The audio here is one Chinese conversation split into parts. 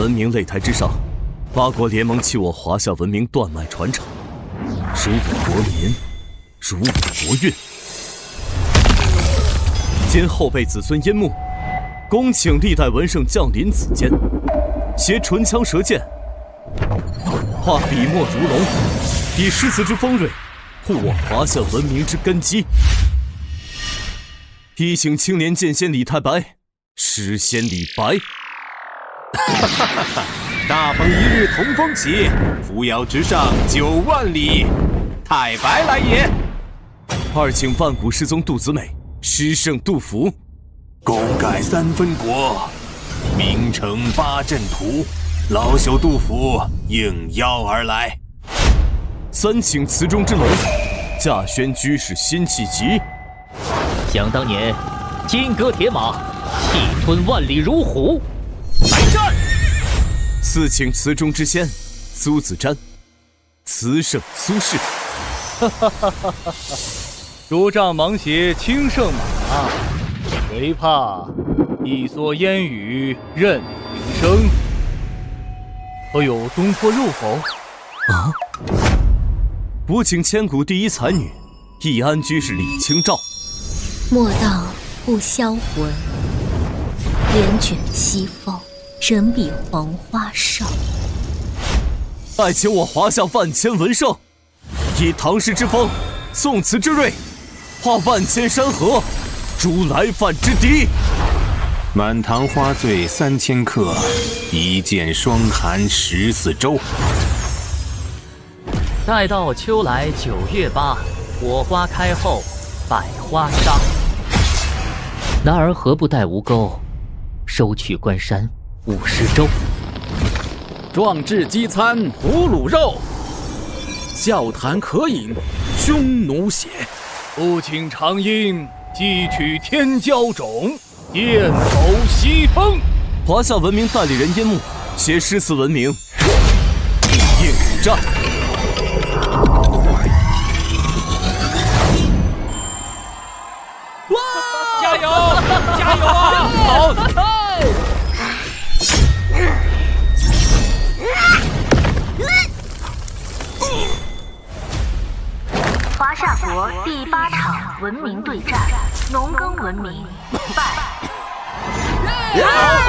文明擂台之上，八国联盟弃我华夏文明断脉传承，属我国民，如我国运。今后辈子孙烟幕，恭请历代文圣降临此间，携唇枪舌剑，化笔墨如龙，以诗词之锋锐，护我华夏文明之根基。一请青莲剑仙李太白，诗仙李白。大鹏一日同风起，扶摇直上9万里。太白来也。二请万古诗宗杜子美，诗圣杜甫。功盖3分国，名成8阵图。老朽杜甫应邀而来。三请词中之龙，稼轩居士辛弃疾。想当年，金戈铁马，气吞万里如虎。来战！四请词中之仙，苏子瞻。词圣苏轼。竹杖芒鞋轻胜马，唯怕一蓑烟雨任平生。可有东坡肉否？啊！吾请千古第一才女，易安居士李清照。莫道不销魂，帘卷西风，人比黄花瘦。拜请我华夏万千文圣，以唐诗之风，宋词之锐，化万千山河，诛来犯之敌。满堂花醉3000客，一剑霜寒14州。待到秋来9月8，火花开后百花杀。男儿何不带吴钩，收取关山50州。壮志饥餐胡虏肉，笑谈渴饮匈奴血。不请长缨汲取天骄种，剑走西风。华夏文明代理人烟幕，携诗词文明，应战。加油！加油啊！好！华夏国第8场文明对战，农耕文明败。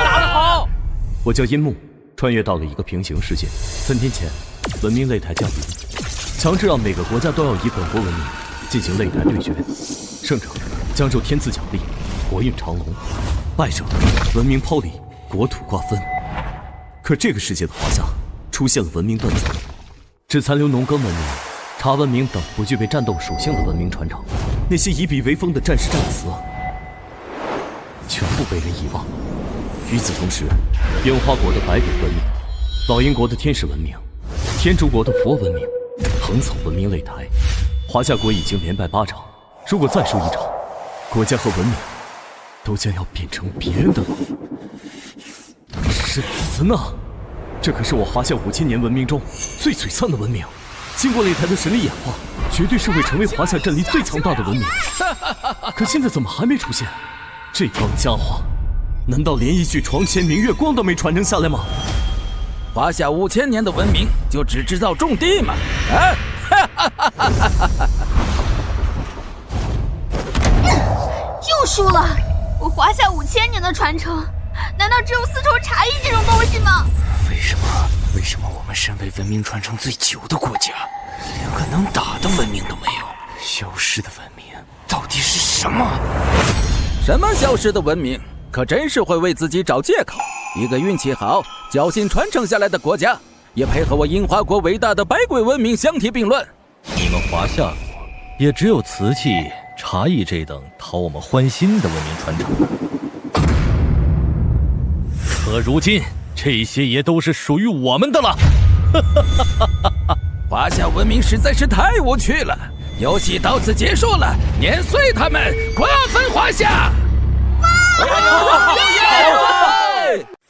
打得好！我叫樱木，穿越到了一个平行世界。3天前，文明擂台降临，强制让每个国家都要以本国文明进行擂台对决，胜者将受天赐奖励，国运长隆；败者文明抛离，国土瓜分。可这个世界的华夏出现了文明断层，只残留农耕文明、茶文明等不具备战斗属性的文明传承。那些以笔为锋的战士战词，全部被人遗忘。与此同时，樱花国的百鬼文明、老鹰国的天使文明、天竺国的佛文明横扫文明擂台。华夏国已经连败8场，如果再输1场，国家和文明都将要变成别人的了。诗词呢？这可是我华夏5000年文明中最璀璨的文明，经过擂台的神力演化，绝对是会成为华夏战力最强大的文明。可现在怎么还没出现？这帮家伙，难道连一句床前明月光都没传承下来吗？华夏5000年的文明就只知道种地吗？啊！又输了！我华夏5000年的传承，难道只有丝绸茶艺这种东西吗？为什么我们身为文明传承最久的国家，连个能打的文明都没有？消失的文明到底是什么？什么消失的文明？可真是会为自己找借口。一个运气好、侥幸传承下来的国家，也配和我樱花国伟大的百鬼文明相提并论。你们华夏国也只有瓷器、茶艺这等讨我们欢心的文明传承。可如今，这些也都是属于我们的了。华夏文明实在是太无趣了。游戏到此结束了，碾碎他们，瓜分华夏！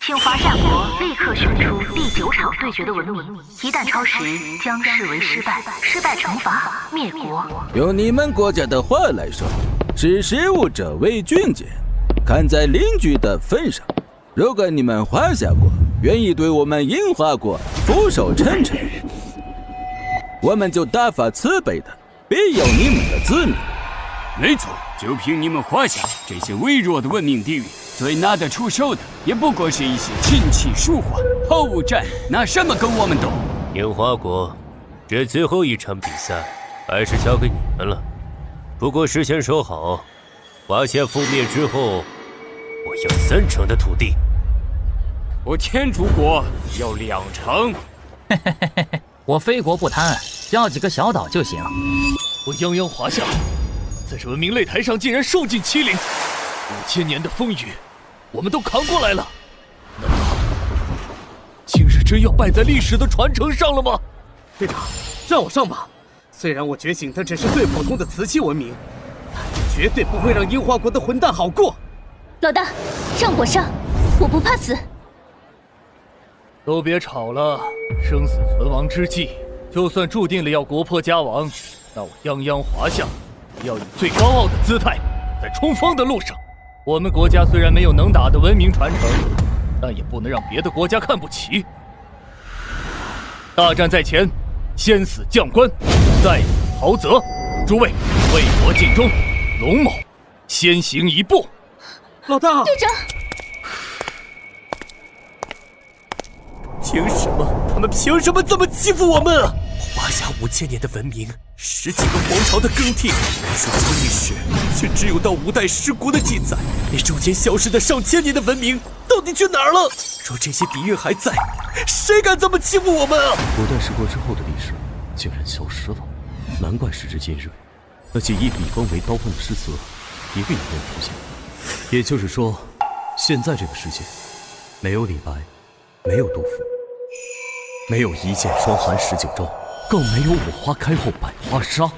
请华夏国立刻选出第9场对决的文明，一旦超时将视为失败，失败惩罚灭国。用你们国家的话来说，识时务者为俊杰。看在邻居的份上，如果你们华夏国愿意对我们樱花国俯首称臣，我们就大发慈悲的庇佑你们的子民。没错，就凭你们华夏这些微弱的文明地域，最拿得出手的也不过是一些琴棋书画，毫无战力，拿什么跟我们斗？樱花国，这最后一场比赛还是交给你们了。不过事先说好，华夏覆灭之后，我要3成的土地。我天竺国要2成。我非国不贪，要几个小岛就行。我泱泱华夏，在这文明擂台上竟然受尽欺凌，5000年的风雨，我们都扛过来了。难道今日真要败在历史的传承上了吗？队长，让我上吧。虽然我觉醒的只是最普通的瓷器文明，但绝对不会让樱花国的混蛋好过。老大，让我上，我不怕死。都别吵了，生死存亡之际，就算注定了要国破家亡，那我泱泱华夏也要以最高傲的姿态，在冲锋的路上。我们国家虽然没有能打的文明传承，但也不能让别的国家看不起。大战在前，先死将官，在死豪泽。诸位，为国尽忠，龙某先行一步。老大，队长，凭什么？他们凭什么这么欺负我们啊？华夏5000年的文明，10几个皇朝的更替，书籍历史却只有到5代十国的记载。那逐渐消失的上千年的文明到底去哪儿了？若这些底蕴还在，谁敢这么欺负我们啊？5代十国之后的历史竟然消失了，难怪时至今日，那些以笔锋为刀锋的诗词一个也没有出现。也就是说，现在这个世界，没有李白，没有杜甫，没有一剑霜寒19州，更没有我花开后百花杀。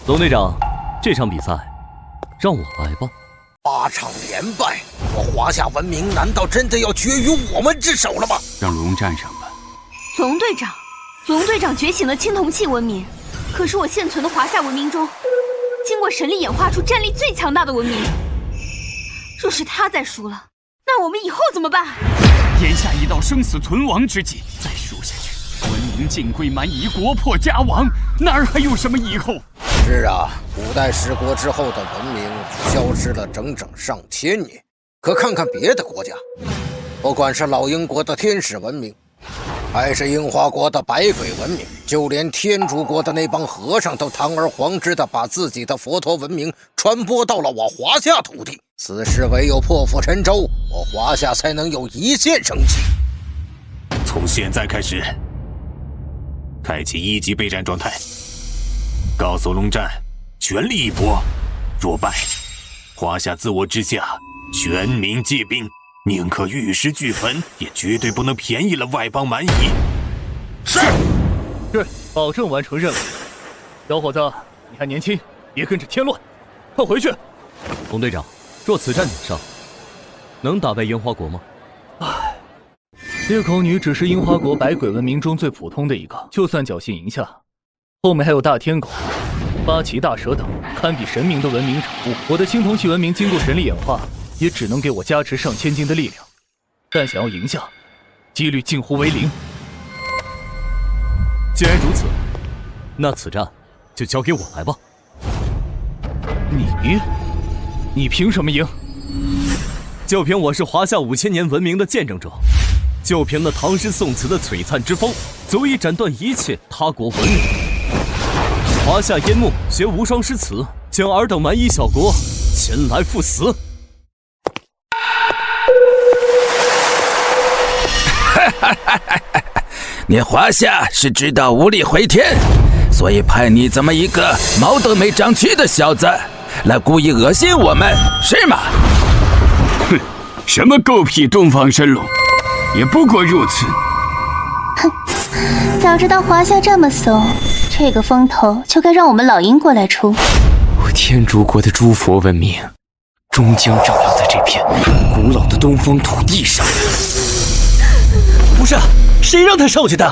龙队长，这场比赛让我来吧。8场连败，我华夏文明难道真的要绝于我们之手了吗？让龙站上吧。龙队长觉醒了青铜器文明，可是我现存的华夏文明中，经过神力演化出战力最强大的文明。若是他再输了，那我们以后怎么办？眼下已到生死存亡之际，再输下去，文明尽归蛮夷，国破家亡，哪儿还有什么以后？是啊，5代十国之后的文明消失了整整上千年。可看看别的国家，不管是老鹰国的天使文明，还是樱花国的百鬼文明，就连天竺国的那帮和尚都堂而皇之的把自己的佛陀文明传播到了我华夏土地。此时唯有破釜沉舟，我华夏才能有一线生机。从现在开始，开启1级备战状态，告诉龙战，全力一搏，若败，华夏自我之下，全民皆兵。宁可玉石俱焚，也绝对不能便宜了外邦蛮夷。是，保证完成任务。小伙子，你还年轻，别跟着添乱，快回去。龙队长，若此战你上，能打败樱花国吗？裂口女只是樱花国百鬼文明中最普通的一个，就算侥幸赢下，后面还有大天狗、八岐大蛇等堪比神明的文明产物。我的青铜器文明经过神力演化，也只能给我加持上千斤的力量，但想要赢下，几率近乎为0。既然如此，那此战就交给我来吧。你凭什么赢？就凭我是华夏5000年文明的见证者，就凭那唐诗宋词的璀璨之风，足以斩断一切他国文明。华夏烟幕学无双诗词，将尔等蛮夷小国前来赴死。你华夏是知道无力回天，所以派你这么一个毛都没长齐的小子来故意恶心我们，是吗？哼，什么狗屁东方神龙，也不过如此。哼，早知道华夏这么怂，这个风头就该让我们老鹰国来出。我天竺国的诸佛文明，终将照耀在这片古老的东方土地上。不是，谁让他上去的？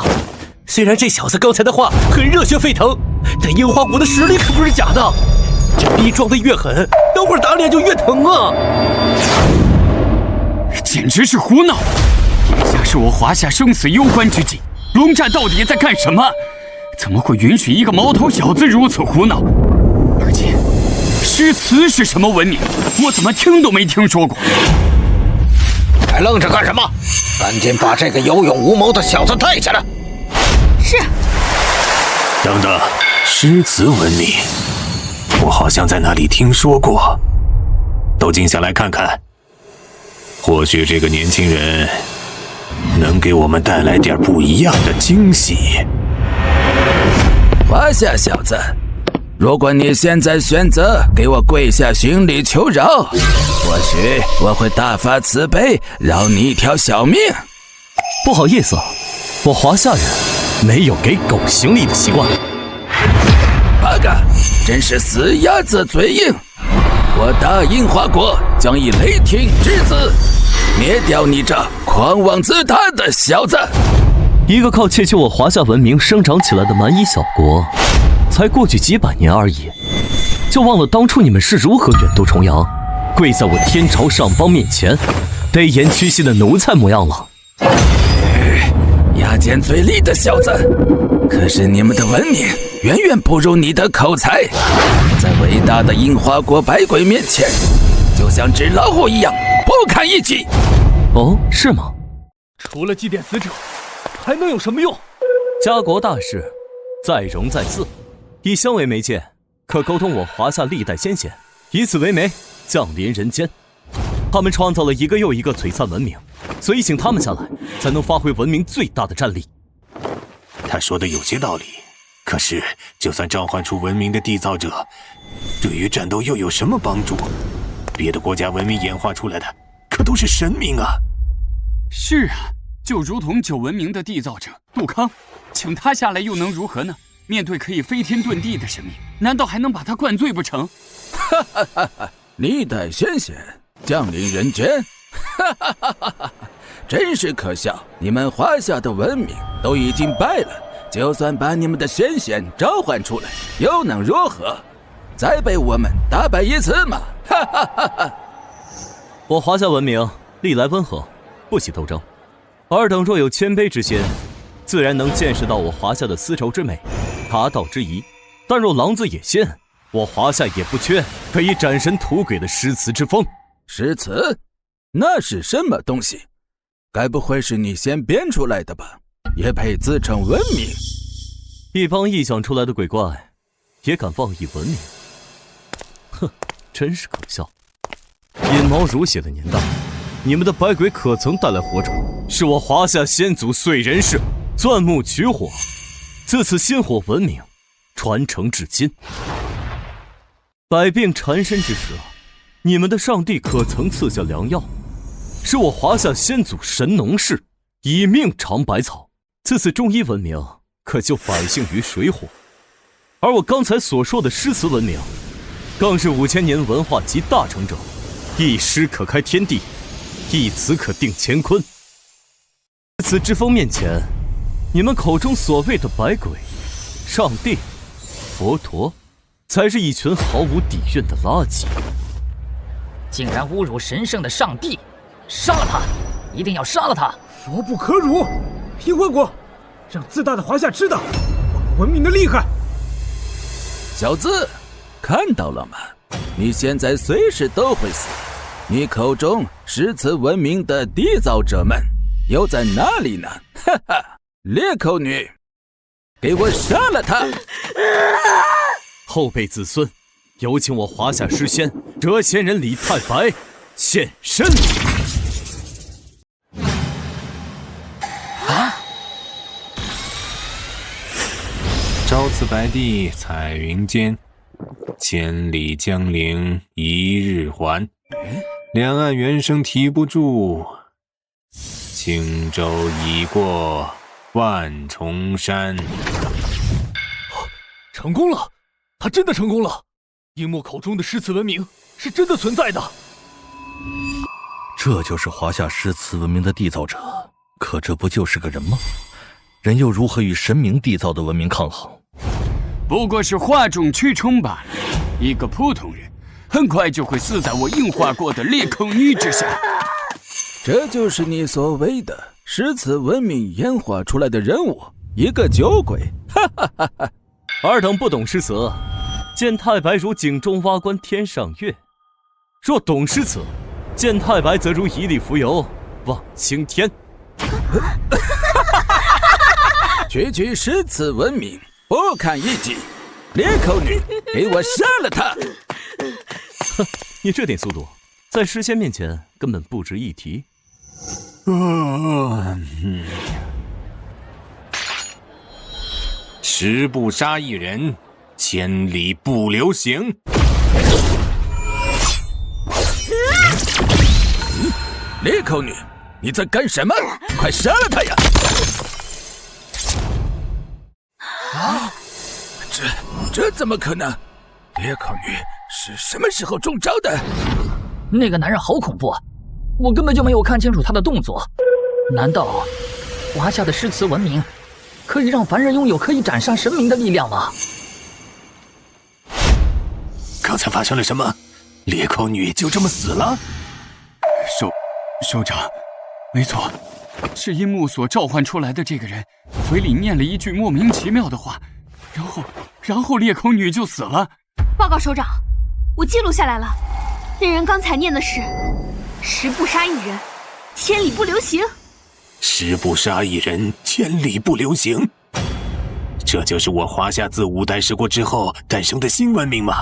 虽然这小子刚才的话很热血沸腾，但樱花国的实力可不是假的。这逼装的越狠，等会儿打脸就越疼啊！简直是胡闹！眼下是我华夏生死攸关之际，龙战到底在干什么？怎么会允许一个毛头小子如此胡闹？而且，诗词是什么文明？我怎么听都没听说过。还愣着干什么？赶紧把这个有勇无谋的小子带下来！是。等等，诗词文明，我好像在哪里听说过。都静下来看看，或许这个年轻人能给我们带来点不一样的惊喜。华夏小子，如果你现在选择给我跪下行礼求饶，或许我会大发慈悲，饶你一条小命。不好意思，我华夏人没有给狗行礼的习惯。八嘎，真是死鸭子嘴硬！我大樱花国将以雷霆之姿灭掉你这狂妄自大的小子！一个靠窃取我华夏文明生长起来的蛮夷小国，才过去几百年而已，就忘了当初你们是如何远渡重洋，跪在我天朝上邦面前，卑颜屈膝的奴才模样了。牙尖嘴利的小子，可是你们的文明远远不如你的口才，在伟大的樱花国百鬼面前，就像只老虎一样不堪一击。哦，是吗？除了祭奠死者，还能有什么用？家国大事，在容在字，以香为媒介，可沟通我华夏历代先贤，以此为媒，降临人间。他们创造了一个又一个璀璨文明，所以请他们下来，才能发挥文明最大的战力。他说的有些道理，可是就算召唤出文明的缔造者，对于战斗又有什么帮助？别的国家文明演化出来的，可都是神明啊！是啊，就如同旧文明的缔造者杜康，请他下来又能如何呢？面对可以飞天遁地的神明，难道还能把他灌醉不成？哈哈哈哈！历代先贤降临人间，哈哈哈哈哈！真是可笑，你们华夏的文明都已经败了，就算把你们的先贤召唤出来，又能如何？再被我们打败一次吗？哈哈哈哈！我华夏文明历来温和，不喜斗争。尔等若有谦卑之心，自然能见识到我华夏的丝绸之美，达道之仪。但若狼子野心，我华夏也不缺可以斩神屠鬼的诗词之风。诗词？那是什么东西？该不会是你先编出来的吧？也配自称文明？一帮臆想出来的鬼怪，也敢妄议文明？哼，真是可笑！饮毛如血的年代，你们的百鬼可曾带来火种？是我华夏先祖遂人世，钻木取火，自此薪火文明传承至今。百病缠身之时，你们的上帝可曾赐下良药？是我华夏先祖神农氏以命尝百草，自此中医文明可救百姓于水火。而我刚才所说的诗词文明，更是5000年文化集大成者，一诗可开天地，一词可定乾坤。在此之风面前，你们口中所谓的百鬼、上帝、佛陀，才是一群毫无底蕴的垃圾。竟然侮辱神圣的上帝！杀了他！一定要杀了他！佛不可辱！樱花国，让自大的华夏知道我们文明的厉害！小子，看到了吗？你现在随时都会死。你口中诗词文明的缔造者们又在哪里呢？哈哈！裂口女，给我杀了他！后辈子孙，有请我华夏诗仙谪仙人李太白现身。朝辞白帝彩云间，千里江陵一日还。两岸猿声啼不住，轻舟已过万重山。成功了！他真的成功了！樱木口中的诗词文明是真的存在的。这就是华夏诗词文明的缔造者，可这不就是个人吗？人又如何与神明缔造的文明抗衡？不过是哗众取宠罢了。一个普通人，很快就会死在我樱花国的裂口女之下。这就是你所谓的诗词文明演化出来的人物，一个酒鬼！哈哈哈哈！尔等不懂诗词，见太白如井中蛙观天上月；若懂诗词，见太白则如一粒蜉蝣望青天。区诗词文明，不堪一击！裂口女，给我杀了他！哼，你这点速度，在诗仙面前根本不值一提。十不杀一人，千里不留行。裂口女，你在干什么？快杀了他呀！啊！这怎么可能？裂口女是什么时候中招的？那个男人好恐怖啊！我根本就没有看清楚他的动作。难道华夏的诗词文明可以让凡人拥有可以斩杀神明的力量吗？刚才发生了什么？裂口女就这么死了？首长，没错，是樱木所召唤出来的这个人嘴里念了一句莫名其妙的话，然后裂口女就死了。报告首长，我记录下来了，那人刚才念的是十不杀一人，千里不留行。十不杀一人，千里不留行。这就是我华夏自五代十国之后诞生的新文明吗？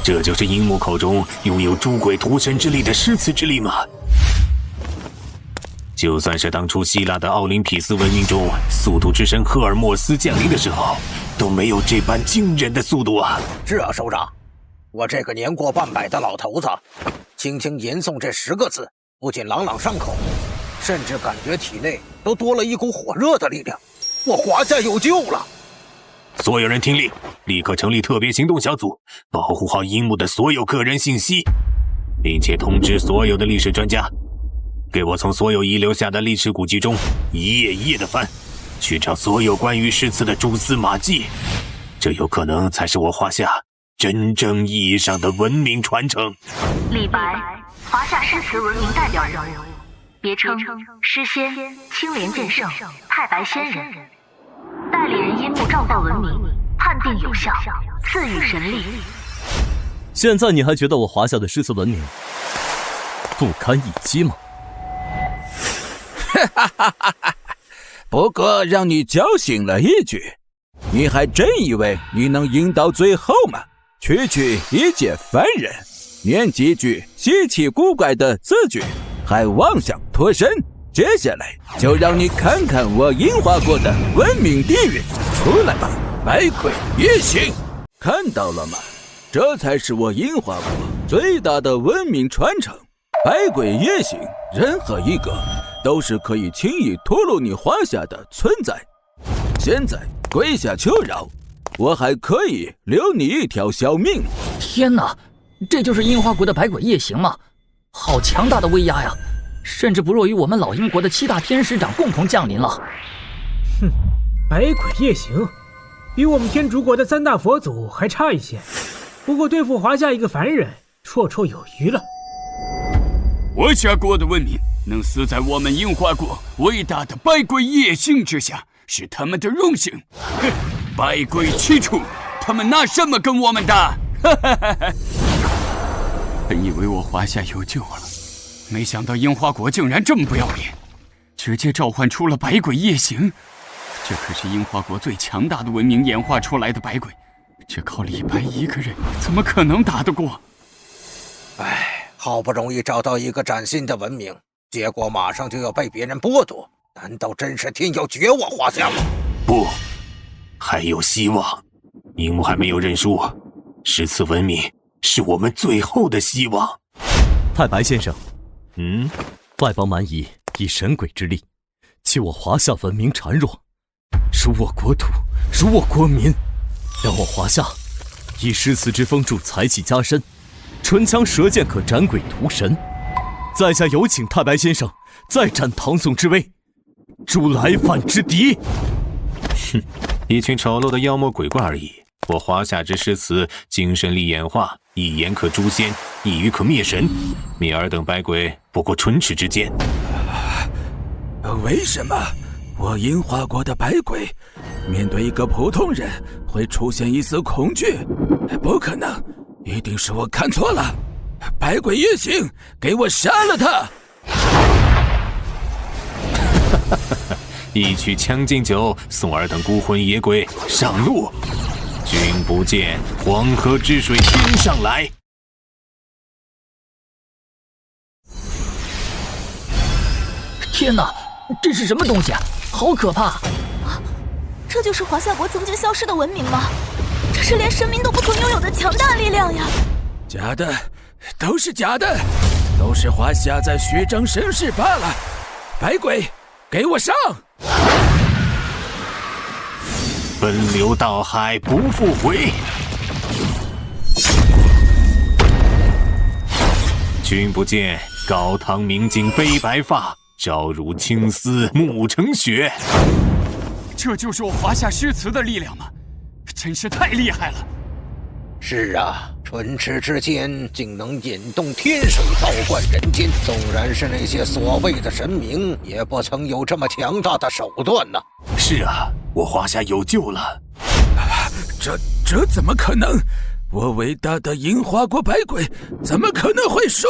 这就是樱木口中拥有诸鬼屠神之力的诗词之力吗？就算是当初希腊的奥林匹斯文明中速度之神赫尔墨斯降临的时候，都没有这般惊人的速度啊！是啊，首长，我这个年过半百的老头子，轻轻吟诵这10个字，不仅朗朗上口，甚至感觉体内都多了一股火热的力量。我华夏有救了！所有人听令，立刻成立特别行动小组，保护好樱木的所有个人信息，并且通知所有的历史专家，给我从所有遗留下的历史古籍中一页一页的翻，去找所有关于诗词的蛛丝马迹。这有可能才是我华夏真正意义上的文明传承。李白，华夏诗词文明代表人物，别称诗仙、青莲剑圣、太白仙人。代理人樱木召报文明，判定有效，赐予神力。现在你还觉得我华夏的诗词文明不堪一击吗？不过让你叫醒了一句，你还真以为你能赢到最后吗？区一介凡人，念几句稀奇古怪的字句，还妄想脱身。接下来就让你看看我樱花国的文明底蕴，出来吧，百鬼夜行！看到了吗？这才是我樱花国最大的文明传承。百鬼夜行，任何一个都是可以轻易屠戮你华夏的存在。现在跪下求饶，我还可以留你一条小命。天哪，这就是樱花国的百鬼夜行吗？好强大的威压呀！甚至不弱于我们老鹰国的7大天使长共同降临了。哼，百鬼夜行，比我们天竺国的3大佛祖还差一些。不过对付华夏一个凡人，绰绰有余了。华夏国的文明能死在我们樱花国伟大的百鬼夜行之下，是他们的荣幸。哼，百鬼齐出，他们拿什么跟我们打？本以为我华夏有救了，没想到樱花国竟然这么不要脸，直接召唤出了百鬼夜行。这可是樱花国最强大的文明演化出来的百鬼，这靠李白一个人怎么可能打得过？唉，好不容易找到一个崭新的文明，结果马上就要被别人剥夺，难道真是天要绝我华夏吗？不，还有希望。樱木还没有认输，诗词文明是我们最后的希望。太白先生，外邦蛮夷以神鬼之力，欺我华夏文明孱弱，辱我国土，辱我国民，让我华夏以诗词之风助才气加身，唇枪舌剑可斩鬼屠神。在下有请太白先生再战唐宋之威，助来犯之敌。哼，一群丑陋的妖魔鬼怪而已。我华夏之诗词，精神力演化，一言可诛仙，一语可灭神。灭尔等百鬼不过唇齿之间。为什么我樱花国的百鬼面对一个普通人会出现一丝恐惧？不可能，一定是我看错了。百鬼夜行，给我杀了他！一曲《将进酒》，送尔等孤魂野鬼上路。君不见黄河之水天上来。天哪，这是什么东西啊？好可怕！这就是华夏国曾经消失的文明吗？这是连神明都不曾拥有的强大力量呀！假的，都是假的，都是华夏在虚张声势罢了。百鬼，给我上！奔流到海不复回。君不见高堂明镜悲白发，朝如青丝暮成雪。这就是我华夏诗词的力量吗？真是太厉害了！是啊，唇齿之间竟能引动天水，倒灌人间。纵然是那些所谓的神明，也不曾有这么强大的手段呢。是啊，我华夏有救了。这怎么可能？我伟大的樱花国百鬼怎么可能会输？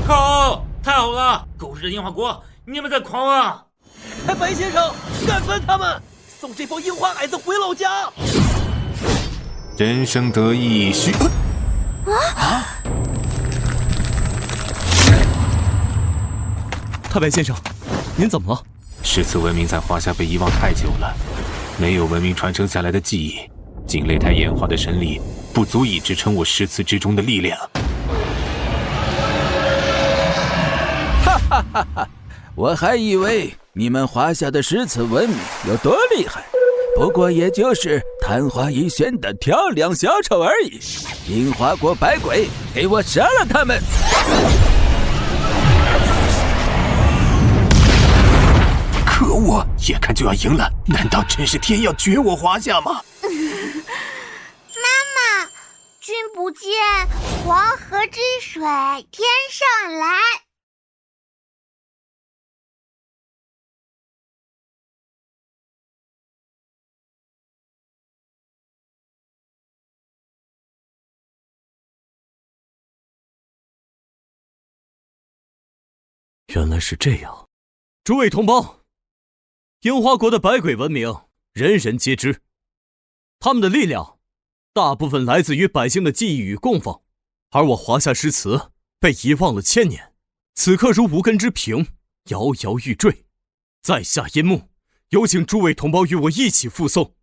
好，太好了！狗日的樱花国，你们在狂啊！白先生，干翻他们！送这帮樱花矮子回老家！人生得意须太白先生，您怎么了？诗词文明在华夏被遗忘太久了，没有文明传承下来的记忆，仅擂台演化的神力不足以支撑我诗词之中的力量。哈哈哈哈！我还以为你们华夏的诗词文明有多厉害，不过也就是昙花一现的跳梁小丑而已。樱花国百鬼，给我杀了他们！可恶，眼看就要赢了，难道真是天要绝我华夏吗？妈妈，君不见黄河之水天上来。原来是这样，诸位同胞，樱花国的百鬼文明人人皆知，他们的力量大部分来自于百姓的记忆与供奉，而我华夏诗词被遗忘了千年，此刻如无根之萍，摇摇欲坠。在下殷木，有请诸位同胞与我一起附送，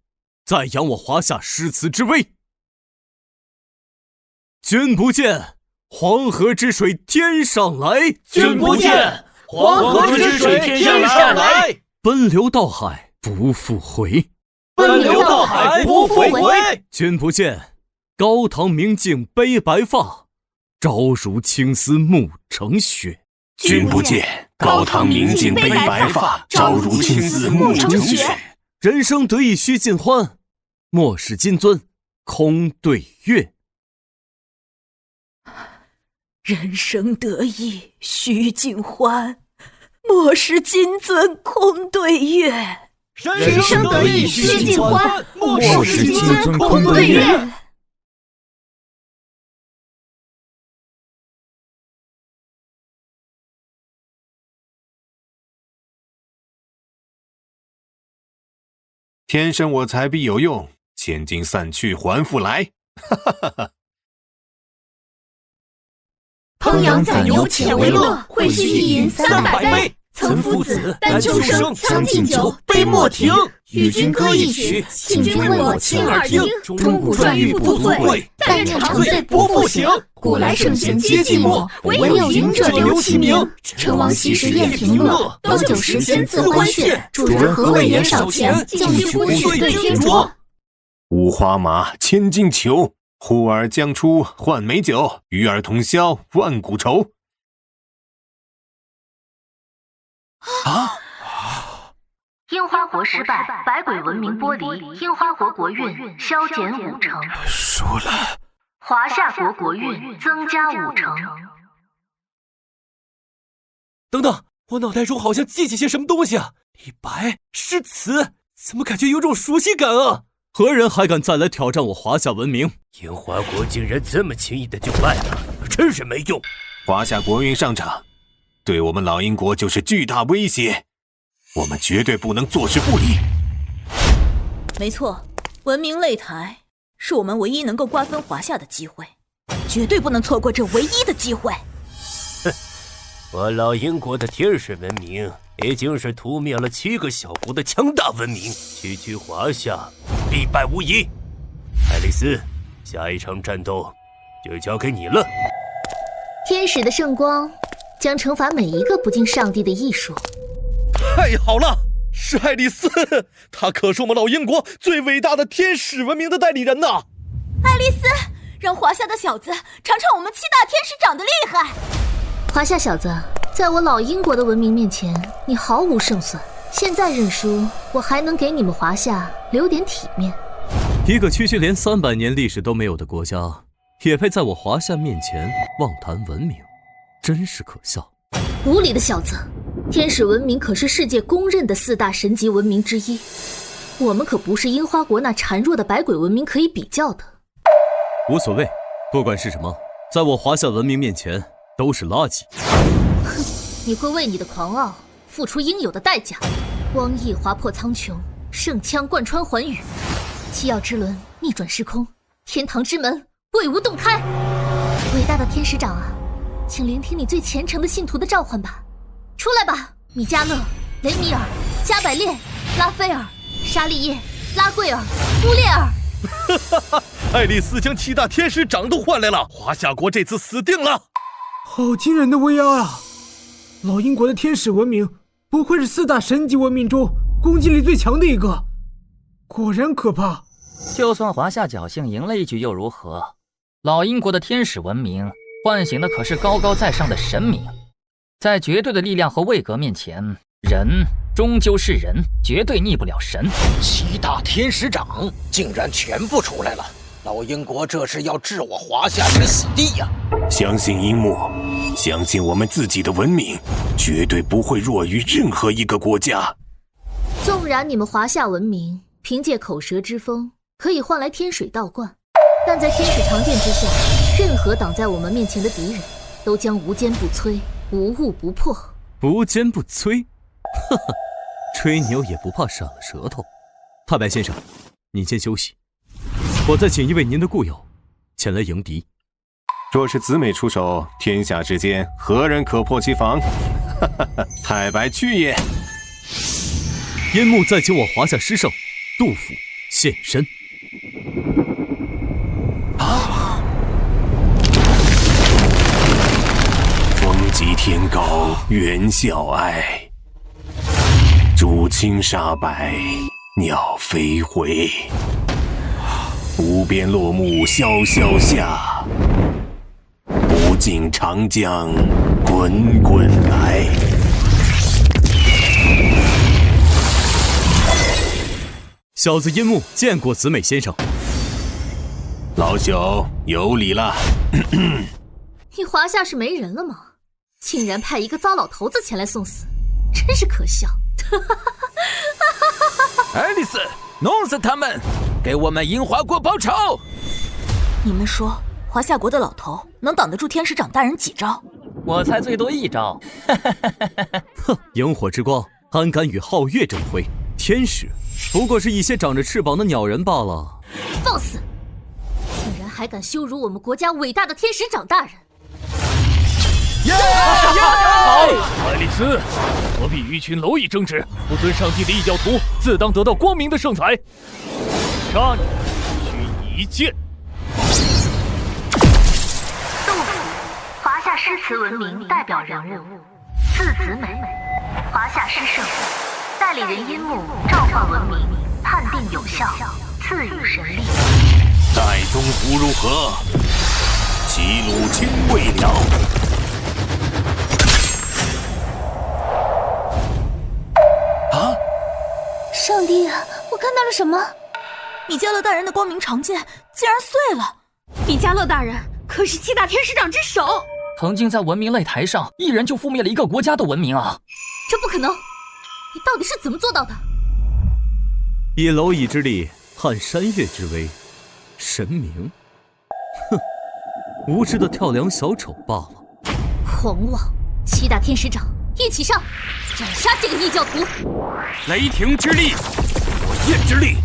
赞扬我华夏诗词之威。君不见黄河之水天上来，君不见黄河之水天上来。奔流到海不复回，奔流到海不复回。君不见高堂明镜悲白发，朝如青丝暮成雪。君不见高堂明镜悲白发，朝如青丝暮成雪。人生得意须尽欢，莫使金樽空对月。人生得意须尽欢，莫使金樽空对月。人生得意须尽欢，莫使金樽空对月。天生我材必有用，千金散去还复来。哈哈哈哈。烹羊宰牛且为乐，会须一饮300杯。岑夫子，丹丘生，将进酒，杯莫停。与君歌一曲，请君为我倾耳听。钟鼓馔玉不足贵，但愿长醉不复醒。古来圣贤皆寂寞，唯有饮者留其名。陈王昔时宴平乐，斗酒十仙自欢谑。主人何为言少钱，径须不许对君酌。五花马，千金裘。呼儿将出换美酒，与尔同销万古愁。樱花国失败，百鬼文明剥离，樱花国国运削减5成。输了。华夏国国运增加5成。等等，我脑袋中好像记起些什么东西啊！李白诗词，怎么感觉有种熟悉感啊？何人还敢再来挑战我华夏文明？樱花国竟然这么轻易的就败了，真是没用！华夏国运上涨，对我们老鹰国就是巨大威胁，我们绝对不能坐视不理。没错，文明擂台是我们唯一能够瓜分华夏的机会，绝对不能错过这唯一的机会。哼，我老鹰国的天使文明已经是屠灭了7个小国的强大文明，区区华夏必败无疑。爱丽丝，下一场战斗就交给你了。天使的圣光将惩罚每一个不敬上帝的艺术。太好了，是爱丽丝，她可是我们老鹰国最伟大的天使文明的代理人呐！爱丽丝，让华夏的小子尝尝我们7大天使长的厉害。华夏小子，在我老鹰国的文明面前，你毫无胜算。现在认输，我还能给你们华夏留点体面。一个区区连300年历史都没有的国家，也配在我华夏面前妄谈文明，真是可笑。无礼的小子，天使文明可是世界公认的4大神级文明之一，我们可不是樱花国那孱弱的百鬼文明可以比较的。无所谓，不管是什么，在我华夏文明面前都是垃圾。哼，你会为你的狂傲付出应有的代价。光翼划破苍穹，圣枪贯穿寰宇，七曜之轮逆转时空，天堂之门为吾洞开。伟大的天使长啊，请聆听你最虔诚的信徒的召唤吧。出来吧，米迦勒、雷米尔、加百列、拉斐尔、沙利叶、拉贵尔、乌列尔。爱丽丝将7大天使长都换来了，华夏国这次死定了。好惊人的威压啊！老鹰国的天使文明不愧是4大神级文明中攻击力最强的一个，果然可怕。就算华夏侥幸赢了一局又如何？老鹰国的天使文明唤醒的可是高高在上的神明，在绝对的力量和位格面前，人终究是人，绝对逆不了神。7大天使长竟然全部出来了，老鹰国这是要置我华夏之死地呀！相信樱木，相信我们自己的文明，绝对不会弱于任何一个国家。纵然你们华夏文明凭借口舌之锋可以换来天水道观，但在天使长剑之下，任何挡在我们面前的敌人都将无坚不摧，无物不破。无坚不摧？呵呵，吹牛也不怕闪了舌头。太白先生，您先休息，我再请一位您的故友前来迎敌。若是子美出手，天下之间何人可破其防？太白去也！樱木再请我华夏诗圣杜甫现身。风急天高猿啸哀，渚清沙白鸟飞回。无边落木萧萧下，不尽长江滚滚来。小子樱木见过子美先生。老朽有礼了。你华夏是没人了吗？竟然派一个糟老头子前来送死，真是可笑。爱丽丝，弄死他们，给我们樱花国报仇！你们说华夏国的老头能挡得住天使长大人几招？我猜最多1招。哼，萤火之光安敢与皓月争辉？天使不过是一些长着翅膀的鸟人罢了。放肆！竟然还敢羞辱我们国家伟大的天使长大人！好，爱丽丝，何必与群蝼蚁争执？不遵上帝的异教徒，自当得到光明的圣裁。杀你，须一剑。杜甫，华夏诗词文明代表人物，字子美，华夏诗圣，代理人樱木召唤文明，判定有效，赐予神力。代宗福如何？齐鲁清未了。上帝啊！我看到了什么？米迦勒大人的光明长剑竟然碎了！米迦勒大人可是7大天使长之首，曾经在文明擂台上一人就覆灭了一个国家的文明啊！这不可能！你到底是怎么做到的？以蝼蚁之力撼山岳之威，神明？哼，无知的跳梁小丑罢了。狂妄！7大天使长一起上，斩杀这个异教徒！雷霆之力，火焰之力，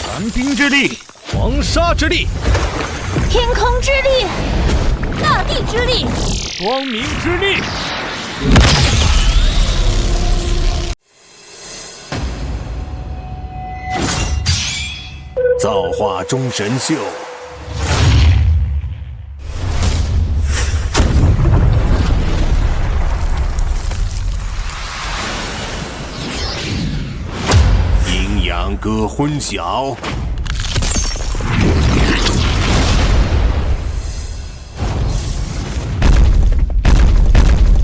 寒冰之力，黄沙之力，天空之力，大地之力，光明之力。造化钟神秀，阴阳割昏晓，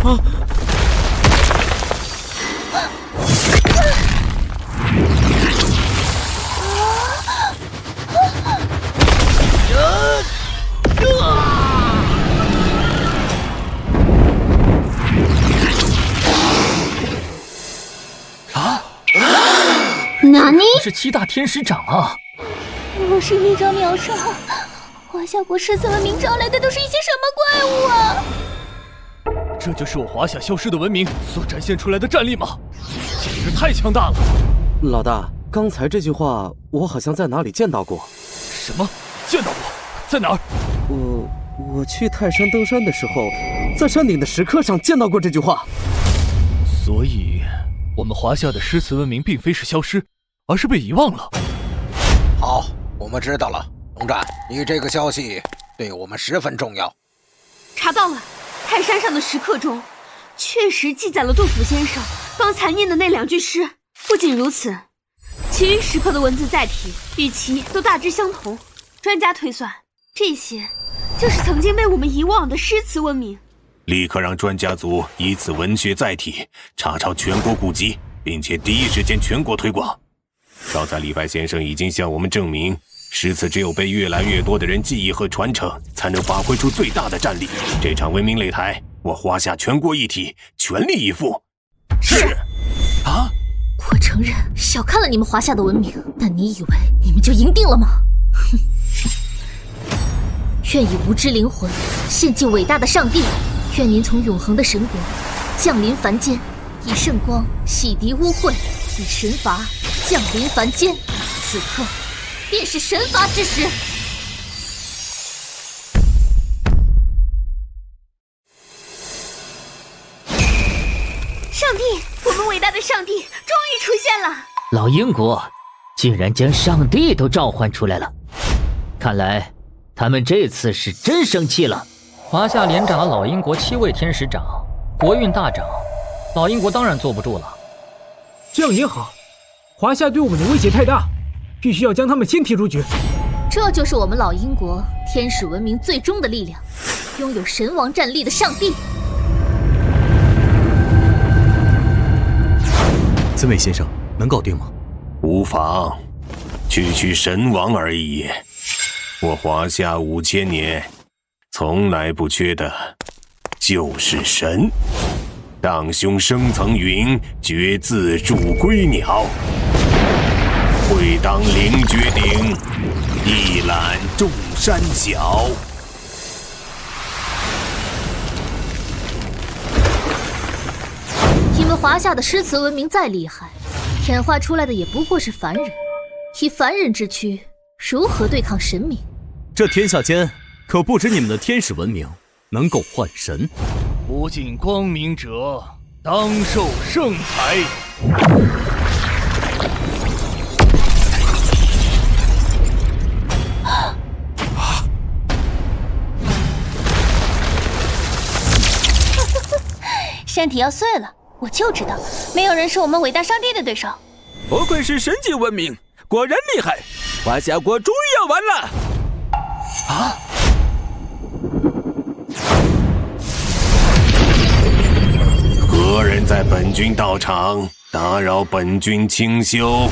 啊！哪尼？是7大天使长啊！若是一招秒杀，华夏国14文明招来的都是一些什么怪物啊？这就是我华夏消失的文明所展现出来的战力吗？简直太强大了！老大，刚才这句话我好像在哪里见到过。什么？见到过？在哪儿？我去泰山登山的时候，在山顶的石刻上见到过这句话。所以，我们华夏的诗词文明并非是消失，而是被遗忘了。好，我们知道了。龙战，你这个消息对我们十分重要。查到了，泰山上的石刻中，确实记载了杜甫先生刚才念的那2句诗。不仅如此，其余石刻的文字载体与其都大致相同。专家推算，这些就是曾经被我们遗忘的诗词文明。立刻让专家组以此文学载体查抄全国古籍，并且第一时间全国推广。刚才李白先生已经向我们证明，诗词只有被越来越多的人记忆和传承，才能发挥出最大的战力。这场文明擂台，我华夏全国一体，全力以赴。是。啊！我承认小看了你们华夏的文明，但你以为你们就赢定了吗？哼！愿以无知灵魂献祭伟大的上帝，愿您从永恒的神国降临凡间，以圣光洗涤污秽，以神罚降临凡间。此刻便是神罚之时。上帝，我们伟大的上帝终于出现了！老英国竟然将上帝都召唤出来了，看来他们这次是真生气了。华夏连斩了老英国7位天使长，国运大涨，老英国当然坐不住了。这样也好，华夏对我们的威胁太大，必须要将他们先踢出局。这就是我们老英国天使文明最终的力量，拥有神王战力的上帝。森美先生，能搞定吗？无妨，区神王而已。我华夏5000年，从来不缺的就是神。荡胸生层云，决眦铸归鸟。会当凌绝顶，一览众山小。你们华夏的诗词文明再厉害，演化出来的也不过是凡人，以凡人之躯，如何对抗神明？这天下间可不止你们的天使文明能够换神。不尽光明者，当受圣裁。身体要碎了，我就知道，没有人是我们伟大上帝的对手。不愧是神级文明，果然厉害！华夏国终于要完了！啊！何人在本军道场打扰本军清修？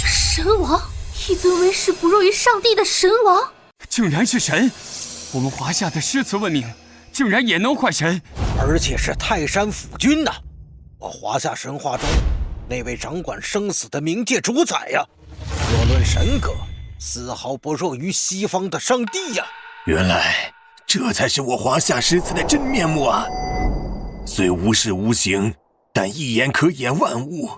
神王，一尊为世不弱于上帝的神王，竟然是神！我们华夏的诗词文明，竟然也能换神，而且是泰山府君呐！我华夏神话中那位掌管生死的冥界主宰呀，若论神格，丝毫不弱于西方的上帝呀！原来这才是我华夏诗词的真面目啊！虽无事无形，但一言可掩万物，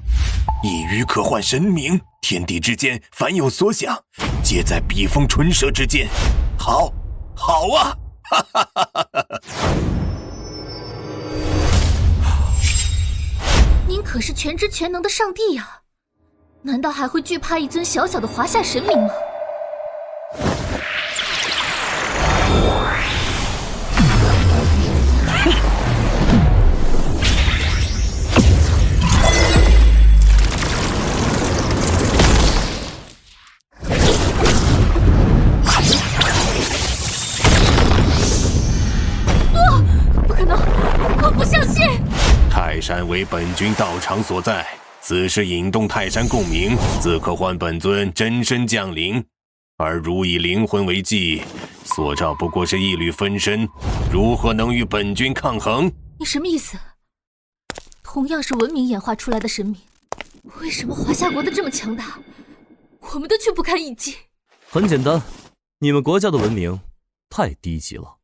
一语可换神明。天地之间，凡有所想，皆在笔锋唇舌之间。好，好啊！哈哈哈哈哈！您可是全知全能的上帝呀，难道还会惧怕一尊小小的华夏神明吗？泰山为本君道场所在，此事引动泰山共鸣，自可唤本尊真身降临。而如以灵魂为祭，所召不过是一缕分身，如何能与本君抗衡？你什么意思？同样是文明演化出来的神明，为什么华夏国的这么强大，我们的却不堪一击？很简单，你们国家的文明太低级了。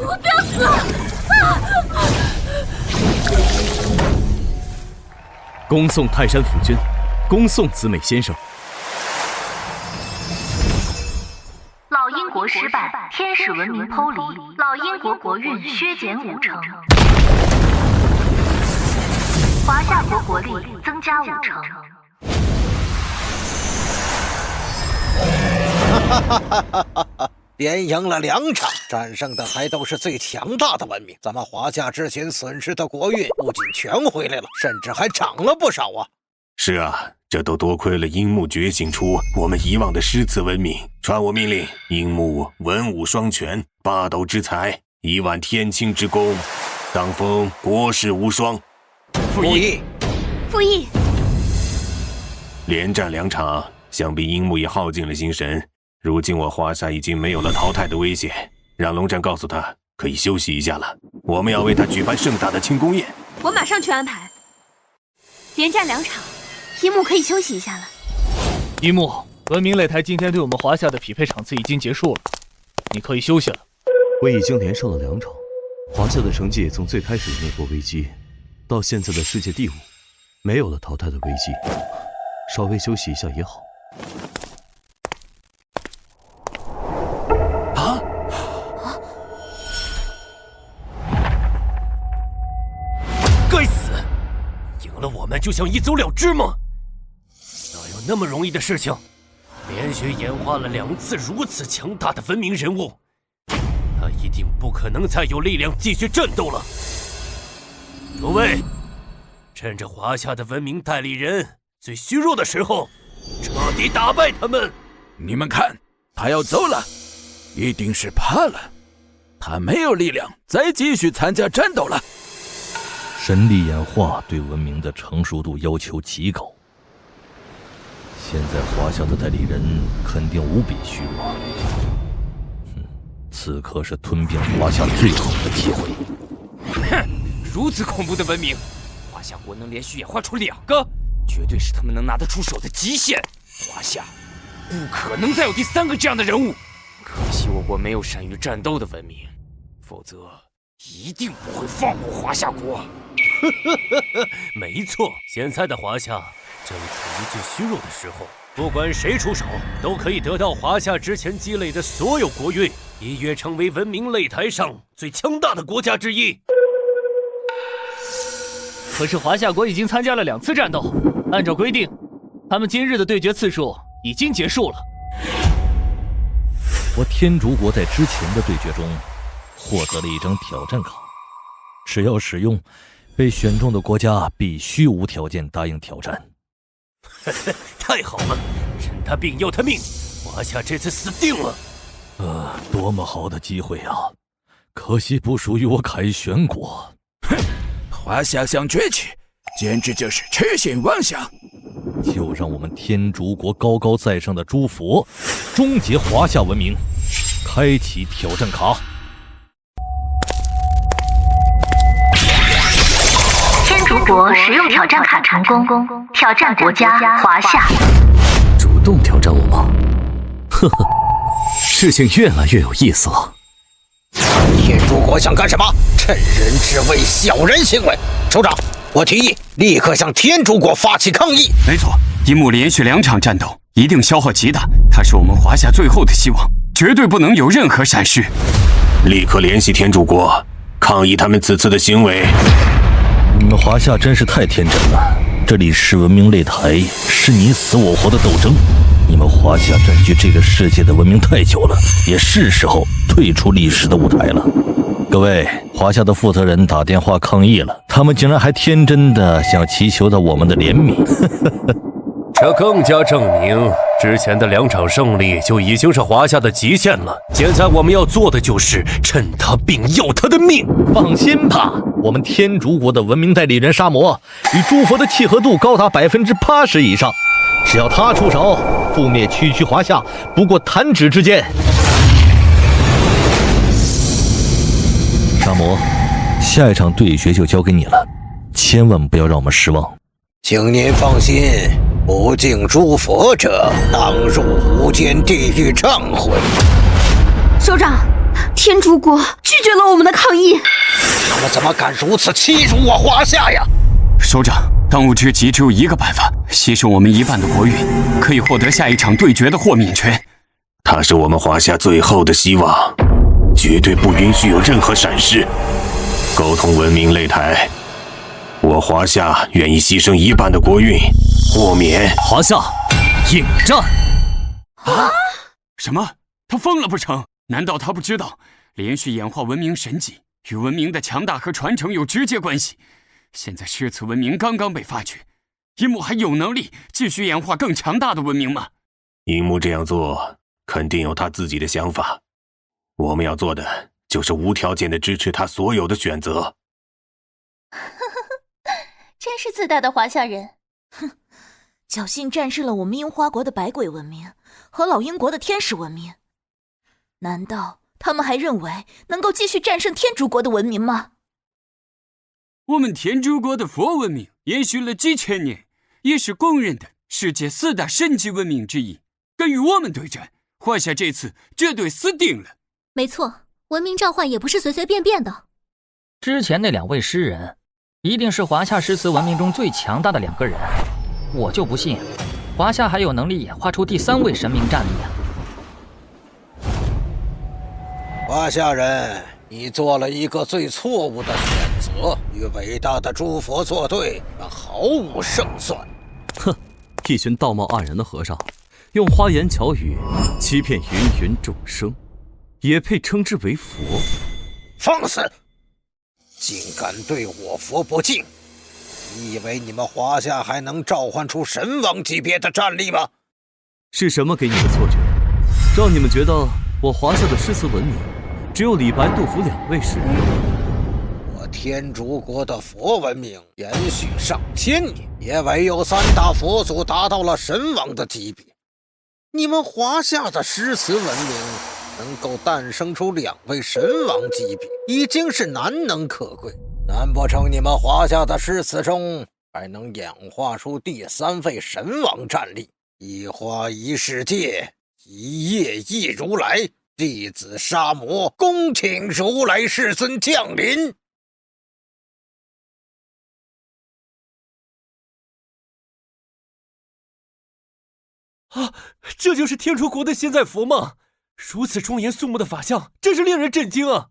我不要死啊！恭送泰山府君，恭送子美先生。老鹰国失败，天使文明剖离，老鹰国国运削减5成，华夏国国力增加5成。哈哈哈哈哈哈！连赢了2场，战胜的还都是最强大的文明。咱们华夏之前损失的国运不仅全回来了，甚至还涨了不少啊！是啊，这都多亏了樱木觉醒出我们遗忘的诗词文明。传我命令，樱木文武双全，八斗之才，1万天清之功，当封国士无双。复议，复议。连战2场，想必樱木也耗尽了心神。如今我华夏已经没有了淘汰的危险，让龙战告诉他可以休息一下了。我们要为他举办盛大的庆功宴。我马上去安排。连战2场，樱木可以休息一下了。樱木，文明擂台今天对我们华夏的匹配场次已经结束了，你可以休息了。我已经连胜了2场，华夏的成绩从最开始的那波危机，到现在的世界第5，没有了淘汰的危机，稍微休息一下也好。该死！赢了我们就想一走了之吗？哪有那么容易的事情？连续演化了2次如此强大的文明人物，他一定不可能再有力量继续战斗了。诸位，趁着华夏的文明代理人最虚弱的时候，彻底打败他们。你们看，他要走了，一定是怕了，他没有力量再继续参加战斗了。神力演化对文明的成熟度要求极高，现在华夏的代理人肯定无比虚弱。此刻是吞并华夏最好的机会。哼，如此恐怖的文明，华夏国能连续演化出2个，绝对是他们能拿得出手的极限。华夏不可能再有第3个这样的人物。可惜我国没有善于战斗的文明，否则一定不会放过华夏国。没错，现在的华夏正处于最虚弱的时候，不管谁出手，都可以得到华夏之前积累的所有国运，一跃成为文明擂台上最强大的国家之一。可是华夏国已经参加了2次战斗，按照规定，他们今日的对决次数已经结束了。我天竺国在之前的对决中获得了一张挑战卡，只要使用，被选中的国家必须无条件答应挑战。太好了，任他病要他命，华夏这次死定了。多么好的机会啊！可惜不属于我凯旋国。哼，华夏想崛起，简直就是痴心妄想。就让我们天竺国高高在上的诸佛终结华夏文明，开启挑战卡。天竺国使用挑战卡成功，挑战国家华夏。主动挑战我吗？呵呵，事情越来越有意思了。天竺国想干什么？趁人之危，小人行为。首长，我提议立刻向天竺国发起抗议。没错，樱木连续2场战斗，一定消耗极大，他是我们华夏最后的希望，绝对不能有任何闪失。立刻联系天竺国，抗议他们此次的行为。你们华夏真是太天真了，这里是文明擂台，是你死我活的斗争。你们华夏占据这个世界的文明太久了，也是时候退出历史的舞台了。各位，华夏的负责人打电话抗议了，他们竟然还天真的想祈求到我们的怜悯。这更加证明之前的2场胜利就已经是华夏的极限了。现在我们要做的就是趁他病要他的命。放心吧，我们天竺国的文明代理人沙魔与诸佛的契合度高达80%以上，只要他出手，覆灭区区华夏不过弹指之间。沙魔，下一场对决就交给你了，千万不要让我们失望。请您放心，不敬诸佛者，当入无间地狱忏悔。首长，天竺国拒绝了我们的抗议。他们怎么敢如此欺辱我华夏呀？首长，当务之急只有一个办法，牺牲我们1半的国运，可以获得下一场对决的豁免权。他是我们华夏最后的希望，绝对不允许有任何闪失。沟通文明擂台，我华夏愿意牺牲1半的国运，豁免华夏应战。啊？什么？他疯了不成？难道他不知道连续演化文明神迹与文明的强大和传承有直接关系？现在诗词文明刚刚被发掘，樱木还有能力继续演化更强大的文明吗？樱木这样做肯定有他自己的想法，我们要做的就是无条件的支持他所有的选择。真是自大的华夏人。哼，侥幸战胜了我们樱花国的百鬼文明和老鹰国的天使文明，难道他们还认为能够继续战胜天竺国的文明吗？我们天竺国的佛文明延续了几千年，也是公认的世界4大神级文明之一。跟与我们对战，华夏这次绝对死定了。没错，文明召唤也不是随随便便的。之前那2位诗人，一定是华夏诗词文明中最强大的2个人。我就不信，华夏还有能力演化出第3位神明战力啊！华夏人，你做了一个最错误的选择，与伟大的诸佛作对，你们毫无胜算。哼，一群道貌岸然的和尚，用花言巧语欺骗芸芸众生，也配称之为佛？放肆！竟敢对我佛不敬！你以为你们华夏还能召唤出神王级别的战力吗？是什么给你的错觉，让你们觉得我华夏的诗词文明只有李白、杜甫2位诗人？我天竺国的佛文明延续上千年，也唯有3大佛祖达到了神王的级别。你们华夏的诗词文明能够诞生出2位神王级别，已经是难能可贵。难不成你们华夏的诗词中还能演化出第3位神王战力？一花一世界，一叶一如来，弟子沙魔恭请如来世尊降临。啊，这就是天竺国的现在佛吗？如此庄严肃穆的法相，真是令人震惊啊！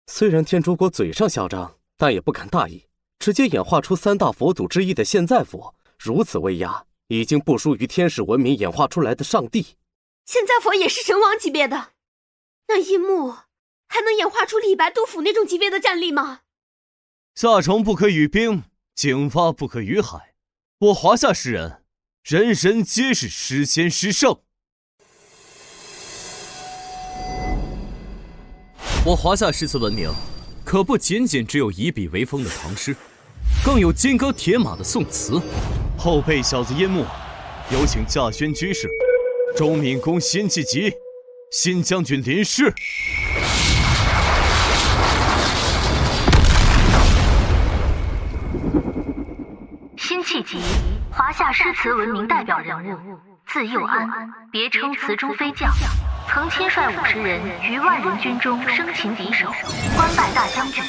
虽然天竺国嘴上嚣张，但也不敢大意，直接演化出3大佛祖之一的现在佛，如此威压，已经不输于天使文明演化出来的上帝。现在佛也是神王级别的，那樱木还能演化出李白、杜甫那种级别的战力吗？夏虫不可语冰，井蛙不可语海。我华夏诗人，人人皆是诗仙诗圣。我华夏诗词文明可不仅仅只有以笔为风的唐诗，更有金戈铁马的宋词。后辈小子淹没，有请稼轩居士、周敏公辛弃疾、新将军林氏。辛弃疾，华夏诗词文明代表人物，字幼安，别称词中飞将，曾亲率50人于万人军中生擒敌手，官拜大将军，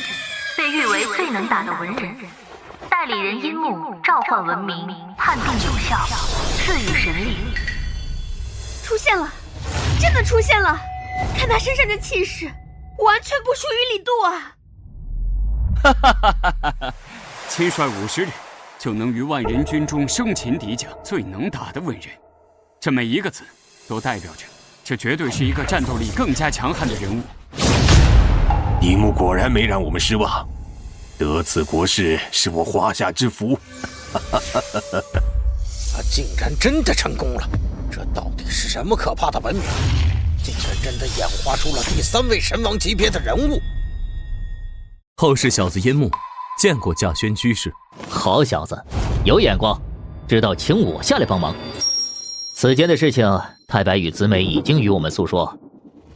被誉为最能打的文人。代理人殷穆召唤文明，判定有效，赐予神力。出现了，真的出现了！看他身上的气势，完全不输于李杜啊！哈哈哈哈哈！亲率50人，就能于万人军中生擒敌将，最能打的文人。这每一个字，都代表着，这绝对是一个战斗力更加强悍的人物。殷穆果然没让我们失望。得此国士是我华夏之福。他竟然真的成功了！这到底是什么可怕的文明？竟然真的演化出了第3位神王级别的人物！后世小子殷穆见过稼轩居士。好小子，有眼光，知道请我下来帮忙。此间的事情，太白与子美已经与我们诉说，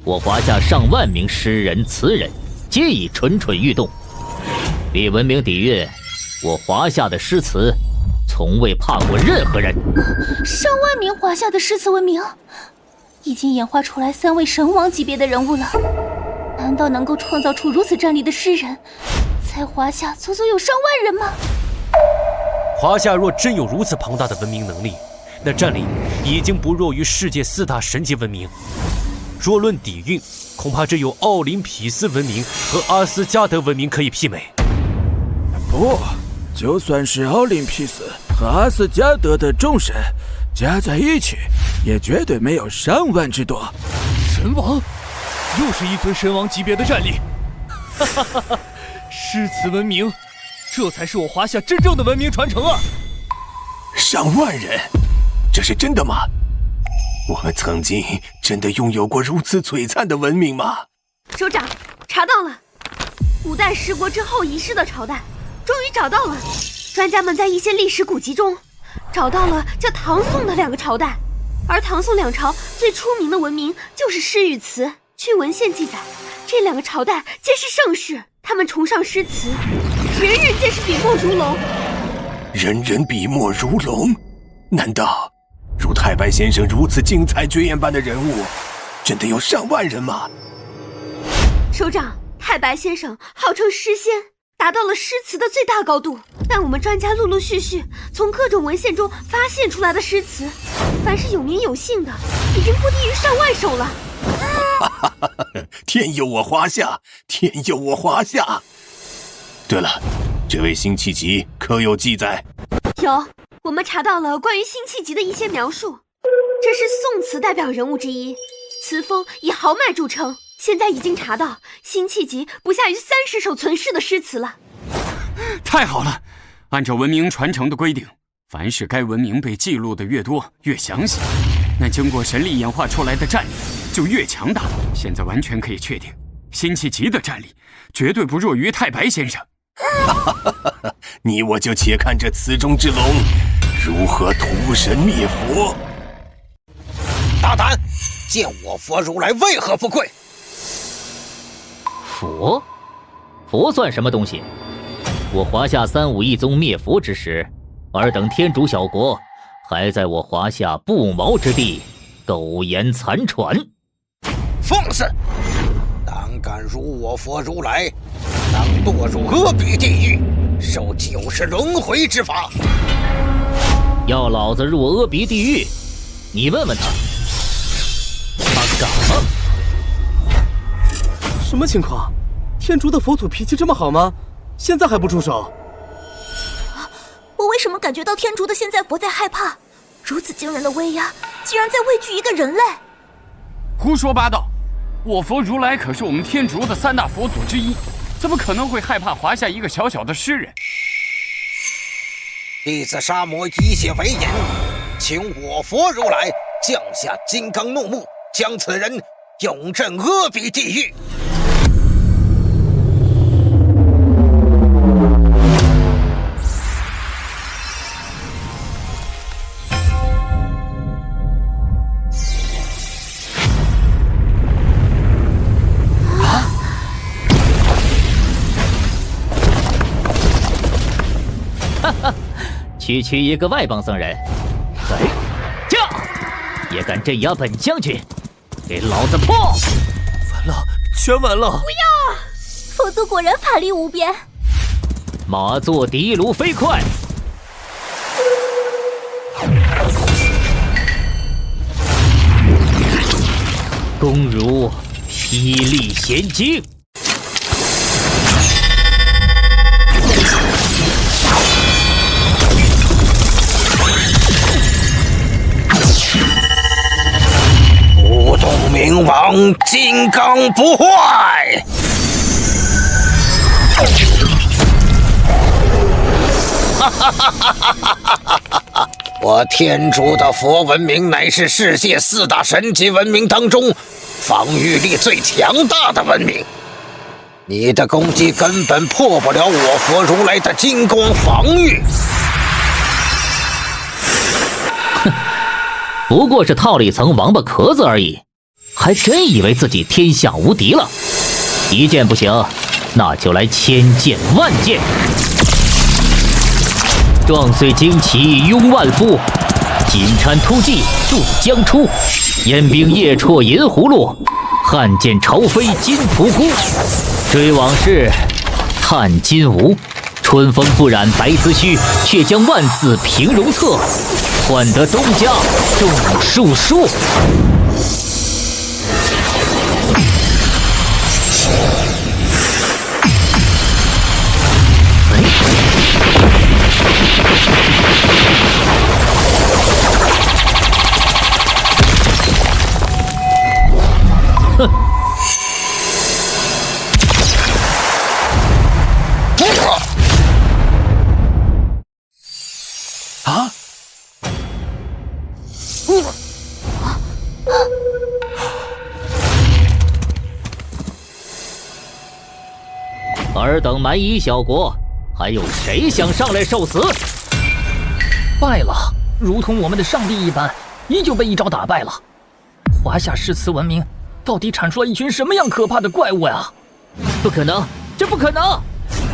我华夏上万名诗人词人皆已蠢蠢欲动。比文明底蕴，我华夏的诗词从未怕过任何人。上万名华夏的诗词文明，已经演化出来3位神王级别的人物了。难道能够创造出如此战力的诗人，在华夏足足有上万人吗？华夏若真有如此庞大的文明能力，那战力已经不弱于世界4大神级文明。若论底蕴，恐怕只有奥林匹斯文明和阿斯加德文明可以媲美。不，就算是奥林匹斯和阿斯加德的众神加在一起，也绝对没有上万之多。神王，又是一尊神王级别的战力！哈哈哈哈！诗词文明，这才是我华夏真正的文明传承啊！上万人，这是真的吗？我们曾经真的拥有过如此璀璨的文明吗？首长，查到了，5代十国之后遗失的朝代，终于找到了。专家们在一些历史古籍中找到了叫唐宋的2个朝代，而唐宋2朝最出名的文明就是诗与词。据文献记载，这2个朝代皆是盛世，他们崇尚诗词，人人皆是笔墨如龙。人人笔墨如龙？难道如太白先生如此精彩绝艳般的人物，真的有上万人吗？首长，太白先生号称诗仙，达到了诗词的最大高度。但我们专家陆陆续续从各种文献中发现出来的诗词，凡是有名有姓的，已经不低于上万首了。天佑我华夏，天佑我华夏！对了，这位辛弃疾可有记载？有，我们查到了关于辛弃疾的一些描述。这是宋词代表人物之一，词风以豪迈著称。现在已经查到辛弃疾不下于30首存世的诗词了。太好了！按照文明传承的规定，凡是该文明被记录的越多越详细，那经过神力演化出来的战力就越强大。现在完全可以确定，辛弃疾的战力绝对不弱于太白先生。你我就且看这词中之龙如何屠神灭佛。大胆！见我佛如来为何不跪？佛？佛算什么东西？我华夏3武一宗灭佛之时，尔等天竺小国还在我华夏不毛之地苟延残喘。放肆！胆敢辱我佛如来，当堕入阿鼻地狱，受9世轮回之法。要老子入阿鼻地狱？你问问他，他敢吗？什么情况？天竺的佛祖脾气这么好吗？现在还不出手？我为什么感觉到天竺的现在佛在害怕？如此惊人的威压，竟然在畏惧一个人类！胡说八道！我佛如来可是我们天竺的3大佛祖之一，怎么可能会害怕华夏一个小小的诗人？弟子沙魔以血为引，请我佛如来降下金刚怒目，将此人永镇阿鼻地狱。区区一个外邦僧人，哎，驾！也敢镇压本将军，给老子破！完了，全完了！不要！佛祖果然法力无边。马作的卢飞快！攻如霹雳弦惊！不动明王，金刚不坏。我天竺的佛文明乃是世界4大神级文明当中防御力最强大的文明，你的攻击根本破不了我佛如来的金光防御。哼，不过是套了一层王八壳子而已，还真以为自己天下无敌了。一剑不行，那就来千剑万剑。撞碎旌旗拥万夫，金蝉突骑渡江出，燕兵夜绰银葫芦，汉剑朝飞金仆姑。追往事，叹今无，春风不染白髭须，却将万字平容侧，换得东家种树树。哼！啊！尔等蛮夷小国，还有谁想上来受死？败了，如同我们的上帝一般，依旧被一招打败了。华夏诗词文明到底产出了一群什么样可怕的怪物呀？不可能，这不可能！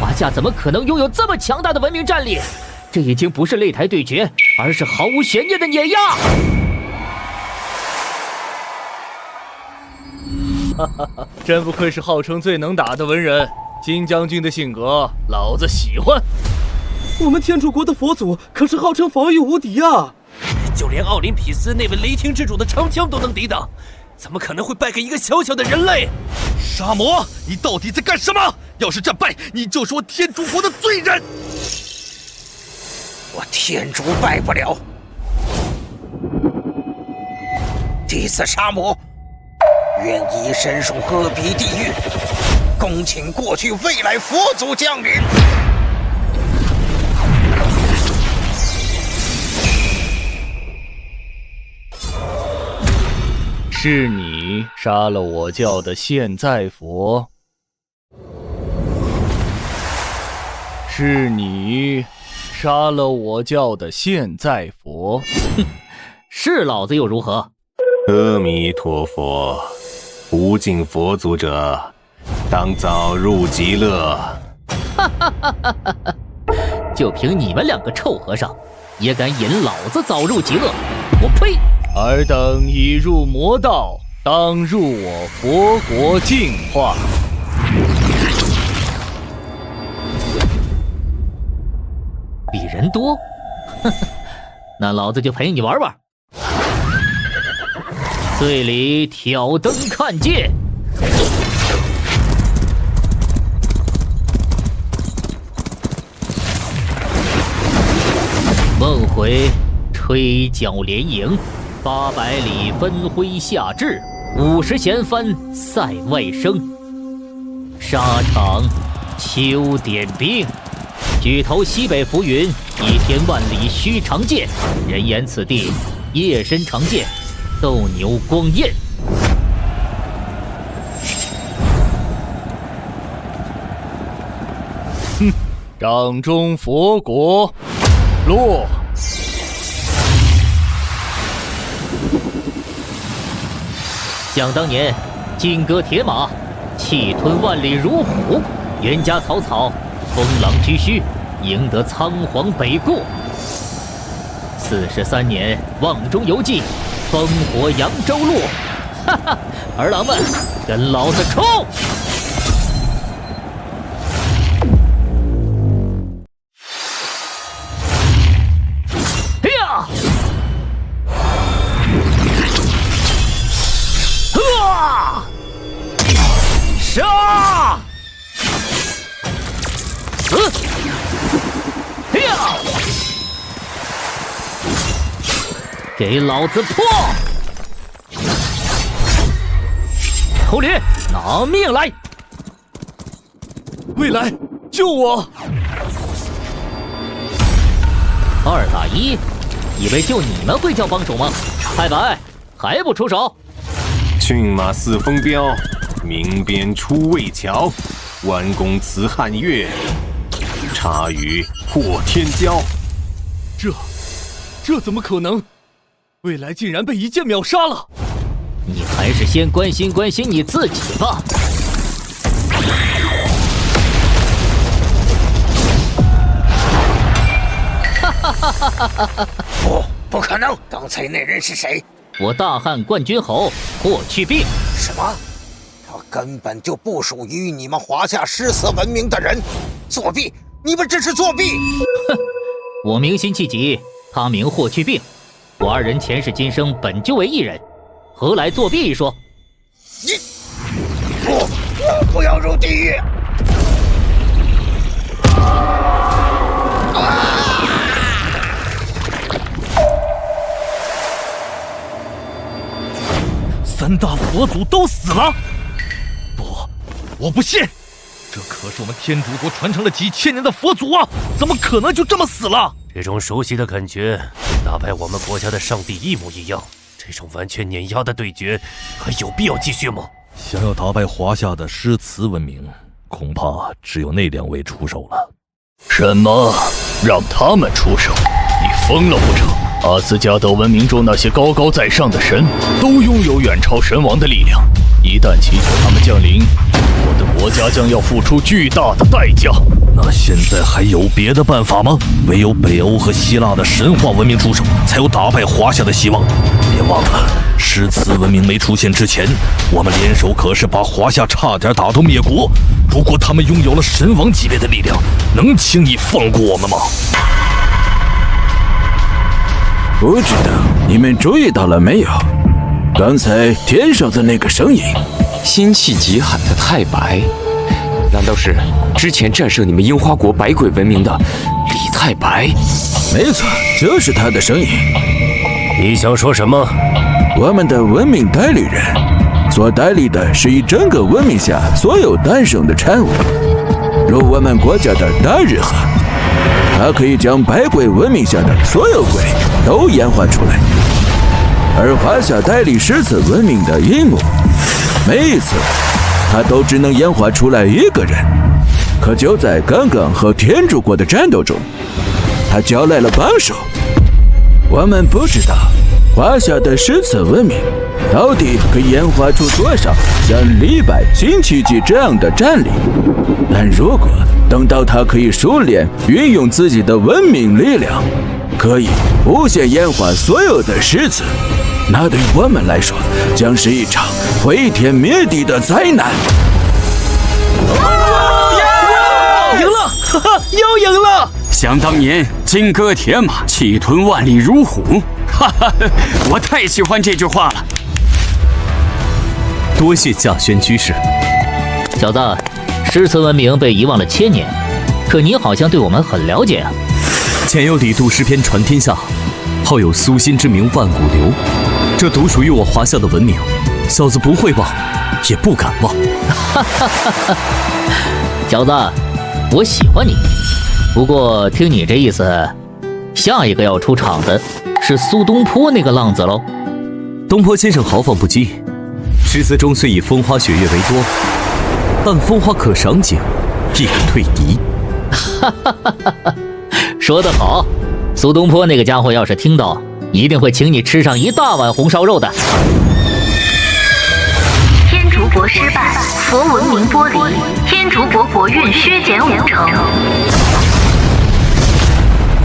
华夏怎么可能拥有这么强大的文明战力？这已经不是擂台对决，而是毫无悬念的碾压！哈哈哈，真不愧是号称最能打的文人，金将军的性格，老子喜欢。我们天竺国的佛祖可是号称防御无敌啊！就连奥林匹斯那位雷霆之主的长枪都能抵挡，怎么可能会败给一个小小的人类？杀魔，你到底在干什么？要是战败，你就是我天竺国的罪人。我天竺败不了。第四杀魔，愿以身入戈壁地狱，恭请过去未来佛祖降临。是你杀了我教的现在佛，是你杀了我教的现在佛。哼，是老子又如何？阿弥陀佛，不敬佛祖者，当早入极乐。哈哈哈哈哈哈！就凭你们两个臭和尚，也敢引老子早入极乐？我呸！尔等已入魔道，当入我佛国净化。比人多？呵呵，那老子就陪你玩玩。醉里挑灯看剑，梦回吹角连营，800里分麾下炙，50弦翻塞外声。沙场秋点兵，举头西北浮云，1天万里须长剑。人言此地夜深长剑，斗牛光焰。哼，掌中佛国落。想当年，金戈铁马，气吞万里如虎；冤家草草，风狼居胥，赢得仓皇北顾。43年瓮中游记，烽火扬州路。哈哈，儿郎们，跟老子冲！呀！杀！死！呀！给老子破！头驴，拿命来！未来，救我！2打1，以为就你们会叫帮手吗？太白，还不出手？骏马似风飙，鸣鞭出渭桥，弯弓辞汉岳，插羽破天骄。这怎么可能？未来竟然被一剑秒杀了！你还是先关心关心你自己吧。不可能！刚才那人是谁？我大汉冠军侯霍去病。什么？他根本就不属于你们华夏诗词文明的人！作弊！你们这是作弊！哼！我名辛弃疾，他名霍去病，我2人前世今生本就为一人，何来作弊一说？你不要入地狱！3大佛祖都死了？不，我不信！这可是我们天竺国传承了几千年的佛祖啊，怎么可能就这么死了？这种熟悉的感觉，跟打败我们国家的上帝一模一样。这种完全碾压的对决，还有必要继续吗？想要打败华夏的诗词文明，恐怕只有那2位出手了。什么？让他们出手？你疯了不成？阿斯加德文明中那些高高在上的神，都拥有远超神王的力量。一旦祈求他们降临，我的国家将要付出巨大的代价。那现在还有别的办法吗？唯有北欧和希腊的神话文明出手，才有打败华夏的希望。别忘了，诗词文明没出现之前，我们联手可是把华夏差点打到灭国。如果他们拥有了神王级别的力量，能轻易放过我们吗？不知道你们注意到了没有？刚才天上的那个声音，辛弃疾喊的太白，难道是之前战胜你们樱花国百鬼文明的李太白？没错，就是他的声音。你想说什么？我们的文明代理人所代理的是一整个文明下所有诞生的产物，如我们国家的大日和，它可以将百鬼文明下的所有鬼都演化出来。而华夏代理诗词文明的樱木，每一次他都只能演化出来1个人。可就在刚刚和天竺国的战斗中，他叫来了帮手。我们不知道华夏的诗词文明到底可以演化出多少像李白、辛弃疾这样的战力，但如果等到他可以熟练运用自己的文明力量，可以无限演化所有的诗词，那对我们来说将是一场毁天灭地的灾难。赢了，哈哈，又赢了！想当年金戈铁马，气吞万里如虎，哈哈，我太喜欢这句话了。多谢稼轩居士。小子，诗词文明被遗忘了1000年，可你好像对我们很了解啊。前有李杜诗篇传天下，后有苏辛之名万古流。这独属于我华夏的文明，小子不会忘，也不敢忘。小子，我喜欢你。不过听你这意思，下一个要出场的是苏东坡那个浪子喽。东坡先生豪放不羁，诗词中虽以风花雪月为多，但风花可赏景，亦可退敌。说得好，苏东坡那个家伙要是听到，一定会请你吃上一大碗红烧肉的。天竺国失败，佛文明剥离，天竺国国运削减50%，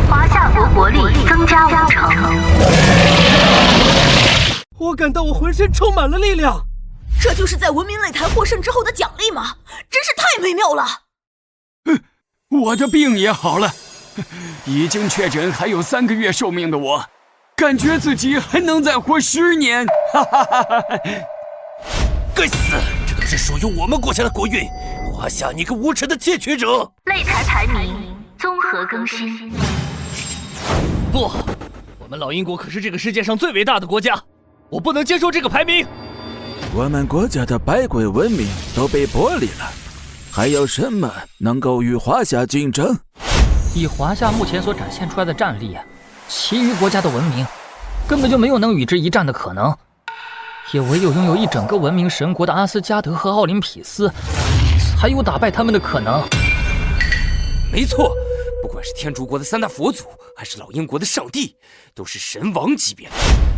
华夏国国力增加50%。我感到我浑身充满了力量。这就是在文明擂台获胜之后的奖励吗？真是太美妙了。我的病也好了，已经确诊还有3个月寿命的我，感觉自己还能再活10年。哈哈哈哈！该死，这都是属于我们国家的国运。华夏，你个无耻的窃取者！擂台排名综合更新。不，我们老英国可是这个世界上最伟大的国家，我不能接受这个排名。我们国家的百鬼文明都被剥离了，还有什么能够与华夏竞争？以华夏目前所展现出来的战力，其余国家的文明根本就没有能与之一战的可能，也唯有拥有一整个文明神国的阿斯加德和奥林匹斯，才有打败他们的可能。没错，不管是天竺国的3大佛祖，还是老鹰国的上帝，都是神王级别的，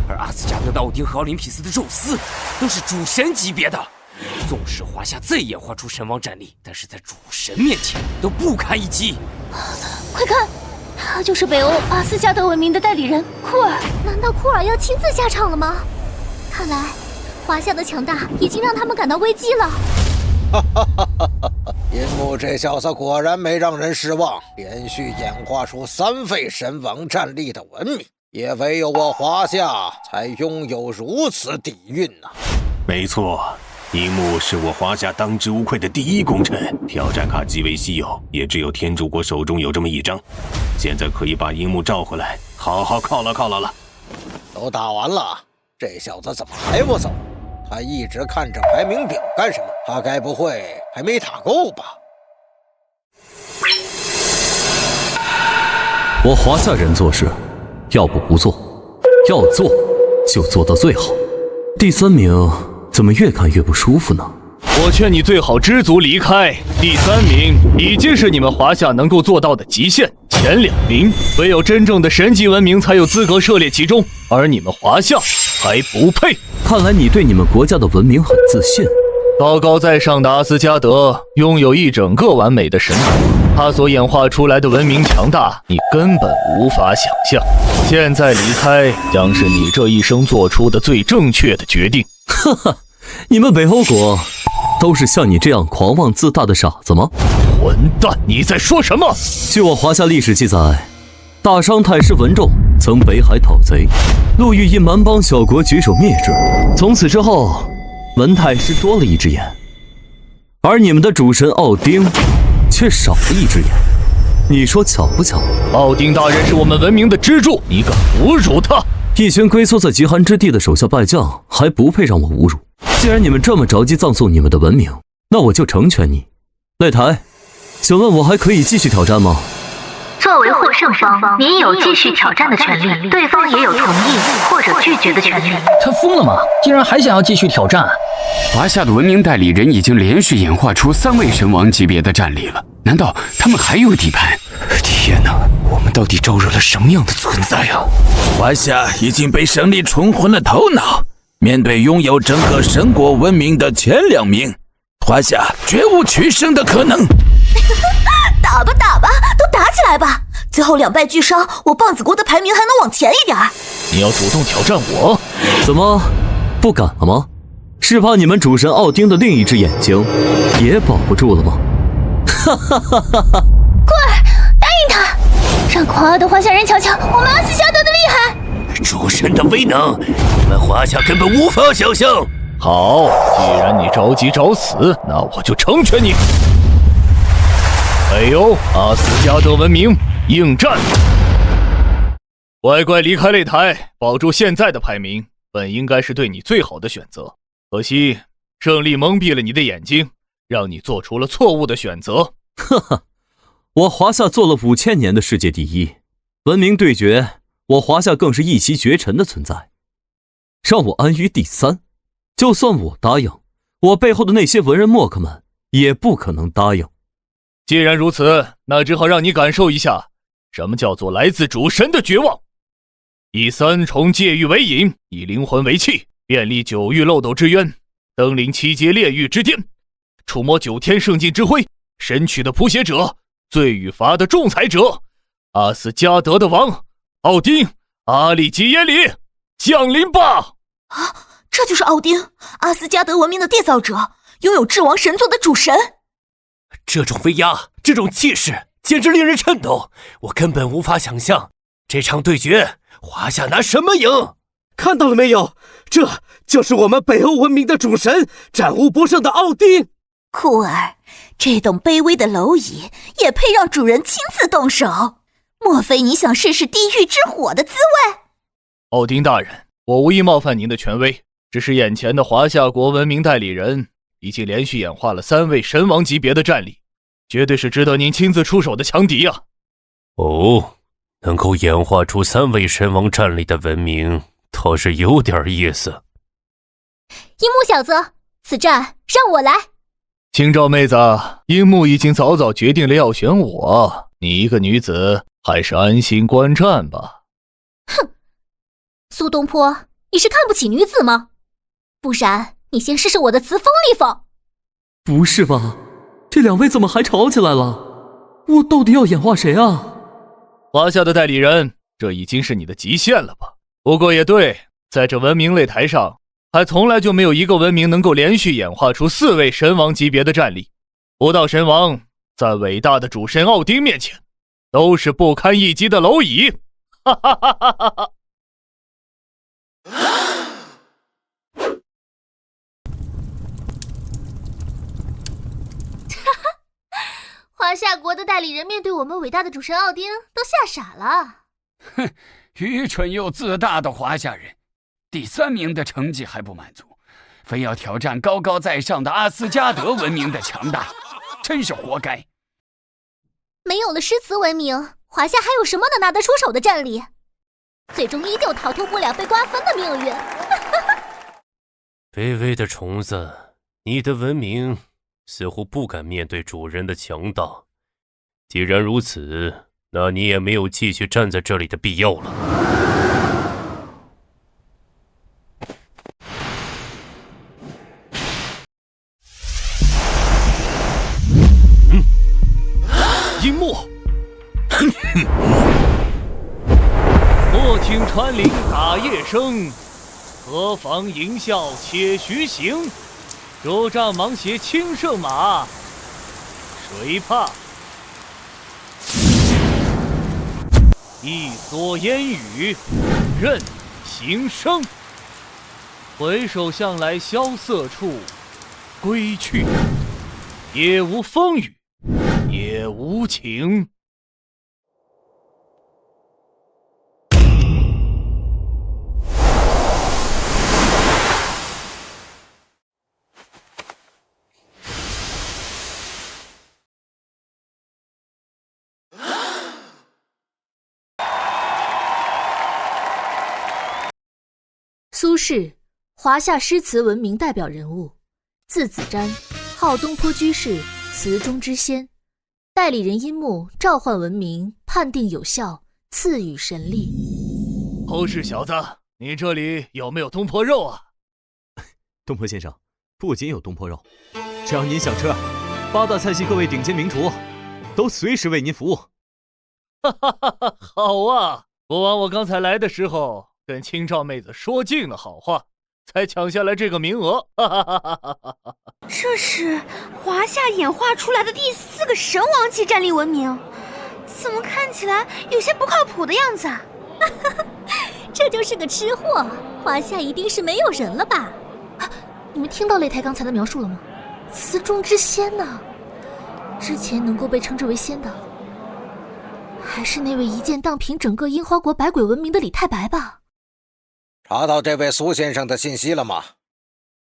而阿斯加德的奥丁和奥林匹斯的宙斯，都是主神级别的。纵使华夏再演化出神王战力，但是在主神面前都不堪一击。快看，他就是北欧阿斯加德文明的代理人库尔。难道库尔要亲自下场了吗？看来华夏的强大已经让他们感到危机了。哈哈哈哈哈！樱木这小子果然没让人失望，连续演化出3位神王战力的文明，也唯有我华夏才拥有如此底蕴呐。没错，樱木是我华夏当之无愧的第一功臣，挑战卡极为稀有，也只有天竺国手中有这么一张。现在可以把樱木召回来，好好犒劳犒劳了。都打完了，这小子怎么还不走？他一直看着排名表干什么？他该不会还没打够吧？我华夏人做事，要不不做，要做就做到最好。第3名怎么越看越不舒服呢？我劝你最好知足离开。第3名已经是你们华夏能够做到的极限，前2名唯有真正的神级文明才有资格涉猎其中，而你们华夏还不配。看来你对你们国家的文明很自信。高高在上的阿斯加德拥有一整个完美的神国，他所演化出来的文明强大，你根本无法想象。现在离开将是你这一生做出的最正确的决定。哈哈，你们北欧国都是像你这样狂妄自大的傻子吗？混蛋，你在说什么？据我华夏历史记载，大商太师文仲曾北海讨贼，陆玉因蛮邦小国举手灭之，从此之后文太师多了一只眼，而你们的主神奥丁却少了一只眼。你说巧不巧？奥丁大人是我们文明的支柱，你敢侮辱他？一群龟缩在极寒之地的手下败将还不配让我侮辱。既然你们这么着急葬送你们的文明，那我就成全你。擂台，请问我还可以继续挑战吗？作为获胜方，您有继续挑战的权利，对方也有同意或者拒绝的权利。他疯了吗？竟然还想要继续挑战？华夏的文明代理人已经连续演化出3位神王级别的战力了，难道他们还有底盘？天哪，我们到底招惹了什么样的存在啊？华夏已经被胜利冲昏了头脑，面对拥有整个神国文明的前2名，华夏绝无取胜的可能。打吧打吧，都打起来吧！最后2败俱伤，我棒子国的排名还能往前一点。你要主动挑战我？怎么不敢了吗？是怕你们主神奥丁的另一只眼睛也保不住了吗？哈哈哈哈哈！库尔，答应他，让狂傲的华夏人瞧瞧我们阿斯加德的厉害。主神的威能，你们华夏根本无法想象。好，既然你着急找死，那我就成全你。北欧阿斯加德文明应战，乖乖离开擂台，保住现在的排名，本应该是对你最好的选择。可惜胜利蒙蔽了你的眼睛，让你做出了错误的选择。哈哈，我华夏做了5000年的世界第一，文明对决，我华夏更是一骑绝尘的存在。让我安于第3，就算我答应，我背后的那些文人墨客们也不可能答应。既然如此，那只好让你感受一下什么叫做来自主神的绝望。以3重戒狱为引，以灵魂为器，遍历9域漏斗之渊，登临7阶炼狱之巅，触摸9天圣境之辉，神曲的谱写者，罪与罚的仲裁者，阿斯加德的王奥丁阿利吉耶里，降临吧！啊，这就是奥丁，阿斯加德文明的缔造者，拥有至王神座的主神。这种威压，这种气势，简直令人颤抖。我根本无法想象这场对决，华夏拿什么赢？看到了没有？这就是我们北欧文明的主神，战无不胜的奥丁。库尔，这栋卑微的蝼蚁也配让主人亲自动手？莫非你想试试地狱之火的滋味？奥丁大人，我无意冒犯您的权威，只是眼前的华夏国文明代理人已经连续演化了3位神王级别的战力，绝对是值得您亲自出手的强敌啊！哦，能够演化出3位神王战力的文明，倒是有点意思。樱木小子，此战让我来。青照妹子，樱木已经早早决定了要选我，你一个女子还是安心观战吧。哼，苏东坡，你是看不起女子吗？不然你先试试我的词锋利锋。不是吧？这2位怎么还吵起来了？我到底要演化谁啊？华夏的代理人，这已经是你的极限了吧？不过也对，在这文明擂台上，还从来就没有一个文明能够连续演化出4位神王级别的战力。不到神王，在伟大的主神奥丁面前，都是不堪一击的蝼蚁。哈哈哈哈哈哈！华夏国的代理人面对我们伟大的主神奥丁都吓傻了。哼，愚蠢又自大的华夏人，第3名的成绩还不满足，非要挑战高高在上的阿斯加德文明的强大，真是活该。没有了诗词文明，华夏还有什么能拿得出手的战力？最终依旧逃脱不了被瓜分的命运。卑微的虫子，你的文明似乎不敢面对主人的强大。既然如此，那你也没有继续站在这里的必要了。樱木，莫听穿林打叶声，何妨吟啸且徐行。手杖芒鞋轻胜马，谁怕？一蓑烟雨，任平生。回首向来萧瑟处，归去，也无风雨，也无晴。苏轼，华夏诗词文明代表人物，字子瞻，号东坡居士，词中之先。代理人樱木召唤文明，判定有效，赐予神力。侯氏小子，你这里有没有东坡肉啊？东坡先生，不仅有东坡肉，只要您想吃，8大菜系各位顶尖名厨都随时为您服务。哈哈哈哈，好啊！不枉我刚才来的时候跟青照妹子说尽了好话，才抢下来这个名额。哈哈哈哈哈哈！这是华夏演化出来的第4个神王级战力文明，怎么看起来有些不靠谱的样子啊？这就是个吃货，华夏一定是没有人了吧？你们听到擂台刚才的描述了吗？词中之仙呢？之前能够被称之为仙的，还是那位一剑荡平整个樱花国百鬼文明的李太白吧？查到这位苏先生的信息了吗？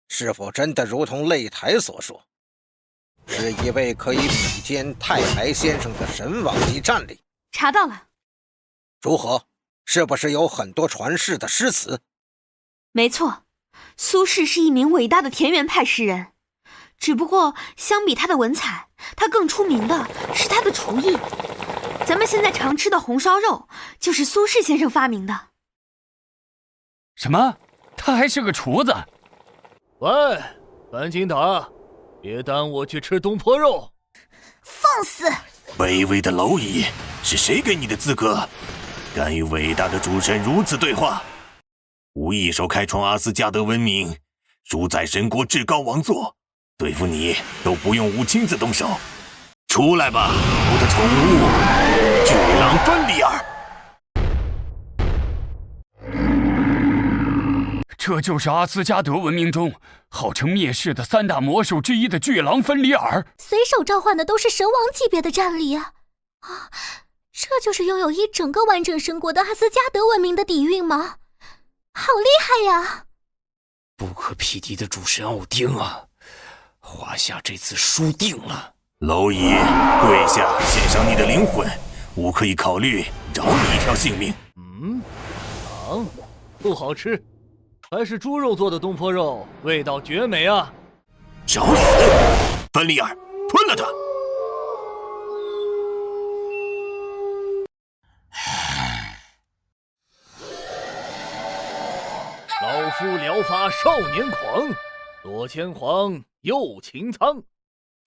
是否真的如同擂台所说，是一位可以比肩太白先生的神王级战力？查到了。如何？是不是有很多传世的诗词？没错，苏轼是一名伟大的田园派诗人，只不过相比他的文采，他更出名的是他的厨艺。咱们现在常吃的红烧肉，就是苏轼先生发明的。什么？他还是个厨子？喂，赶紧打，别耽误我去吃东坡肉。放肆！卑微的蝼蚁，是谁给你的资格，敢与伟大的主神如此对话？无一手开创阿斯加德文明，主宰神国至高王座，对付你都不用吾亲自动手。出来吧，我的宠物巨狼芬里尔。这就是阿斯加德文明中号称灭世的3大魔兽之一的巨狼芬里尔。随手召唤的都是神王级别的战力啊！这就是拥有一整个完整神国的阿斯加德文明的底蕴吗？好厉害呀！不可匹敌的主神奥丁啊！华夏这次输定了。蝼蚁，跪下，献上你的灵魂，吾可以考虑饶你一条性命。糖不好吃，还是猪肉做的东坡肉，味道绝美啊！找死！芬里尔，吞了他！老夫疗法少年狂，左牵黄，右擎苍，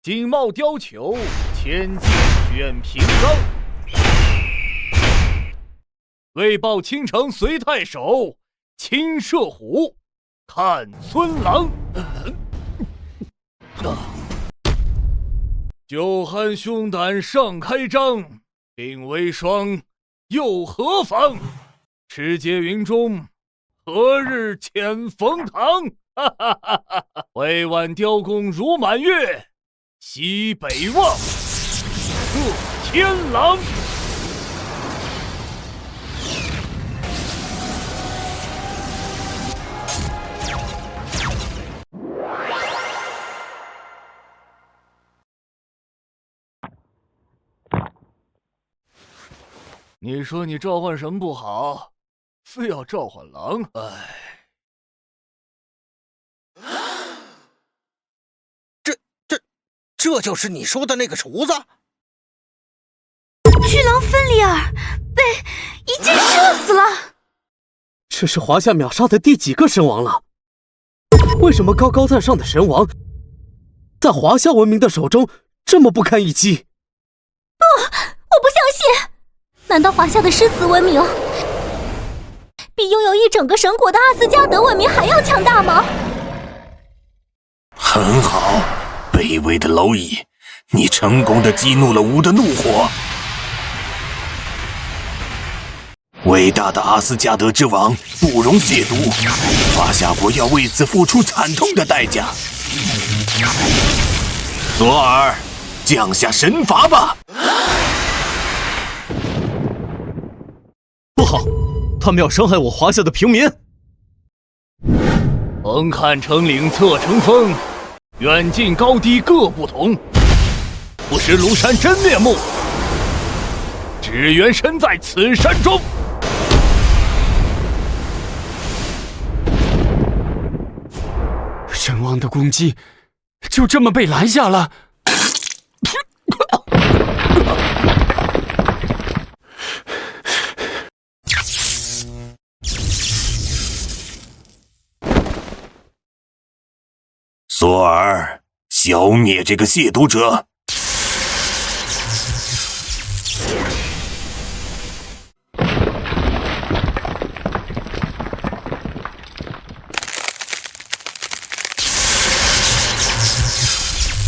锦帽貂裘，千骑卷平冈。为报倾城随太守，亲射虎，看孙郎。酒酣胸胆尚开张，鬓微霜又何妨？持节云中，何日遣冯唐？委婉雕弓如满月，西北望，射天狼。你说你召唤神不好，非要召唤狼，这就是你说的那个厨子？巨狼芬里尔被一箭射死了。这是华夏秒杀的第几个神王了？为什么高高在上的神王，在华夏文明的手中这么不堪一击？不，我不相信！难道华夏的诗词文明比拥有一整个神国的阿斯加德文明还要强大吗？很好，卑微的蝼蚁，你成功地激怒了吾的怒火。伟大的阿斯加德之王不容亵渎，华夏国要为此付出惨痛的代价。索尔，降下神罚吧！不好，他们要伤害我华夏的平民。横看成岭侧成峰，远近高低各不同。不识庐山真面目，只缘身在此山中。神王的攻击就这么被拦下了。索尔，消灭这个亵渎者！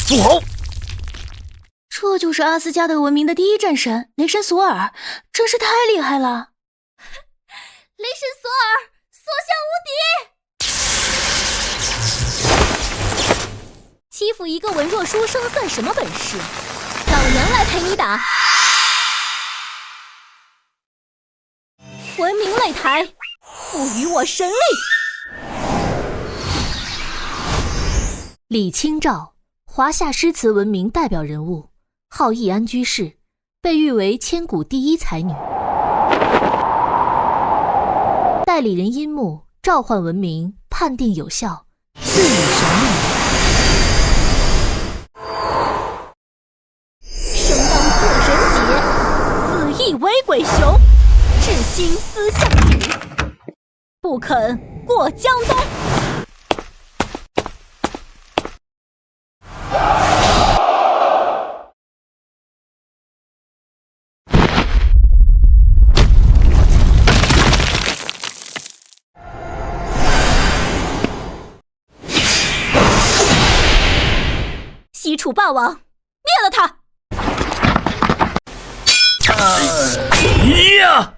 不好！这就是阿斯加德文明的第一战神雷神索尔，真是太厉害了！雷神索尔，所向无敌！欺负一个文弱书生算什么本事？老娘来陪你打！文明擂台，赋予我神力！李清照，华夏诗词文明代表人物，号易安居士，被誉为千古第一才女。代理人樱木召唤文明，判定有效，赐予神力。生当破神劫，死亦为鬼雄，至今思项羽，不肯过江东。楚霸王，灭了他！呀！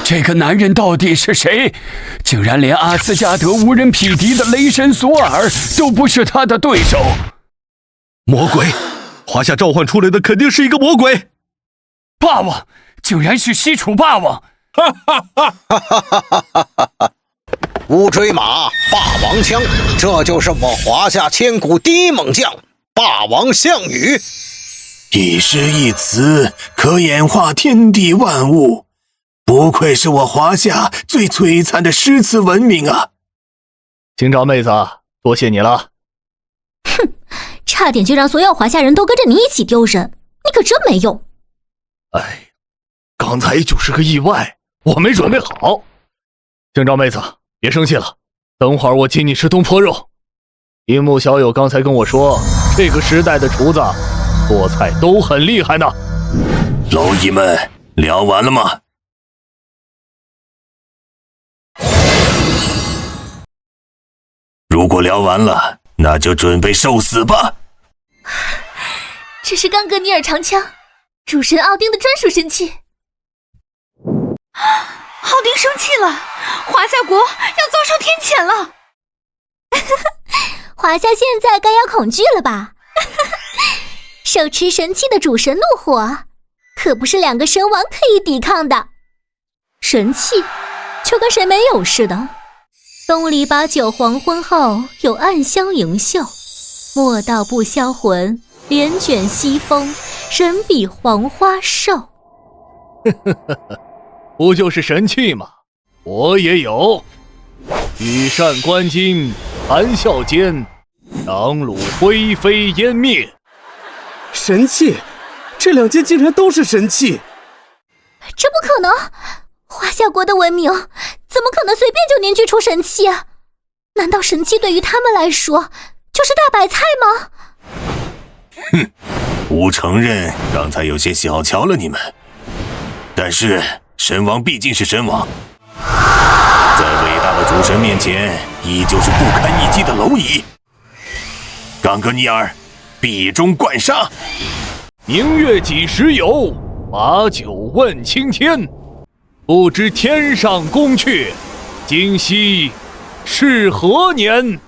这个男人到底是谁？竟然连阿斯加德无人匹敌的雷神索尔都不是他的对手！魔鬼，华夏召唤出来的肯定是一个魔鬼！霸王，竟然是西楚霸王！乌骓马，霸王枪，这就是我华夏千古第一猛将霸王项羽。一诗一词，可演化天地万物。不愧是我华夏最璀璨的诗词文明啊！清朝妹子，多谢你了。哼，差点就让所有华夏人都跟着你一起丢人，你可真没用。哎，刚才就是个意外，我没准备好。清朝妹子，别生气了，等会儿我请你吃东坡肉。樱木小友刚才跟我说，这个时代的厨子做菜都很厉害呢。蝼蚁们，聊完了吗？如果聊完了，那就准备受死吧。这是冈格尼尔长枪，主神奥丁的专属神器。奥丁生气了，华夏国要遭受天谴了。华夏现在该要恐惧了吧？手持神器的主神怒火，可不是2个神王可以抵抗的。神器，就跟谁没有似的。东篱把酒黄昏后，有暗香盈袖。莫道不销魂，帘卷西风，人比黄花瘦。不就是神器吗？我也有。羽扇纶巾，谈笑间，樯橹灰飞烟灭。神器，这2件竟然都是神器！这不可能！华夏国的文明怎么可能随便就凝聚出神器啊？难道神器对于他们来说就是大白菜吗？哼，吾承认刚才有些小瞧了你们，但是神王毕竟是神王，在伟大的主神面前依旧是不堪一击的蝼蚁。冈格尼尔，壁中灌杀！明月几时有？把酒问青天。不知天上宫阙，今夕是何年？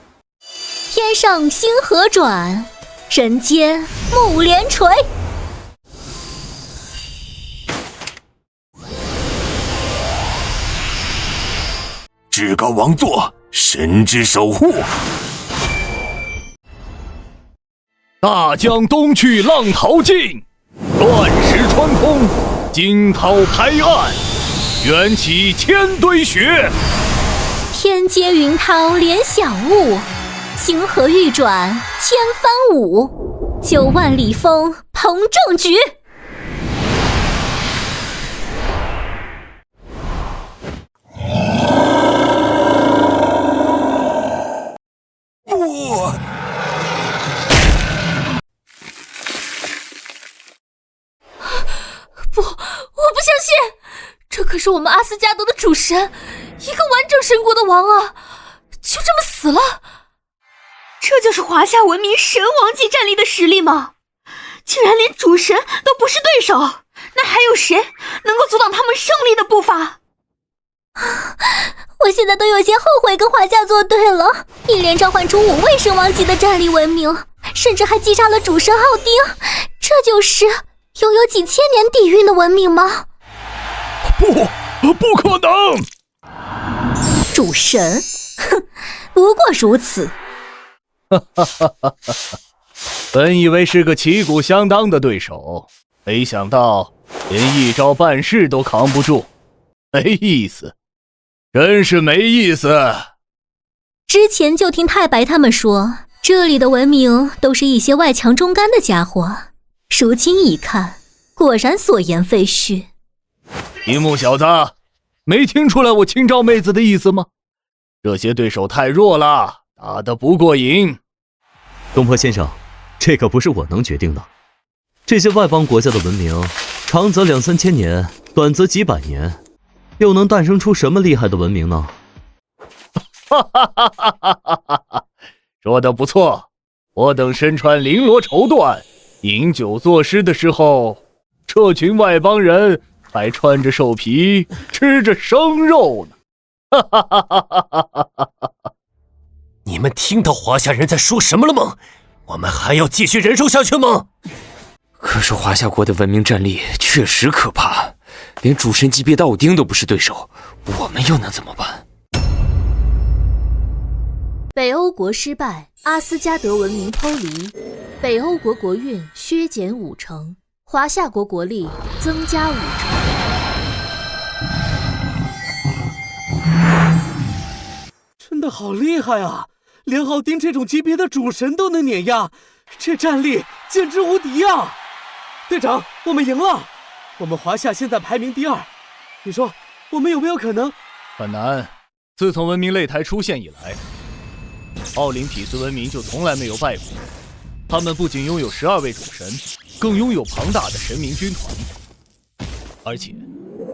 天上星河转，人间木莲垂。至高王座，神之守护。大江东去浪淘尽，乱石穿空，惊涛拍岸，卷起千堆雪。天接云涛连小雾，星河欲转千帆舞，9万里风鹏正举。不，我不相信，这可是我们阿斯加德的主神，一个完整神国的王啊，就这么死了？这就是华夏文明神王级战力的实力吗？竟然连主神都不是对手，那还有谁能够阻挡他们胜利的步伐？我现在都有些后悔跟华夏作对了，一连召唤出5位神王级的战力文明，甚至还击杀了主神奥丁，这就是拥有几千年底蕴的文明吗？不可能！主神，哼，不过如此。本以为是个旗鼓相当的对手，没想到连一招半式都扛不住，没意思，真是没意思。之前就听太白他们说，这里的文明都是一些外强中干的家伙，如今一看，果然所言非虚。樱木小子，没听出来我青招妹子的意思吗？这些对手太弱了，打得不过瘾。东坡先生，这可不是我能决定的。这些外邦国家的文明，长则2、3千年，短则几百年，又能诞生出什么厉害的文明呢？哈哈哈哈哈哈！说得不错。我等身穿绫罗绸缎，饮酒作诗的时候，这群外邦人还穿着兽皮，吃着生肉呢。哈哈哈哈哈哈！你们听到华夏人在说什么了吗？我们还要继续忍受下去吗？可是华夏国的文明战力确实可怕，连主神级别的奥丁都不是对手，我们又能怎么办？北欧国失败，阿斯加德文明偷离，北欧国国运削减5成，华夏国国力增加5成。真的好厉害啊！连奥丁这种级别的主神都能碾压，这战力简直无敌啊！队长，我们赢了，我们华夏现在排名第2，你说我们有没有可能？很难。自从文明擂台出现以来，奥林匹斯文明就从来没有败过。他们不仅拥有12位主神，更拥有庞大的神明军团。而且，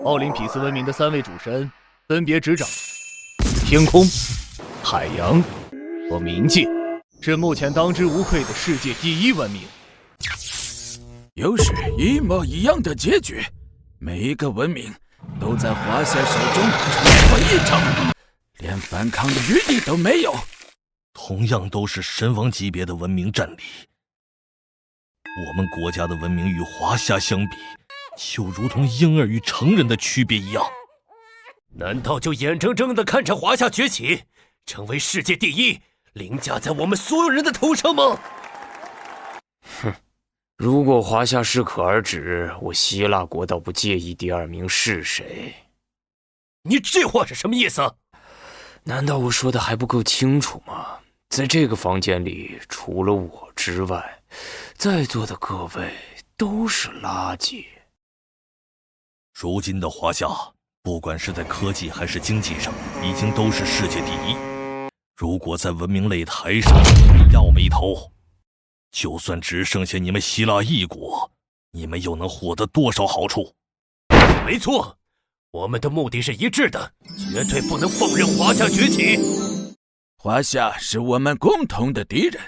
奥林匹斯文明的3位主神分别执掌天空、海洋和冥界，是目前当之无愧的世界第1文明。又是一模一样的结局，每一个文明都在华夏手中沉沦一场，连反抗的余地都没有。同样都是神王级别的文明战力，我们国家的文明与华夏相比，就如同婴儿与成人的区别一样。难道就眼睁睁地看着华夏崛起，成为世界第1，凌驾在我们所有人的头上吗？哼，如果华夏适可而止，我希腊国倒不介意第2名是谁。你这话是什么意思？难道我说的还不够清楚吗？在这个房间里，除了我之外，在座的各位都是垃圾。如今的华夏，不管是在科技还是经济上，已经都是世界第1。如果在文明擂台上要没头，就算只剩下你们希腊一国，你们又能获得多少好处？没错，我们的目的是一致的，绝对不能放任华夏崛起。华夏是我们共同的敌人，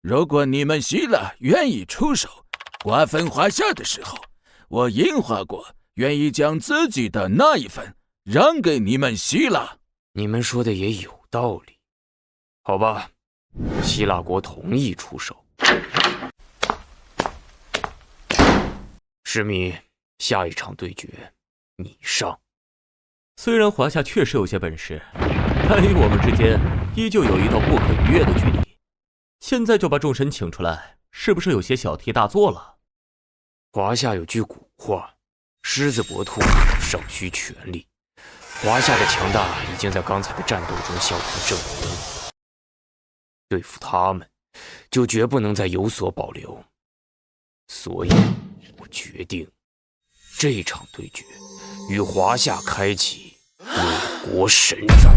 如果你们希腊愿意出手瓜分华夏的时候，我樱花国愿意将自己的那一份让给你们希腊。你们说的也有道理，好吧，希腊国同意出手。施米，下一场对决你上。虽然华夏确实有些本事，但与我们之间依旧有一道不可逾越的距离。现在就把众神请出来，是不是有些小题大做了？华夏有句古话，狮子搏兔，尚需全力。华夏的强大已经在刚才的战斗中向我们证明，对付他们，就绝不能再有所保留。所以，我决定，这场对决与华夏开启灭国神战。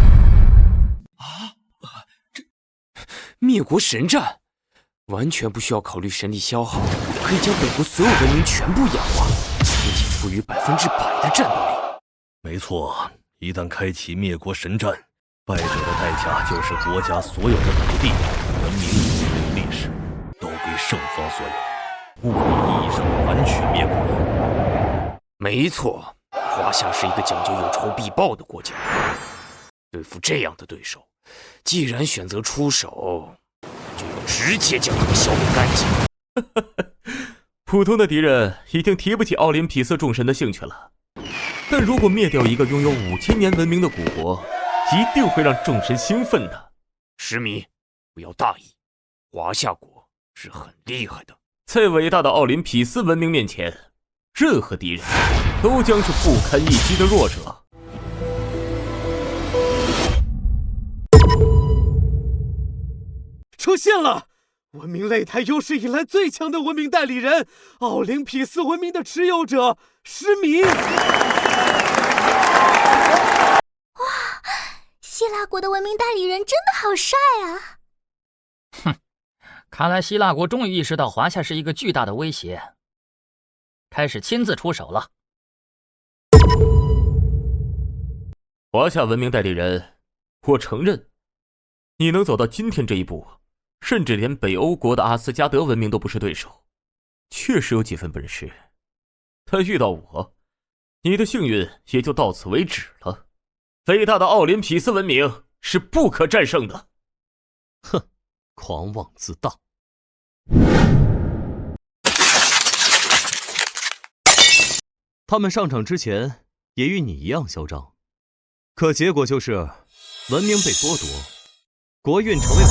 灭国神战完全不需要考虑神力消耗，可以将北国所有文明全部演化，并且赋予100%的战斗力。没错，一旦开启灭国神战，败者的代价就是国家所有的土地、文明和历史都归胜方所有，物理意义上的完全灭国。没错，华夏是一个讲究有仇必报的国家。对付这样的对手，既然选择出手，就要直接将他们消灭干净。普通的敌人已经提不起奥林匹斯众神的兴趣了，但如果灭掉一个拥有5000年文明的古国，一定会让众神兴奋的。石迷，不要大意，华夏国是很厉害的，在伟大的奥林匹斯文明面前，任何敌人都将是不堪一击的弱者。出现了！文明擂台有史以来最强的文明代理人，奥林匹斯文明的持有者施米。哇，希腊国的文明代理人真的好帅啊！哼，看来希腊国终于意识到华夏是一个巨大的威胁，开始亲自出手了。华夏文明代理人，我承认，你能走到今天这一步，甚至连北欧国的阿斯加德文明都不是对手，确实有几分本事。但遇到我，你的幸运也就到此为止了。伟大的奥林匹斯文明是不可战胜的。哼，狂妄自大。他们上场之前也与你一样嚣张，可结果就是文明被剥夺，国运成为我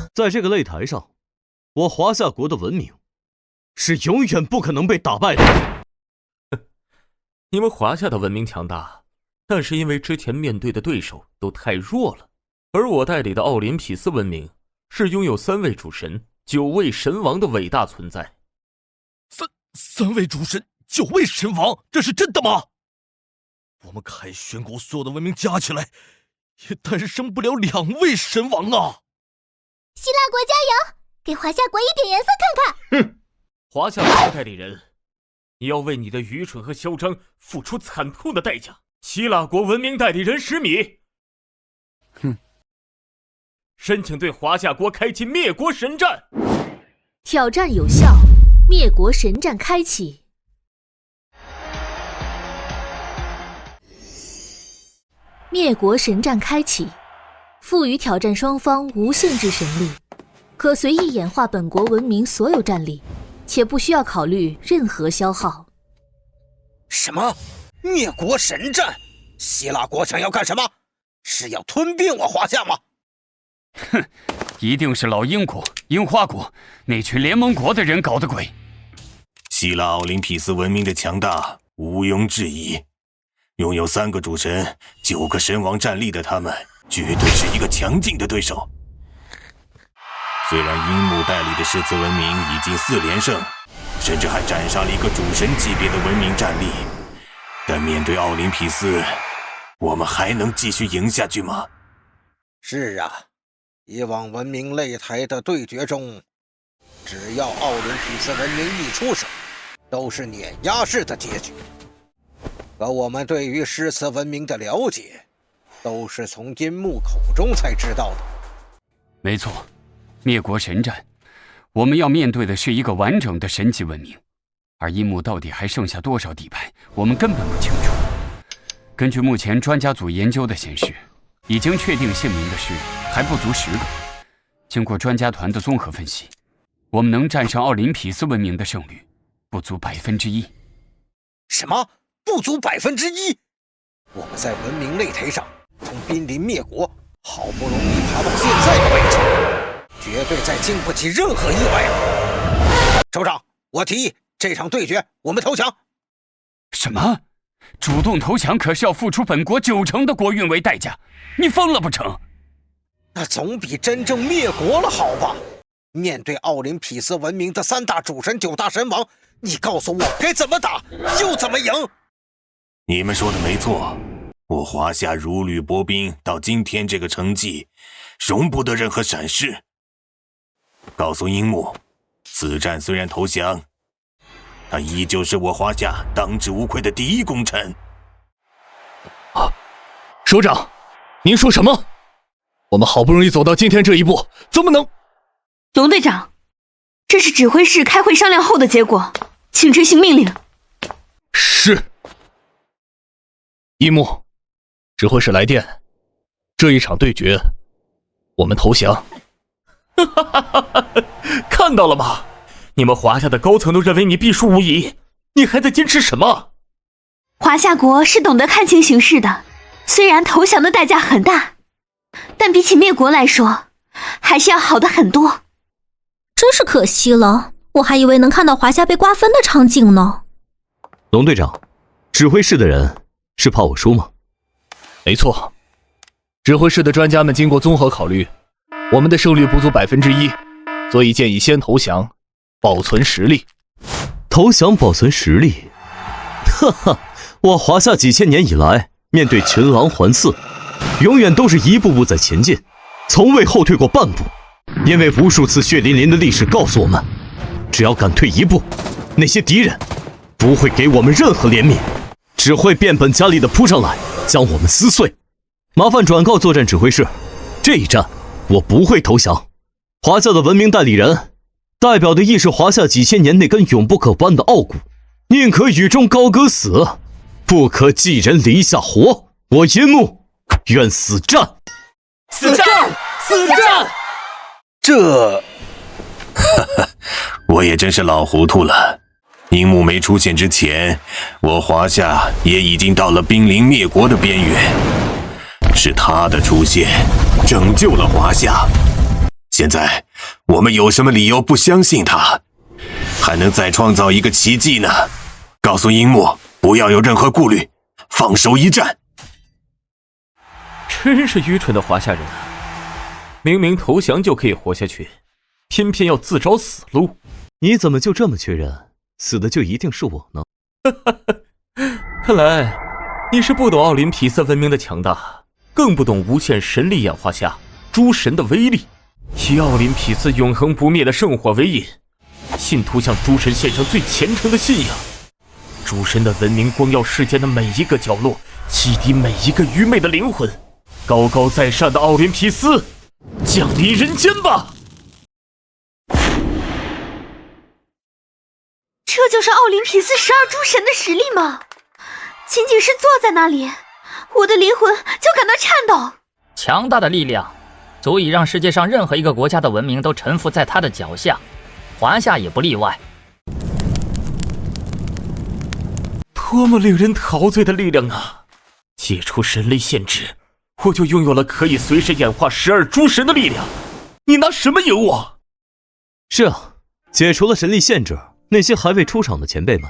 们。在这个擂台上，我华夏国的文明是永远不可能被打败的。你们华夏的文明强大，但是因为之前面对的对手都太弱了，而我代理的奥林匹斯文明是拥有3位主神、9位神王的伟大存在。三位主神，9位神王，这是真的吗？我们凯旋国所有的文明加起来，也诞生不了2位神王啊！希腊国加油，给华夏国一点颜色看看！哼，华夏国的代理人，你要为你的愚蠢和嚣张付出惨痛的代价。希腊国文明代理人10米，哼，申请对华夏国开启灭国神战。挑战有效，灭国神战开启。灭国神战开启，赋予挑战双方无限制神力，可随意演化本国文明所有战力，且不需要考虑任何消耗。什么？灭国神战？希腊国想要干什么？是要吞并我华夏吗？哼，一定是老英国、樱花国那群联盟国的人搞的鬼。希腊奥林匹斯文明的强大毋庸置疑，拥有3个主神、9个神王战力的他们，绝对是一个强劲的对手。虽然樱木代理的诗词文明已经4连胜，甚至还斩杀了一个主神级别的文明战力，但面对奥林匹斯，我们还能继续赢下去吗？是啊，以往文明擂台的对决中，只要奥林匹斯文明一出手，都是碾压式的结局。可我们对于诗词文明的了解，都是从樱木口中才知道的。没错，灭国神战，我们要面对的是一个完整的神级文明，而樱木到底还剩下多少底牌，我们根本不清楚。根据目前专家组研究的显示，已经确定姓名的诗人还不足10个。经过专家团的综合分析，我们能战胜奥林匹斯文明的胜率不足1%。什么？不足1%？我们在文明擂台上从濒临灭国，好不容易爬到现在的位置，绝对再经不起任何意外。首长，我提议这场对决我们投降。什么？主动投降可是要付出本国90%的国运为代价，你疯了不成？那总比真正灭国了好吧？面对奥林匹斯文明的3大主神、9大神王，你告诉我该怎么打就怎么赢。你们说的没错，我华夏如履薄冰到今天这个成绩，容不得任何闪失。告诉樱木，此战虽然投降，他依旧是我华夏当之无愧的第一功臣。首长，您说什么？我们好不容易走到今天这一步，怎么能……龙队长，这是指挥室开会商量后的结果，请执行命令。是。一木，指挥室来电，这一场对决，我们投降。看到了吗？你们华夏的高层都认为你必输无疑，你还在坚持什么？华夏国是懂得看清形势的，虽然投降的代价很大，但比起灭国来说，还是要好的很多。真是可惜了，我还以为能看到华夏被瓜分的场景呢。龙队长，指挥室的人是怕我输吗？没错，指挥室的专家们经过综合考虑，我们的胜率不足1%，所以建议先投降，保存实力。投降保存实力？哈哈，我华夏几千年以来面对群狼环伺，永远都是一步步在前进，从未后退过半步。因为无数次血淋淋的历史告诉我们，只要敢退一步，那些敌人不会给我们任何怜悯，只会变本加厉地扑上来，将我们撕碎。麻烦转告作战指挥室，这一战我不会投降。华夏的文明代理人，代表的亦是华夏几千年那根永不可弯的傲骨，宁可与众高歌死，不可寄人篱下活。我殷木愿死战！死战！死战！这，我也真是老糊涂了。樱木没出现之前，我华夏也已经到了濒临灭国的边缘。是他的出现，拯救了华夏。现在，我们有什么理由不相信他？还能再创造一个奇迹呢？告诉樱木，不要有任何顾虑，放手一战。真是愚蠢的华夏人啊！明明投降就可以活下去，偏偏要自找死路。你怎么就这么确认死的就一定是我呢？看来你是不懂奥林匹斯文明的强大，更不懂无限神力演化下诸神的威力。以奥林匹斯永恒不灭的圣火为引，信徒向诸神献上最虔诚的信仰。诸神的文明光耀世间的每一个角落，启迪每一个愚昧的灵魂。高高在上的奥林匹斯，降临人间吧！这就是奥林匹斯12诸神的实力吗？仅仅是坐在那里，我的灵魂就感到颤抖。强大的力量，足以让世界上任何一个国家的文明都臣服在他的脚下，华夏也不例外。多么令人陶醉的力量啊！解除神力限制，我就拥有了可以随时演化12诸神的力量。你拿什么赢我？是啊，解除了神力限制，那些还未出场的前辈们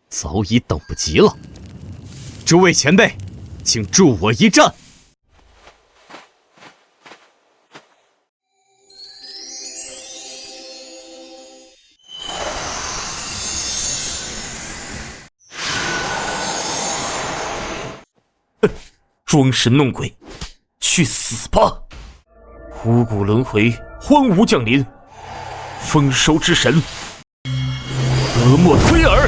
早已等不及了。诸位前辈，请助我一战！装神弄鬼，去死吧！五谷轮回，荒芜降临，丰收之神，德莫推尔！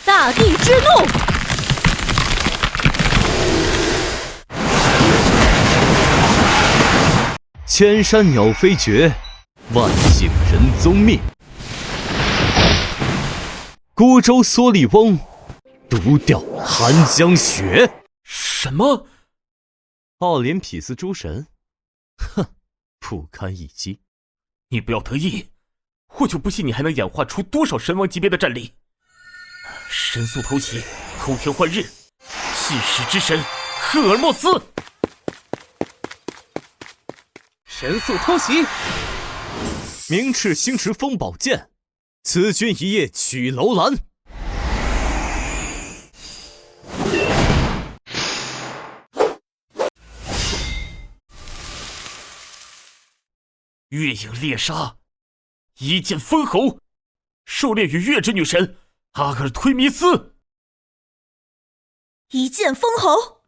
大地之怒！千山鸟飞绝，万姓人宗灭。孤舟蓑笠翁，独钓寒江雪。什么？奥林匹斯诸神？哼，不堪一击。你不要得意，我就不信你还能演化出多少神王级别的战力。神速偷袭，偷天换日，信使之神赫尔墨斯。神速偷袭，明赤星驰风宝剑。此君一夜取楼兰。月影猎杀，一剑封喉，狩猎与月之女神阿尔忒弥斯。一剑封喉。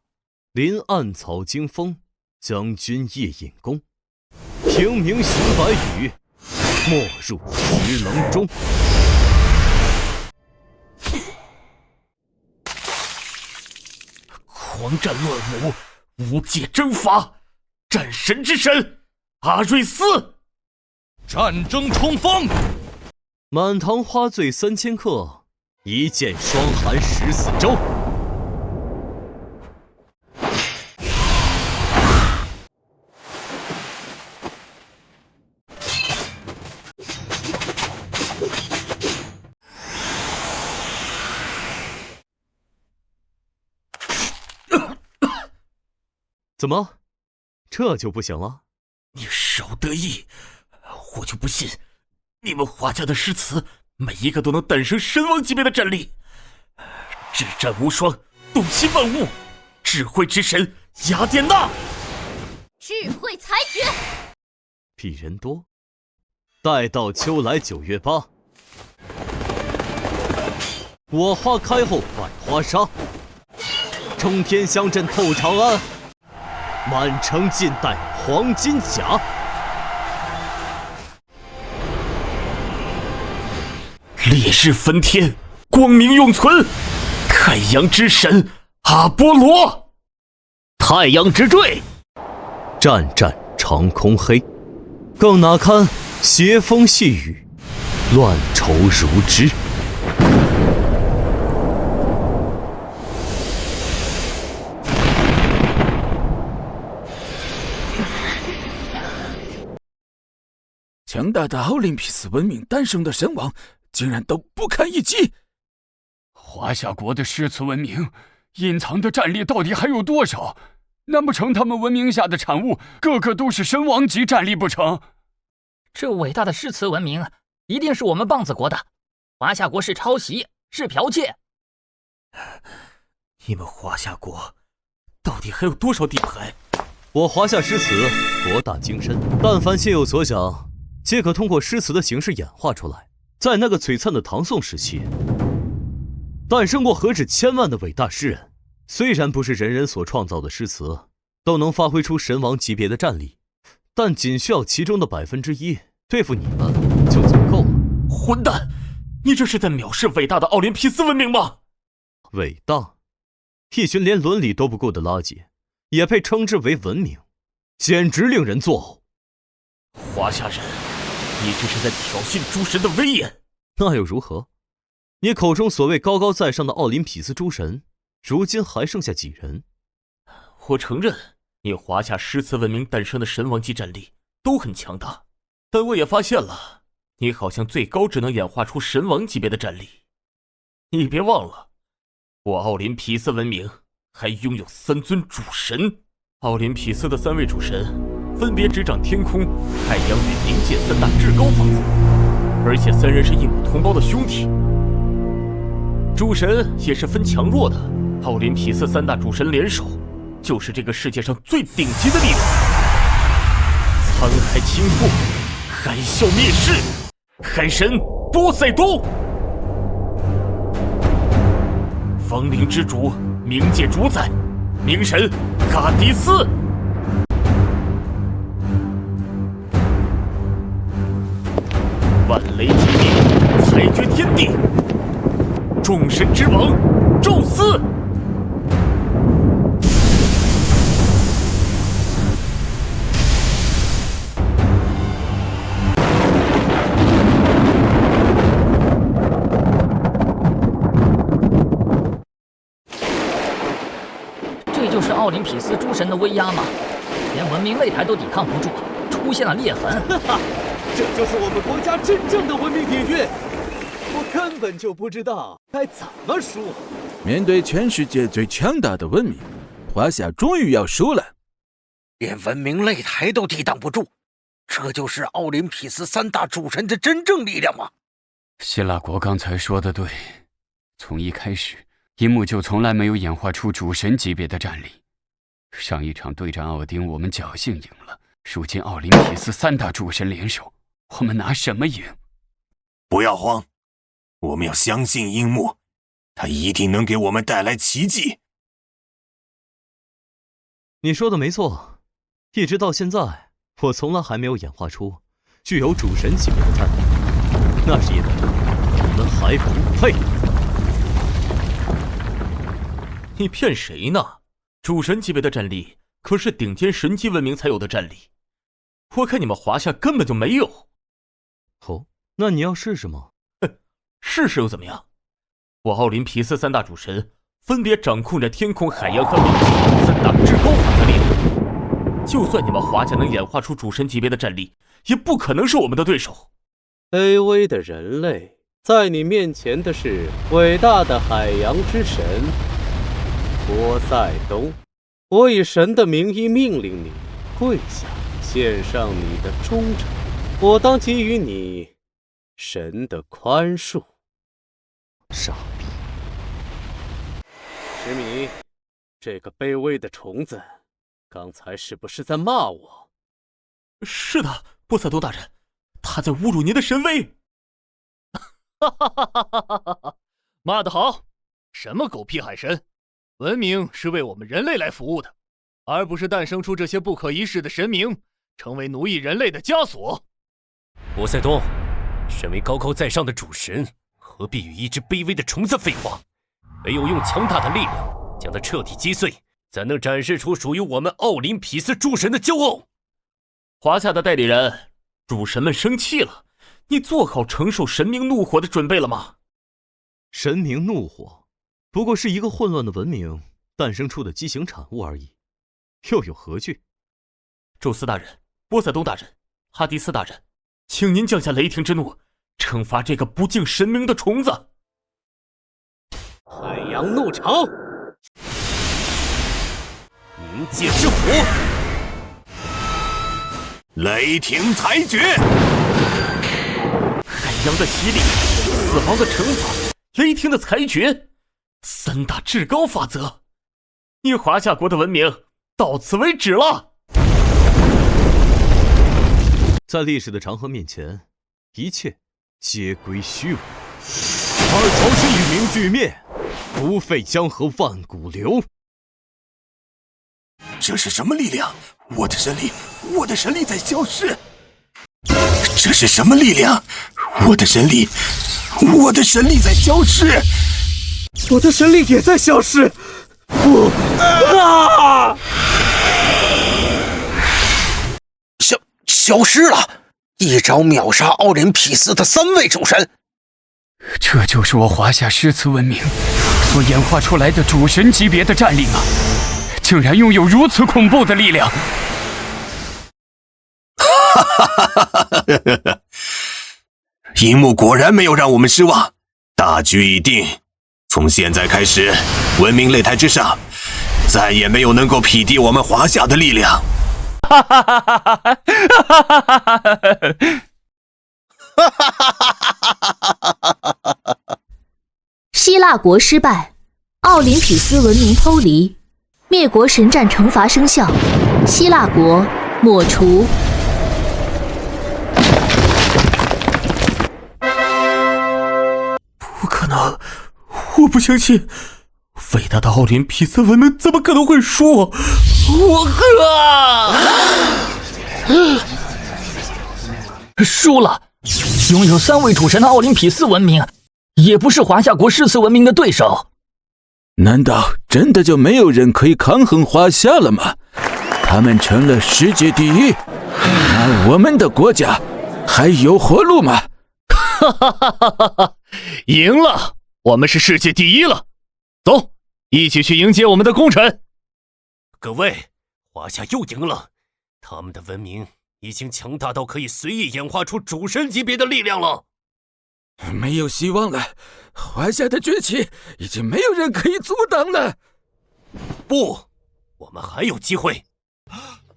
临暗草惊风，将军夜引弓。平明寻白羽，没入石棱中。狂战乱舞，无界征伐，战神之神阿瑞斯。战争冲锋，满堂花醉3000客，一剑霜寒14周。怎么，这就不行了？你少得意，我就不信你们华家的诗词每一个都能诞生神王级别的战力。至战无双，洞悉万物，智慧之神雅典娜。智慧裁决。鄙人多，待到秋来9月8。我花开后百花杀，冲天香阵透长安，满城尽带黄金甲。烈日焚天，光明永存。太阳之神阿波罗，太阳之坠，战战长空黑，更哪堪斜风细雨，乱愁如织。强大的奥林匹斯文明诞生的神王，竟然都不堪一击。华夏国的诗词文明隐藏的战力到底还有多少？难不成他们文明下的产物个个都是神王级战力不成？这伟大的诗词文明一定是我们棒子国的，华夏国是抄袭，是剽窃。你们华夏国到底还有多少底牌？我华夏诗词博大精深，但凡心有所想，皆可通过诗词的形式演化出来。在那个璀璨的唐宋时期，诞生过何止千万的伟大诗人。虽然不是人人所创造的诗词都能发挥出神王级别的战力，但仅需要其中的1%，对付你们就足够了。混蛋！你这是在藐视伟大的奥林匹斯文明吗？伟大？一群连伦理都不顾的垃圾，也配称之为文明？简直令人作呕！华夏人，你这是在挑衅诸神的威严。那又如何？你口中所谓高高在上的奥林匹斯诸神，如今还剩下几人？我承认，你华夏诗词文明诞生的神王级战力都很强大，但我也发现了，你好像最高只能演化出神王级别的战力。你别忘了，我奥林匹斯文明还拥有3尊主神。奥林匹斯的3位主神分别执掌天空、太阳与冥界3大至高法则，而且3人是一母同胞的兄弟。主神也是分强弱的，奥林匹斯3大主神联手，就是这个世界上最顶级的力量。沧海倾覆，海啸灭世，海神波塞冬，风灵之主，冥界主宰，冥神哈迪斯。万雷击灭，裁决天地，众神之王宙斯。这就是奥林匹斯诸神的威压吗？连文明擂台都抵抗不住，出现了裂痕。这就是我们国家真正的文明底蕴，我根本就不知道该怎么输。面对全世界最强大的文明，华夏终于要输了，连文明擂台都抵挡不住，这就是奥林匹斯3大主神的真正力量吗？希腊国刚才说的对，从一开始，樱木就从来没有演化出主神级别的战力。上一场对战奥丁，我们侥幸赢了，如今奥林匹斯3大主神联手，我们拿什么赢？不要慌，我们要相信樱木，他一定能给我们带来奇迹。你说的没错，一直到现在，我从来还没有演化出具有主神级别的战力，那是因为你们还不配。你骗谁呢？主神级别的战力可是顶尖神级文明才有的战力，我看你们华夏根本就没有。哦，那你要试试吗？哼，试试又怎么样？我奥林匹斯3大主神分别掌控着天空、海洋和冥界3大至高法则力量，就算你们华夏能演化出主神级别的战力，也不可能是我们的对手。卑微的人类，在你面前的是伟大的海洋之神波塞冬，我以神的名义命令你跪下，献上你的忠诚，我当给予你神的宽恕。傻逼！石迷，这个卑微的虫子，刚才是不是在骂我？是的，波塞冬大人，他在侮辱您的神威。骂得好！什么狗屁海神？文明是为我们人类来服务的，而不是诞生出这些不可一世的神明，成为奴役人类的枷锁。波塞冬，身为高高在上的主神，何必与一只卑微的虫子废话？唯有用强大的力量将它彻底击碎，才能展示出属于我们奥林匹斯诸神的骄傲。华夏的代理人，主神们生气了，你做好承受神明怒火的准备了吗？神明怒火，不过是一个混乱的文明诞生出的畸形产物而已，又有何惧？宙斯大人、波塞冬大人、哈迪斯大人，请您降下雷霆之怒，惩罚这个不敬神明的虫子。太阳怒潮，冥界之火，雷霆裁决，海洋的洗礼，死亡的惩罚，雷霆的裁决，三大至高法则，你华夏国的文明到此为止了。在历史的长河面前，一切皆归虚无。二曹氏与明俱灭，不废江河万古流。这是什么力量？我的神力在消失。这是什么力量？我的神力在消失。我的神力也在消失。不啊！消失了，一招秒杀奥林匹斯的3位主神。这就是我华夏诗词文明所演化出来的主神级别的战力吗？竟然拥有如此恐怖的力量！樱木果然没有让我们失望，大局已定。从现在开始，文明擂台之上，再也没有能够匹敌我们华夏的力量。哈哈哈哈哈哈！希腊国失败，奥林匹斯文明偷离，灭国神战惩罚生效，希腊国抹除。不可能，我不相信，伟大的奥林匹斯文明怎么可能会输？输了！拥有3位主神的奥林匹斯文明，也不是华夏国诗词文明的对手。难道真的就没有人可以抗衡华夏了吗？他们成了世界第一，那我们的国家还有活路吗？哈哈哈哈哈！赢了，我们是世界第一了。走，一起去迎接我们的功臣。各位，华夏又赢了，他们的文明已经强大到可以随意演化出主神级别的力量了。没有希望了，华夏的崛起已经没有人可以阻挡了。不，我们还有机会，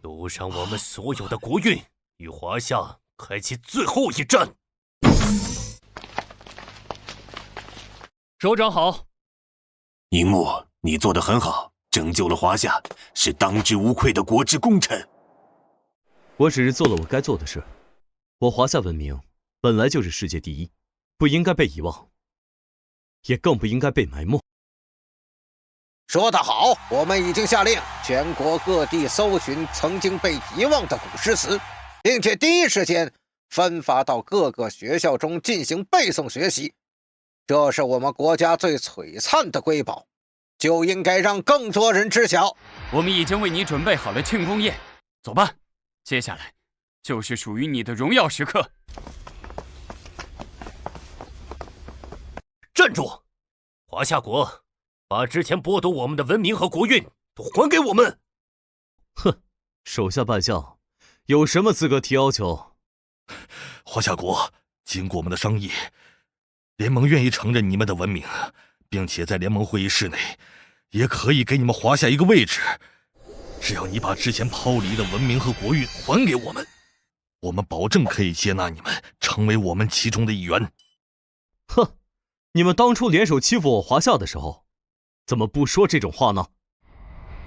赌上我们所有的国运，与华夏开启最后一战。首长好。樱木，你做得很好，拯救了华夏，是当之无愧的国之功臣。我只是做了我该做的事。我华夏文明本来就是世界第一，不应该被遗忘，也更不应该被埋没。说得好，我们已经下令全国各地搜寻曾经被遗忘的古诗词，并且第一时间分发到各个学校中进行背诵学习。这是我们国家最璀璨的瑰宝，就应该让更多人知晓。我们已经为你准备好了庆功宴，走吧，接下来就是属于你的荣耀时刻。站住！华夏国，把之前剥夺我们的文明和国运都还给我们！哼，手下败将有什么资格提要求？华夏国，经过我们的商议，联盟愿意承认你们的文明，并且在联盟会议室内也可以给你们华夏一个位置。只要你把之前抛离的文明和国运还给我们，我们保证可以接纳你们，成为我们其中的一员。哼，你们当初联手欺负我华夏的时候，怎么不说这种话呢？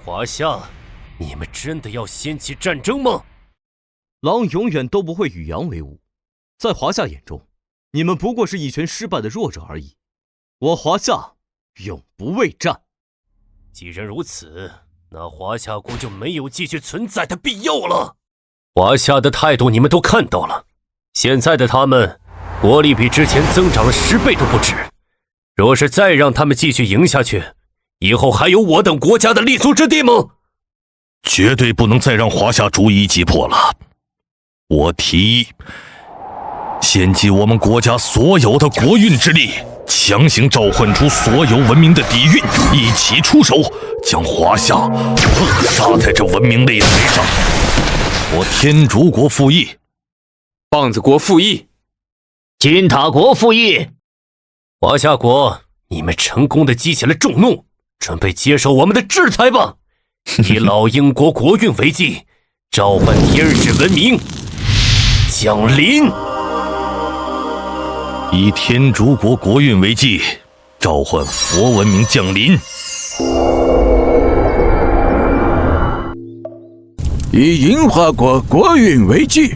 华夏，你们真的要掀起战争吗？狼永远都不会与羊为伍，在华夏眼中，你们不过是一群失败的弱者而已。我华夏永不畏战。既然如此，那华夏国就没有继续存在的必要了。华夏的态度你们都看到了，现在的他们国力比之前增长了10倍都不止。若是再让他们继续赢下去，以后还有我等国家的立足之地吗？绝对不能再让华夏逐一击破了。我提议，献集我们国家所有的国运之力，强行召唤出所有文明的底蕴，一起出手，将华夏扼杀在这文明擂台上。我天竺国附议，棒子国附议，金塔国附议。华夏国，你们成功的激起了众怒，准备接受我们的制裁吧！以老鹰国国运为计，召唤天使文明降临。以天竺国国运为计，召唤佛文明降临。以银华国国运为计，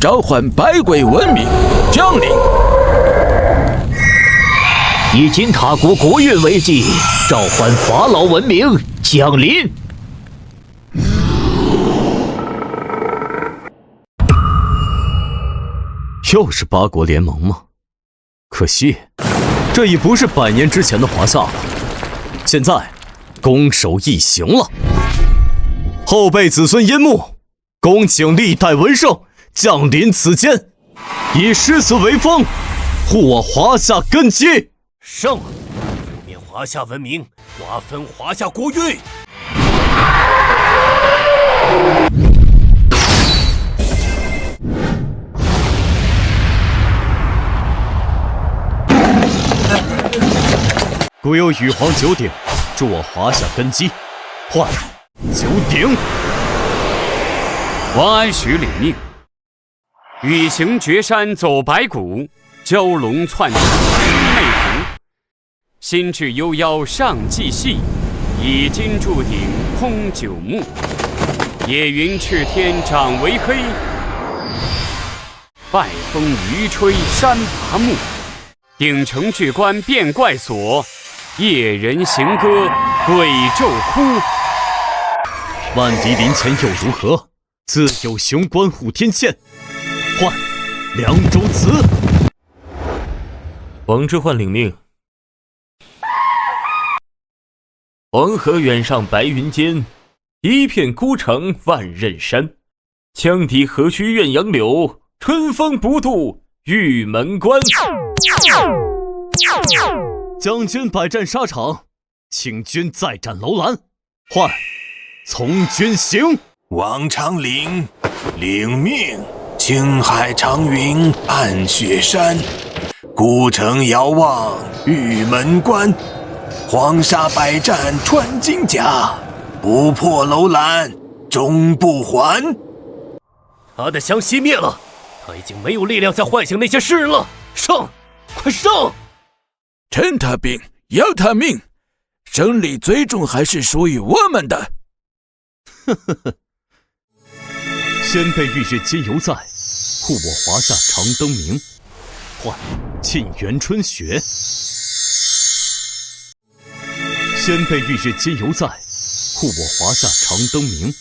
召唤百鬼文明降临。以金塔国国运为计，召唤法老文明降临。又是8国联盟吗？可惜，这已不是100年之前的华夏了。现在，攻守易行了。后辈子孙殷穆，恭请历代文圣降临此间，以诗词为风，护我华夏根基。上，覆灭华夏文明，瓜分华夏国运。古有羽皇九鼎，助我华夏根基，换九鼎。王安石领命，欲行绝山走白骨，蛟龙窜腾魅伏。心智幽妖上既细，以金铸鼎空九牧。野云赤天长为黑，败风余吹山拔木。鼎城巨关变怪所，夜人行歌鬼咒哭。万敌临前又如何？自有雄关护天堑。换凉州词。王之涣领命。黄河远上白云间，一片孤城万仞山。羌笛何须怨杨柳，春风不度玉门关。将军百战沙场，请君再战楼兰。换从军行。王长龄领命，青海长云暗雪山，孤城遥望玉门关。黄沙百战穿金甲，不破楼兰终不还。他的香熄灭了，他已经没有力量再唤醒那些诗人了。上，快上！趁他兵，要他命，胜利最终还是属于我们的。呵呵呵。先辈浴血皆犹在，护我华夏长灯明。换沁园春雪。先辈浴血皆犹在，护我华夏长灯明。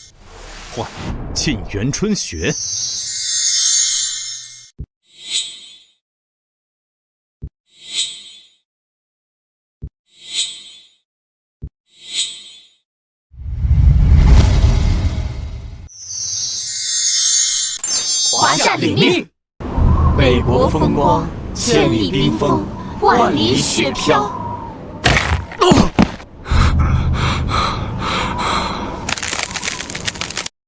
换沁园春雪。华夏领命，北国风光，千里冰封，万里雪飘。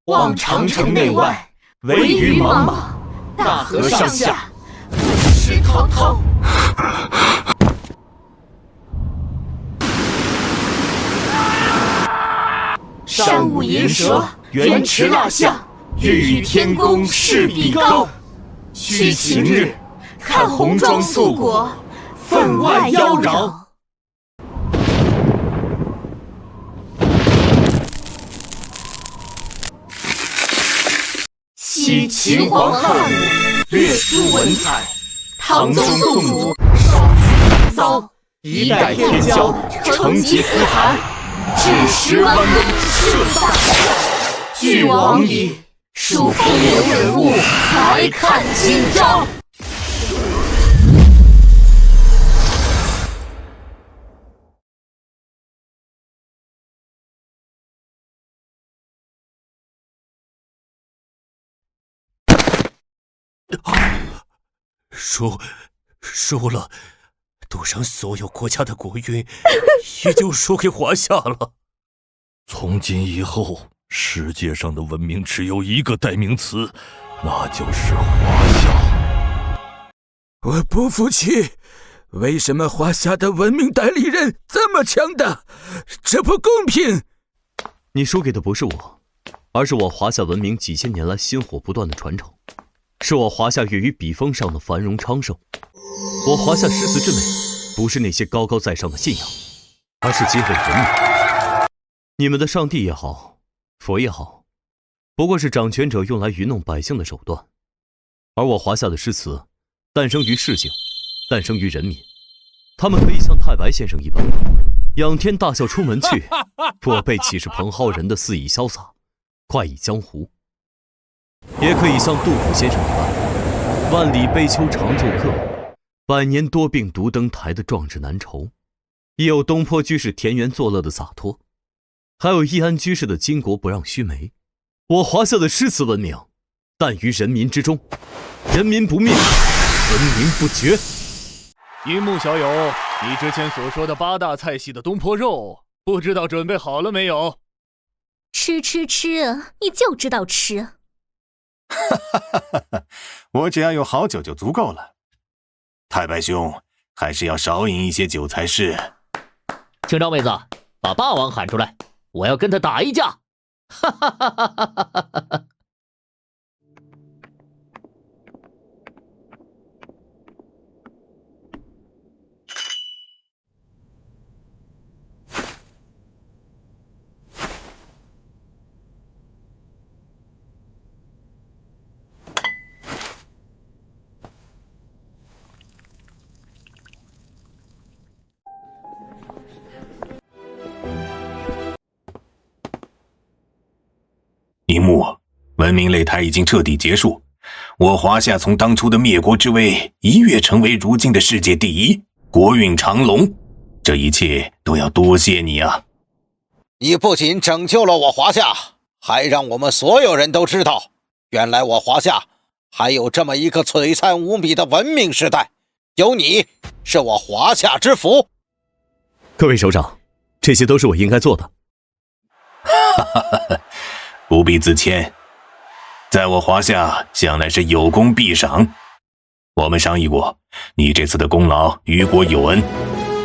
望长城内外，惟余莽莽；大河上下，浮石滔滔。山舞银蛇，原驰蜡象。日与天公势比高，须晴日，看红装素裹，分外妖娆。惜秦皇汉武，略输文采，唐宗宋祖少许风骚。一代天骄，成吉思汗，至10万人盛大，俱往矣。数风流人物，还看今朝。输了，赌上所有国家的国运，也就输给华夏了。从今以后，世界上的文明只有一个代名词，那就是华夏。我不服气，为什么华夏的文明代理人这么强大？这不公平！你输给的不是我，而是我华夏文明几千年来薪火不断的传承，是我华夏跃于笔锋上的繁荣昌盛。我华夏诗词之美，不是那些高高在上的信仰，而是皆为人民。你们的上帝也好，佛也好，不过是掌权者用来愚弄百姓的手段，而我华夏的诗词，诞生于市井，诞生于人民。他们可以像太白先生一般，仰天大笑出门去；我辈岂是蓬蒿人的肆意潇洒，快意江湖。也可以像杜甫先生一般，万里悲秋常作客，百年多病独登台的壮志难酬；也有东坡居士田园作乐的洒脱，还有易安居士的巾帼不让须眉。我华夏的诗词文明，诞于人民之中，人民不灭，文明不绝。樱木小友，你之前所说的8大菜系的东坡肉，不知道准备好了没有？吃，你就知道吃。我只要有好酒就足够了。太白兄，还是要少饮一些酒才是。清朝妹子，把霸王喊出来，我要跟他打一架。哈哈哈哈哈哈！樱木，文明擂台已经彻底结束，我华夏从当初的灭国之危一跃成为如今的世界第一，国运长隆，这一切都要多谢你啊！你不仅拯救了我华夏，还让我们所有人都知道，原来我华夏还有这么一个璀璨无比的文明时代，有你是我华夏之福。各位首长，这些都是我应该做的。哈哈哈，不必自谦，在我华夏向来是有功必赏。我们商议过，你这次的功劳于国有恩，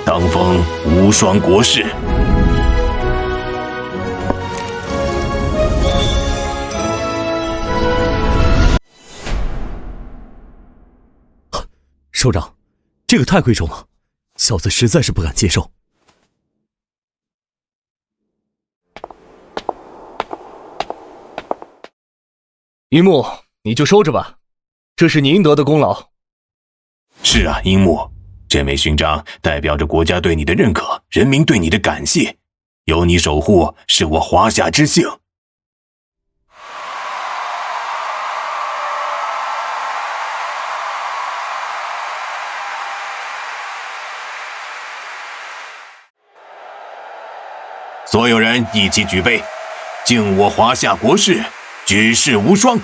当封无双国士。首长，这个太贵重了，小子实在是不敢接受。樱木，你就收着吧，这是你应得的功劳。是啊，樱木，这枚勋章代表着国家对你的认可，人民对你的感谢，有你守护，是我华夏之幸。所有人一起举杯，敬我华夏国士，举世无双。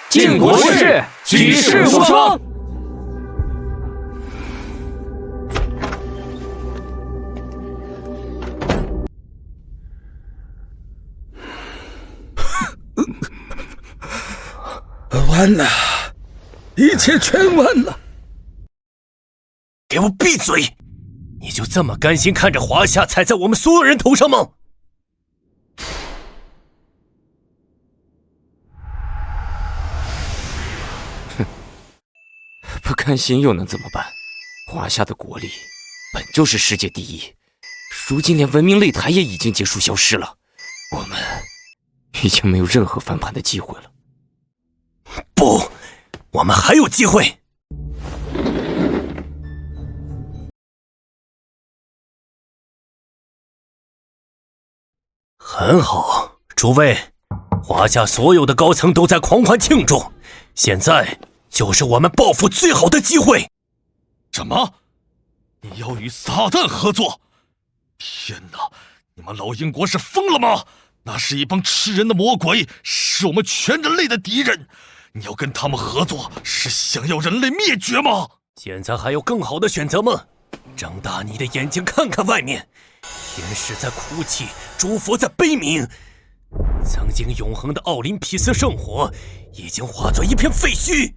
敬国士，举世无双。完了，一切全完了！给我闭嘴！你就这么甘心看着华夏踩在我们所有人头上吗？哼，不甘心又能怎么办？华夏的国力本就是世界第一，如今连文明擂台也已经结束消失了，我们已经没有任何翻盘的机会了。不，我们还有机会。很好，诸位，华夏所有的高层都在狂欢庆祝，现在就是我们报复最好的机会。什么？你要与撒旦合作？天哪！你们老英国是疯了吗？那是一帮吃人的魔鬼，是我们全人类的敌人。你要跟他们合作，是想要人类灭绝吗？现在还有更好的选择吗？睁大你的眼睛看看外面，天使在哭泣，诸佛在悲鸣。曾经永恒的奥林匹斯圣火已经化作一片废墟。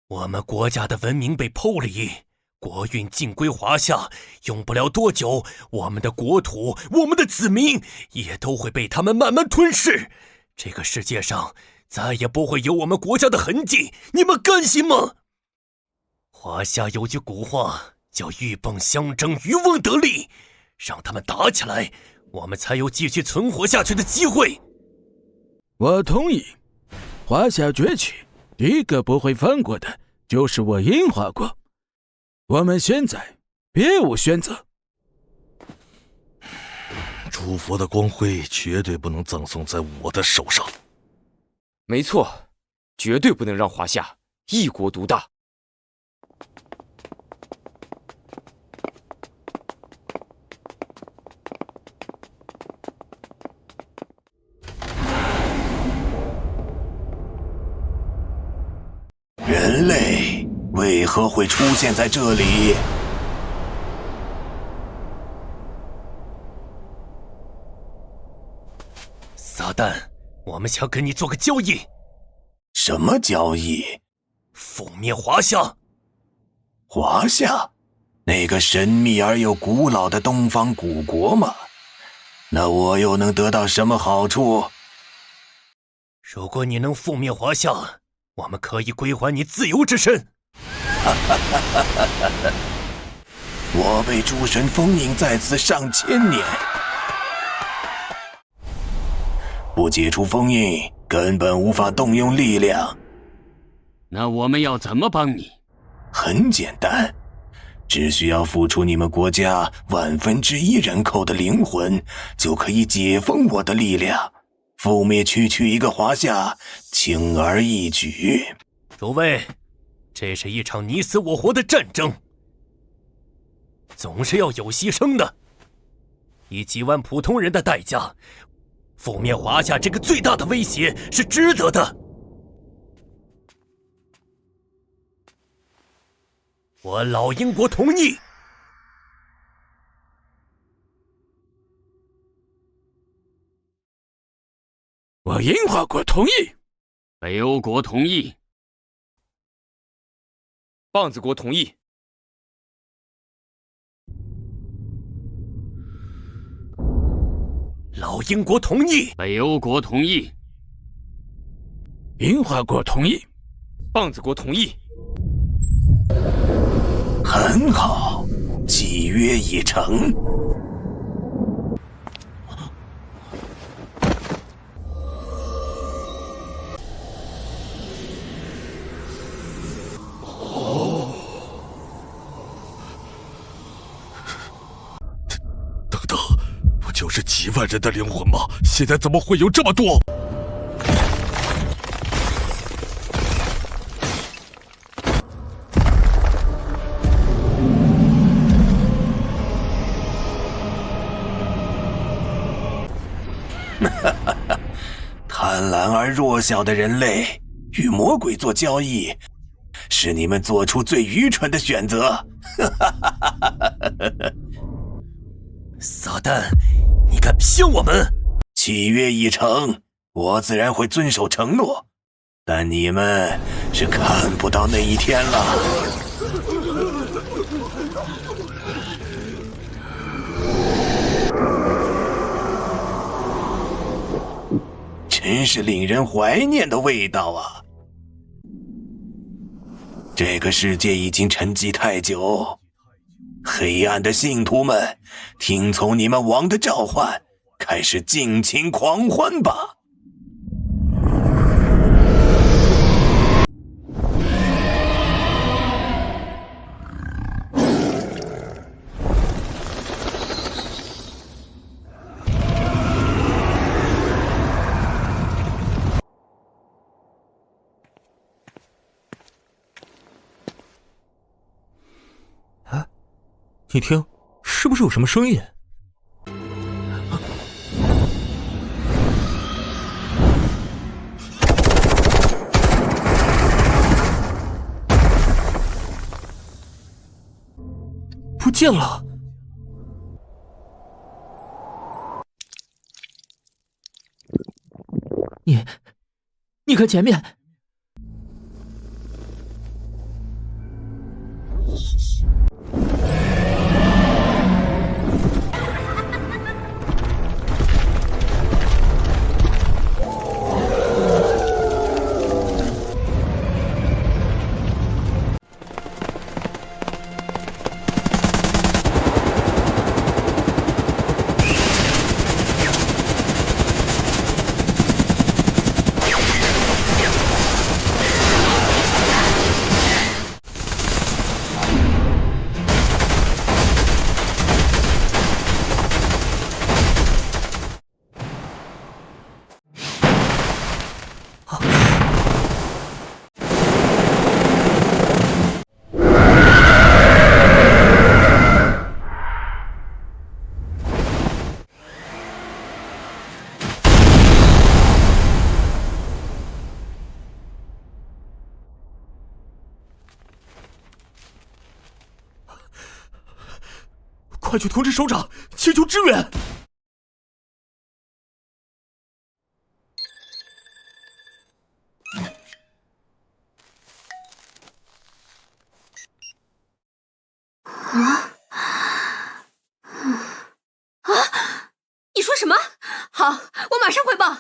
我们国家的文明被剖离，国运尽归华夏，用不了多久，我们的国土，我们的子民也都会被他们慢慢吞噬。这个世界上再也不会有我们国家的痕迹，你们甘心吗？华夏有句古话叫鹬蚌相争，渔翁得利，让他们打起来，我们才有继续存活下去的机会。我同意，华夏崛起，第一个不会放过的就是我樱花国。我们现在别无选择。诸佛的光辉绝对不能葬送在我的手上。没错，绝对不能让华夏一国独大。人类为何会出现在这里？撒旦，我们想跟你做个交易。什么交易？覆灭华夏。华夏？那个神秘而又古老的东方古国吗？那我又能得到什么好处？如果你能覆灭华夏，我们可以归还你自由之身。我被诸神封印在此上千年，不解除封印，根本无法动用力量。那我们要怎么帮你？很简单，只需要付出你们国家1/1000人口的灵魂，就可以解封我的力量，覆灭区区一个华夏，轻而易举。诸位，这是一场你死我活的战争，总是要有牺牲的。以几万普通人的代价，覆灭华夏这个最大的威胁是值得的。我老英国同意。我樱花国同意。北欧国同意。棒子国同意。老英国同意。北欧国同意。樱花国同意。棒子国同意。很好，契约已成。等等，不就是几万人的灵魂吗？现在怎么会有这么多？贪婪而弱小的人类与魔鬼做交易，是你们做出最愚蠢的选择。撒旦，你敢骗我们？契约已成，我自然会遵守承诺，但你们是看不到那一天了。真是令人怀念的味道啊！这个世界已经沉寂太久，黑暗的信徒们，听从你们王的召唤，开始尽情狂欢吧！你听，是不是有什么声音？不见了！你看前面！快去通知首长，请求支援！你说什么？好，我马上汇报。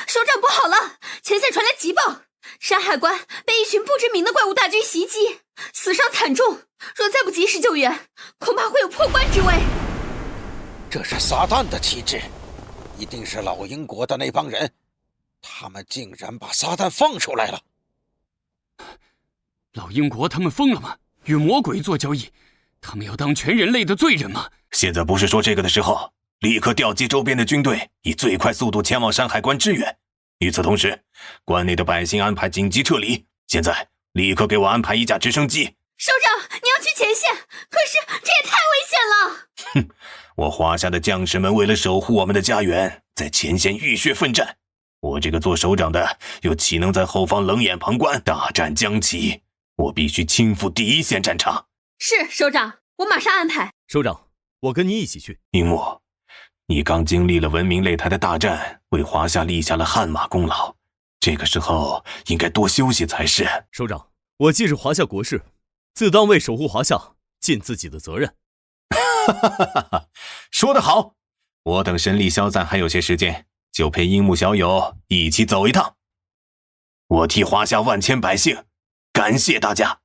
首长，不好了！前线传来急报，山海关被一群不知名的怪物大军袭击，死伤惨重。若再不及时救援，恐怕会有破关之危。这是撒旦的旗帜，一定是老鹰国的那帮人，他们竟然把撒旦放出来了。老鹰国他们疯了吗？与魔鬼做交易，他们要当全人类的罪人吗？现在不是说这个的时候，立刻调集周边的军队，以最快速度前往山海关支援。与此同时，关内的百姓安排紧急撤离。现在立刻给我安排一架直升机。首长，你要去前线，可是这也太危险了。哼，我华夏的将士们为了守护我们的家园，在前线浴血奋战。我这个做首长的，又岂能在后方冷眼旁观？大战将起，我必须亲赴第一线战场。是，首长，我马上安排。首长，我跟你一起去。樱木，你刚经历了文明擂台的大战，为华夏立下了汗马功劳，这个时候应该多休息才是。首长，我既是华夏国士，自当为守护华夏尽自己的责任。说得好，我等神力消散还有些时间，就陪樱木小友一起走一趟。我替华夏万千百姓感谢大家。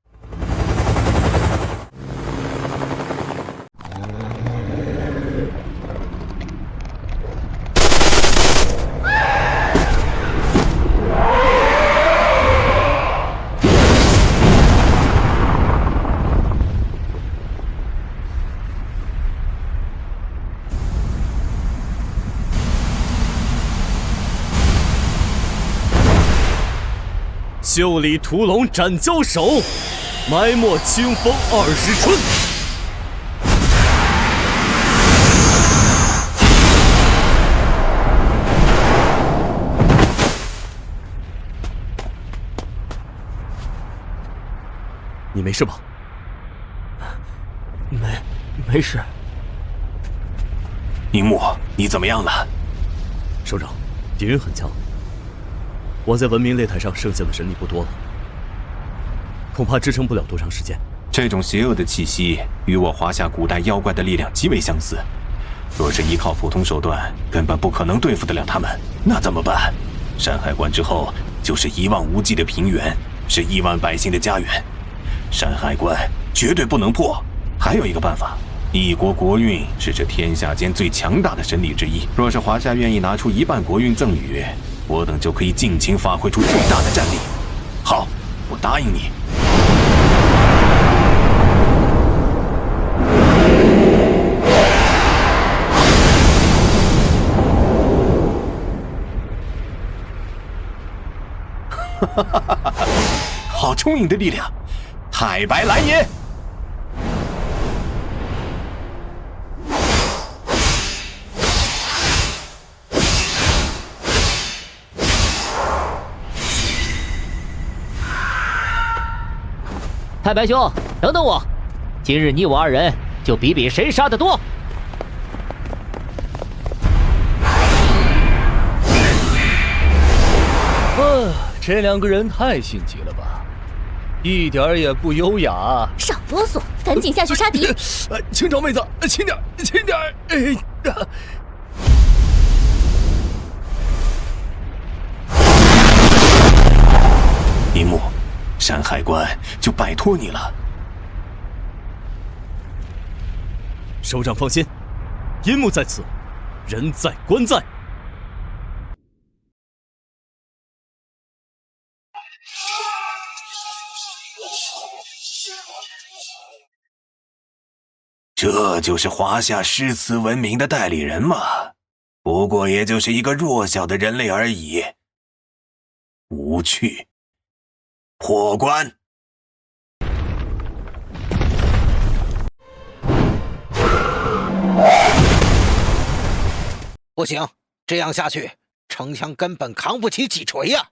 袖里屠龙斩交手，埋没清风20春。你没事吧？没事。樱木，你怎么样了？首长，敌人很强。我在文明擂台上剩下的神力不多了，恐怕支撑不了多长时间。这种邪恶的气息与我华夏古代妖怪的力量极为相似，若是依靠普通手段，根本不可能对付得了他们。那怎么办？山海关之后就是一望无际的平原，是亿万百姓的家园。山海关绝对不能破。还有一个办法，一国国运是这天下间最强大的神力之一。若是华夏愿意拿出1半国运赠予，我等就可以尽情发挥出最大的战力。好，我答应你。好充盈的力量，太白蓝也！太白兄，等等我，今日你我二人就比比谁杀得多。这两个人太心急了吧，一点儿也不优雅。少啰嗦，赶紧下去杀敌！青州妹子，轻点，轻点！樱木，山海关就拜托你了。首长放心，樱木在此，人在官在。这就是华夏诗词文明的代理人吗？不过也就是一个弱小的人类而已。无趣。破关。不行，这样下去，城墙根本扛不起几锤呀！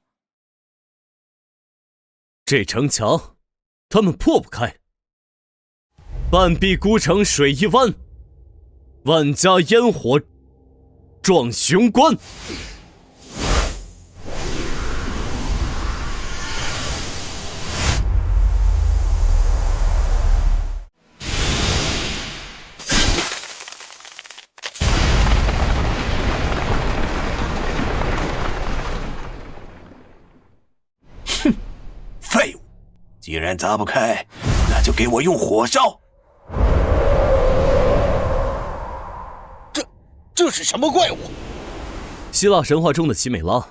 这城墙，他们破不开。半壁孤城水一湾，万家烟火撞雄关。哼，废物！既然砸不开，那就给我用火烧！这是什么怪物？希腊神话中的奇美拉，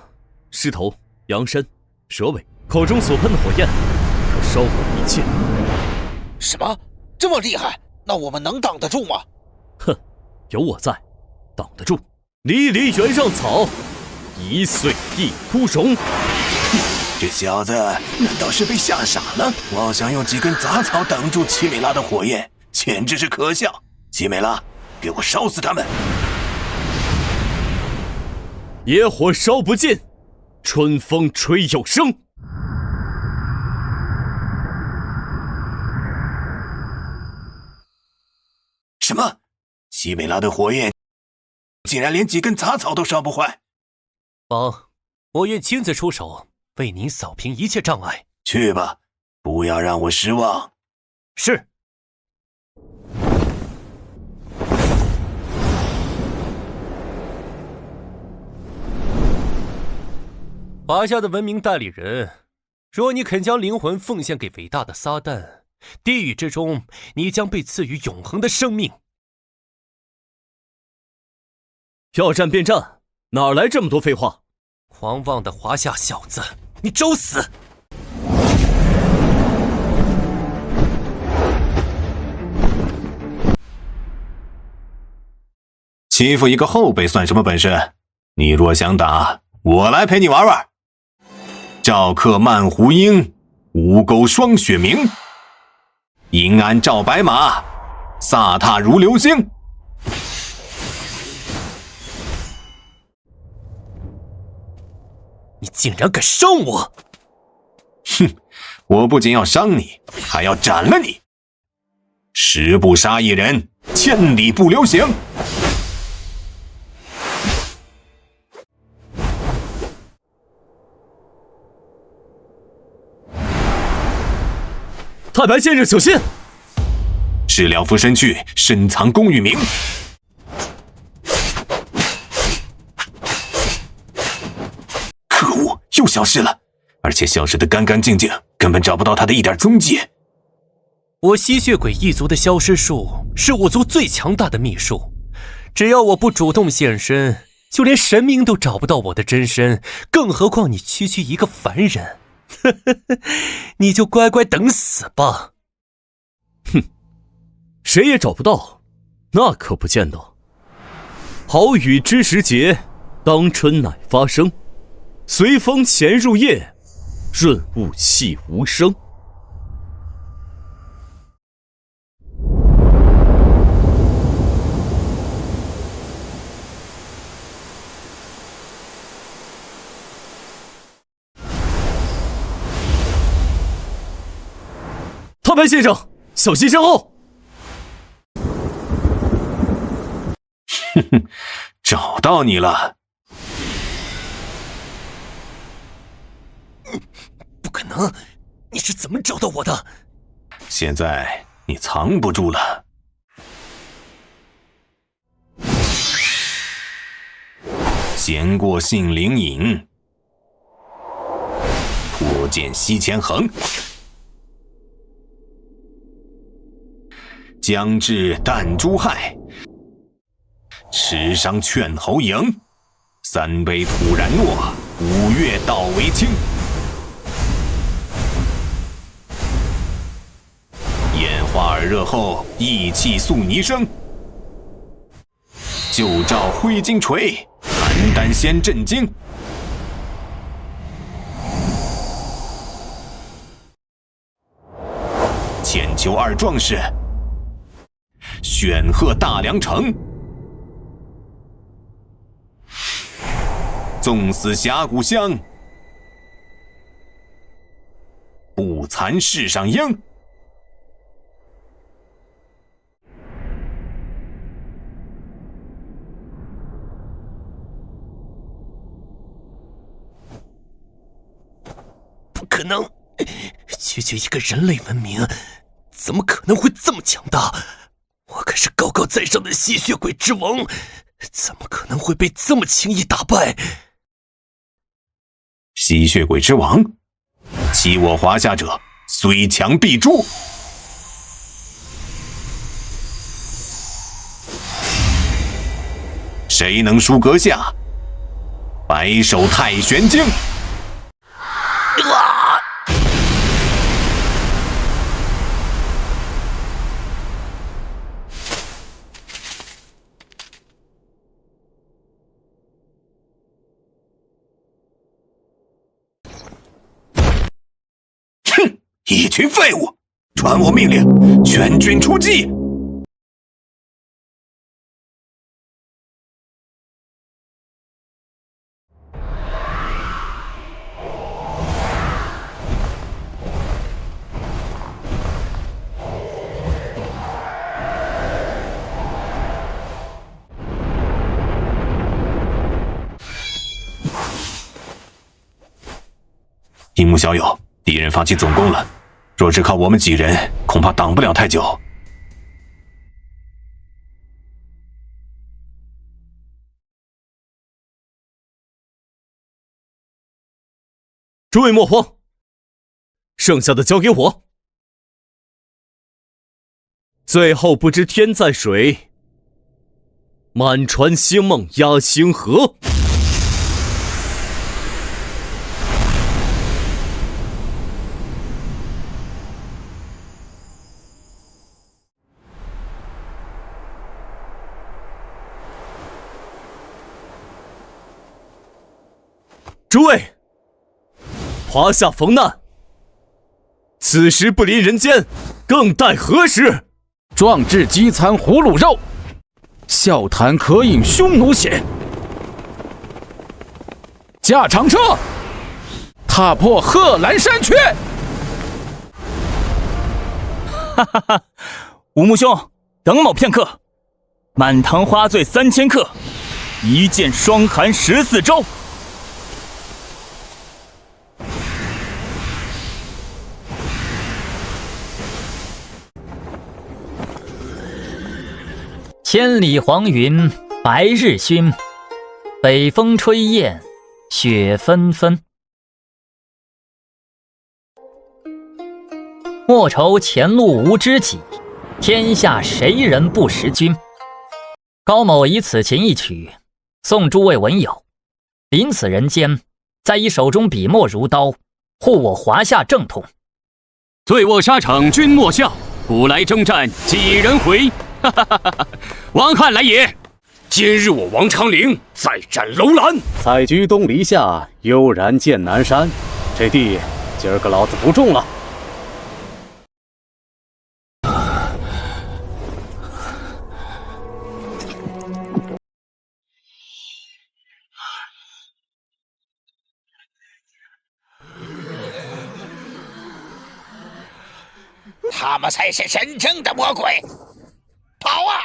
狮头、羊身、蛇尾，口中所喷的火焰，可烧毁一切。什么？这么厉害？那我们能挡得住吗？哼，有我在，挡得住。离离原上草，一岁一枯荣。这小子难道是被吓傻了？妄想用几根杂草挡住奇美拉的火焰，简直是可笑！奇美拉，给我烧死他们！野火烧不尽，春风吹又生。什么？奇美拉的火焰竟然连几根杂草都烧不坏？王，我愿亲自出手，为您扫平一切障碍。去吧，不要让我失望。是。华夏的文明代理人，若你肯将灵魂奉献给伟大的撒旦，地狱之中你将被赐予永恒的生命。要战便战，哪来这么多废话？狂妄的华夏小子，你找死！欺负一个后辈算什么本事？你若想打，我来陪你玩玩。赵克慢胡鹰，吴钩双雪明，银鞍照白马，飒沓如流星。你竟然敢伤我！哼，我不仅要伤你，还要斩了你。十步杀一人，千里不留行。太白先生小心！是了夫身躯，深藏功与名。可恶，又消失了，而且消失得干干净净，根本找不到他的一点踪迹。我吸血鬼一族的消失术是我族最强大的秘术，只要我不主动现身，就连神明都找不到我的真身，更何况你区区一个凡人。你就乖乖等死吧！哼，谁也找不到，那可不见得。好雨知时节，当春乃发生。随风潜入夜，润物细无声。太长白先生，小心身后！哼哼，找到你了！不可能，你是怎么找到我的？现在你藏不住了。闲过杏林隐，破剑西前横。将至弹珠害，持伤劝侯赢。三杯突然落，五岳道为轻。眼花耳热后，意气素泥生。就照挥金锤，邯郸先震惊。千秋二壮士，选贺大梁城。纵死峡谷乡，不惭世上英。不可能，区区一个人类文明，怎么可能会这么强大？我可是高高在上的吸血鬼之王，怎么可能会被这么轻易打败？吸血鬼之王，欺我华夏者，虽强必诛。谁能输阁下？白手太玄经。哼！一群废物！传我命令，全军出击！樱木小友，敌人发起总攻了，若只靠我们几人，恐怕挡不了太久。诸位莫慌，剩下的交给我。最后不知天在水，满船星梦压星河。诸位，华夏逢难，此时不临人间，更待何时？壮志饥餐胡虏肉，笑谈渴饮匈奴血。驾长车，踏破贺兰山缺。哈哈哈！吴木兄，等某片刻。满堂花醉3000克，一剑霜寒14周。千里黄云白日曛，北风吹雁雪纷纷。莫愁前路无知己，天下谁人不识君。高某以此琴一曲，送诸位文友，临此人间，再以手中笔墨如刀，护我华夏正统。醉卧沙场君莫笑，古来征战几人回。哈哈哈哈！王汉来也！今日我王昌龄再战楼兰，采菊东篱下，悠然见南山。这地今儿个老子不中了。他们才是真正的魔鬼！跑啊！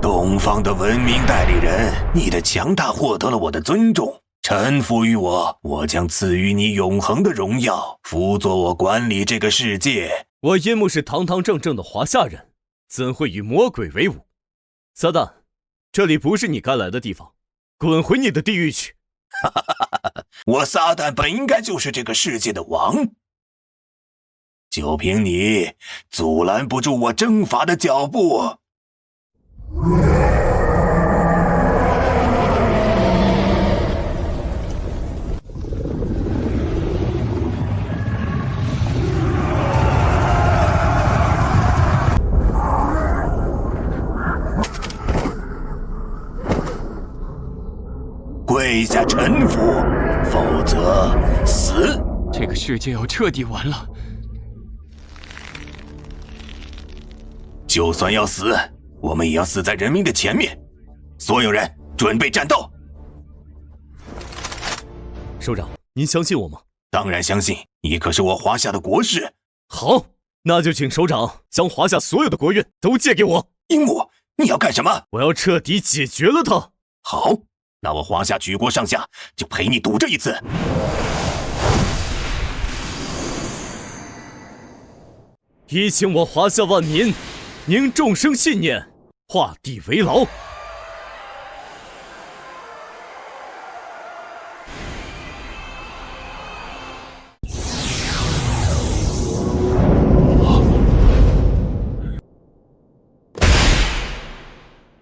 东方的文明代理人，你的强大获得了我的尊重。臣服于我，我将赐予你永恒的荣耀，辅佐我管理这个世界。我殷木是堂堂正正的华夏人，怎会与魔鬼为伍？撒旦，这里不是你该来的地方，滚回你的地狱去！我撒旦本应该就是这个世界的王，就凭你阻拦不住我征伐的脚步。跪下臣服，否则死！这个世界要彻底完了。就算要死，我们也要死在人民的前面。所有人准备战斗！首长，您相信我吗？当然相信，你可是我华夏的国士。好，那就请首长将华夏所有的国运都借给我。樱木，你要干什么？我要彻底解决了他。好。那我华夏举国上下就陪你赌这一次。提醒我华夏万民，凝众生信念，化地为牢。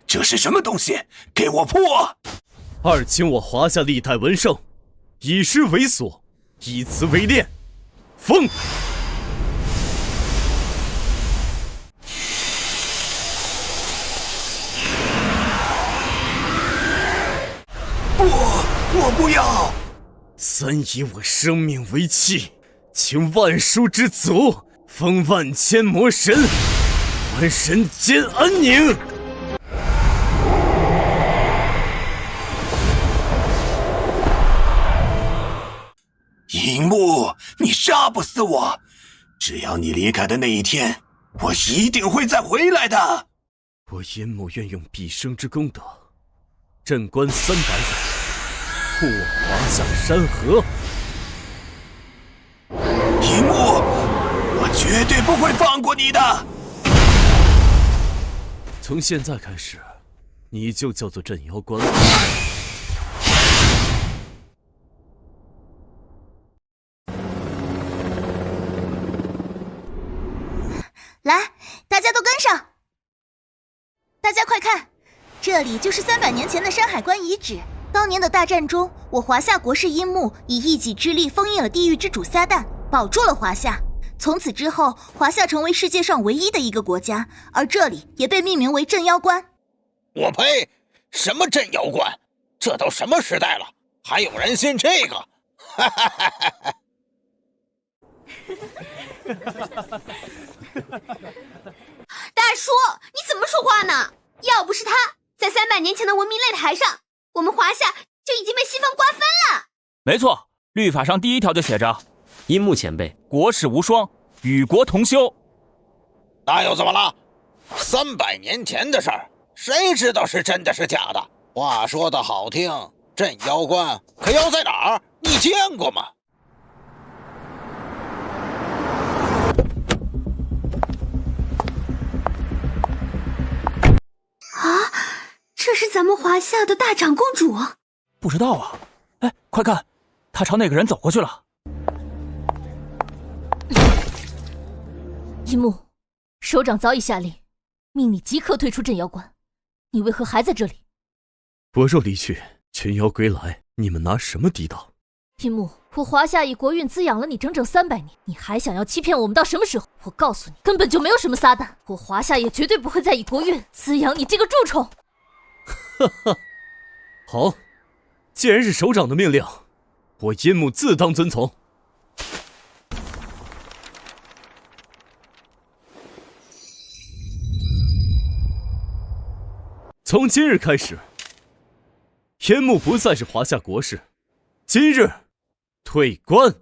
这是什么东西？给我破！二请我华夏历代文圣，以诗为锁，以词为链，封。不，我不要！三以我生命为契，请万书之祖，封万千魔神，还人间安宁。樱木，你杀不死我！只要你离开的那一天，我一定会再回来的。我樱木愿用毕生之功德，镇关300载，护我华夏山河。樱木，我绝对不会放过你的。从现在开始，你就叫做镇妖关了。来，大家都跟上！大家快看，这里就是300年前的山海关遗址。当年的大战中，我华夏国士樱木以一己之力封印了地狱之主撒旦，保住了华夏。从此之后，华夏成为世界上唯一的一个国家，而这里也被命名为镇妖关。我呸！什么镇妖关？这都什么时代了，还有人信这个？哈哈哈哈哈！大叔，你怎么说话呢？要不是他在300年前的文明擂台上，我们华夏就已经被西方瓜分了。没错，律法上第1条就写着：樱木前辈，国士无双，与国同修。那又怎么了？300年前的事儿，谁知道是真的是假的？话说的好听，镇妖关可妖在哪儿？你见过吗？啊，这是咱们华夏的大长公主。不知道啊，哎，快看，她朝那个人走过去了。樱木，首长早已下令，命你即刻退出镇妖关。你为何还在这里？我若离去，群妖归来，你们拿什么抵挡？樱木，我华夏以国运滋养了你整整300年，你还想要欺骗我们到什么时候？我告诉你，根本就没有什么撒旦，我华夏也绝对不会再以国运滋养你这个蛀虫。哈哈，好，既然是首长的命令，我樱木自当遵从。从今日开始，天幕不再是华夏国事，今日退关。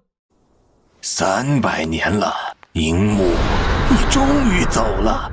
300年了，樱木，你终于走了。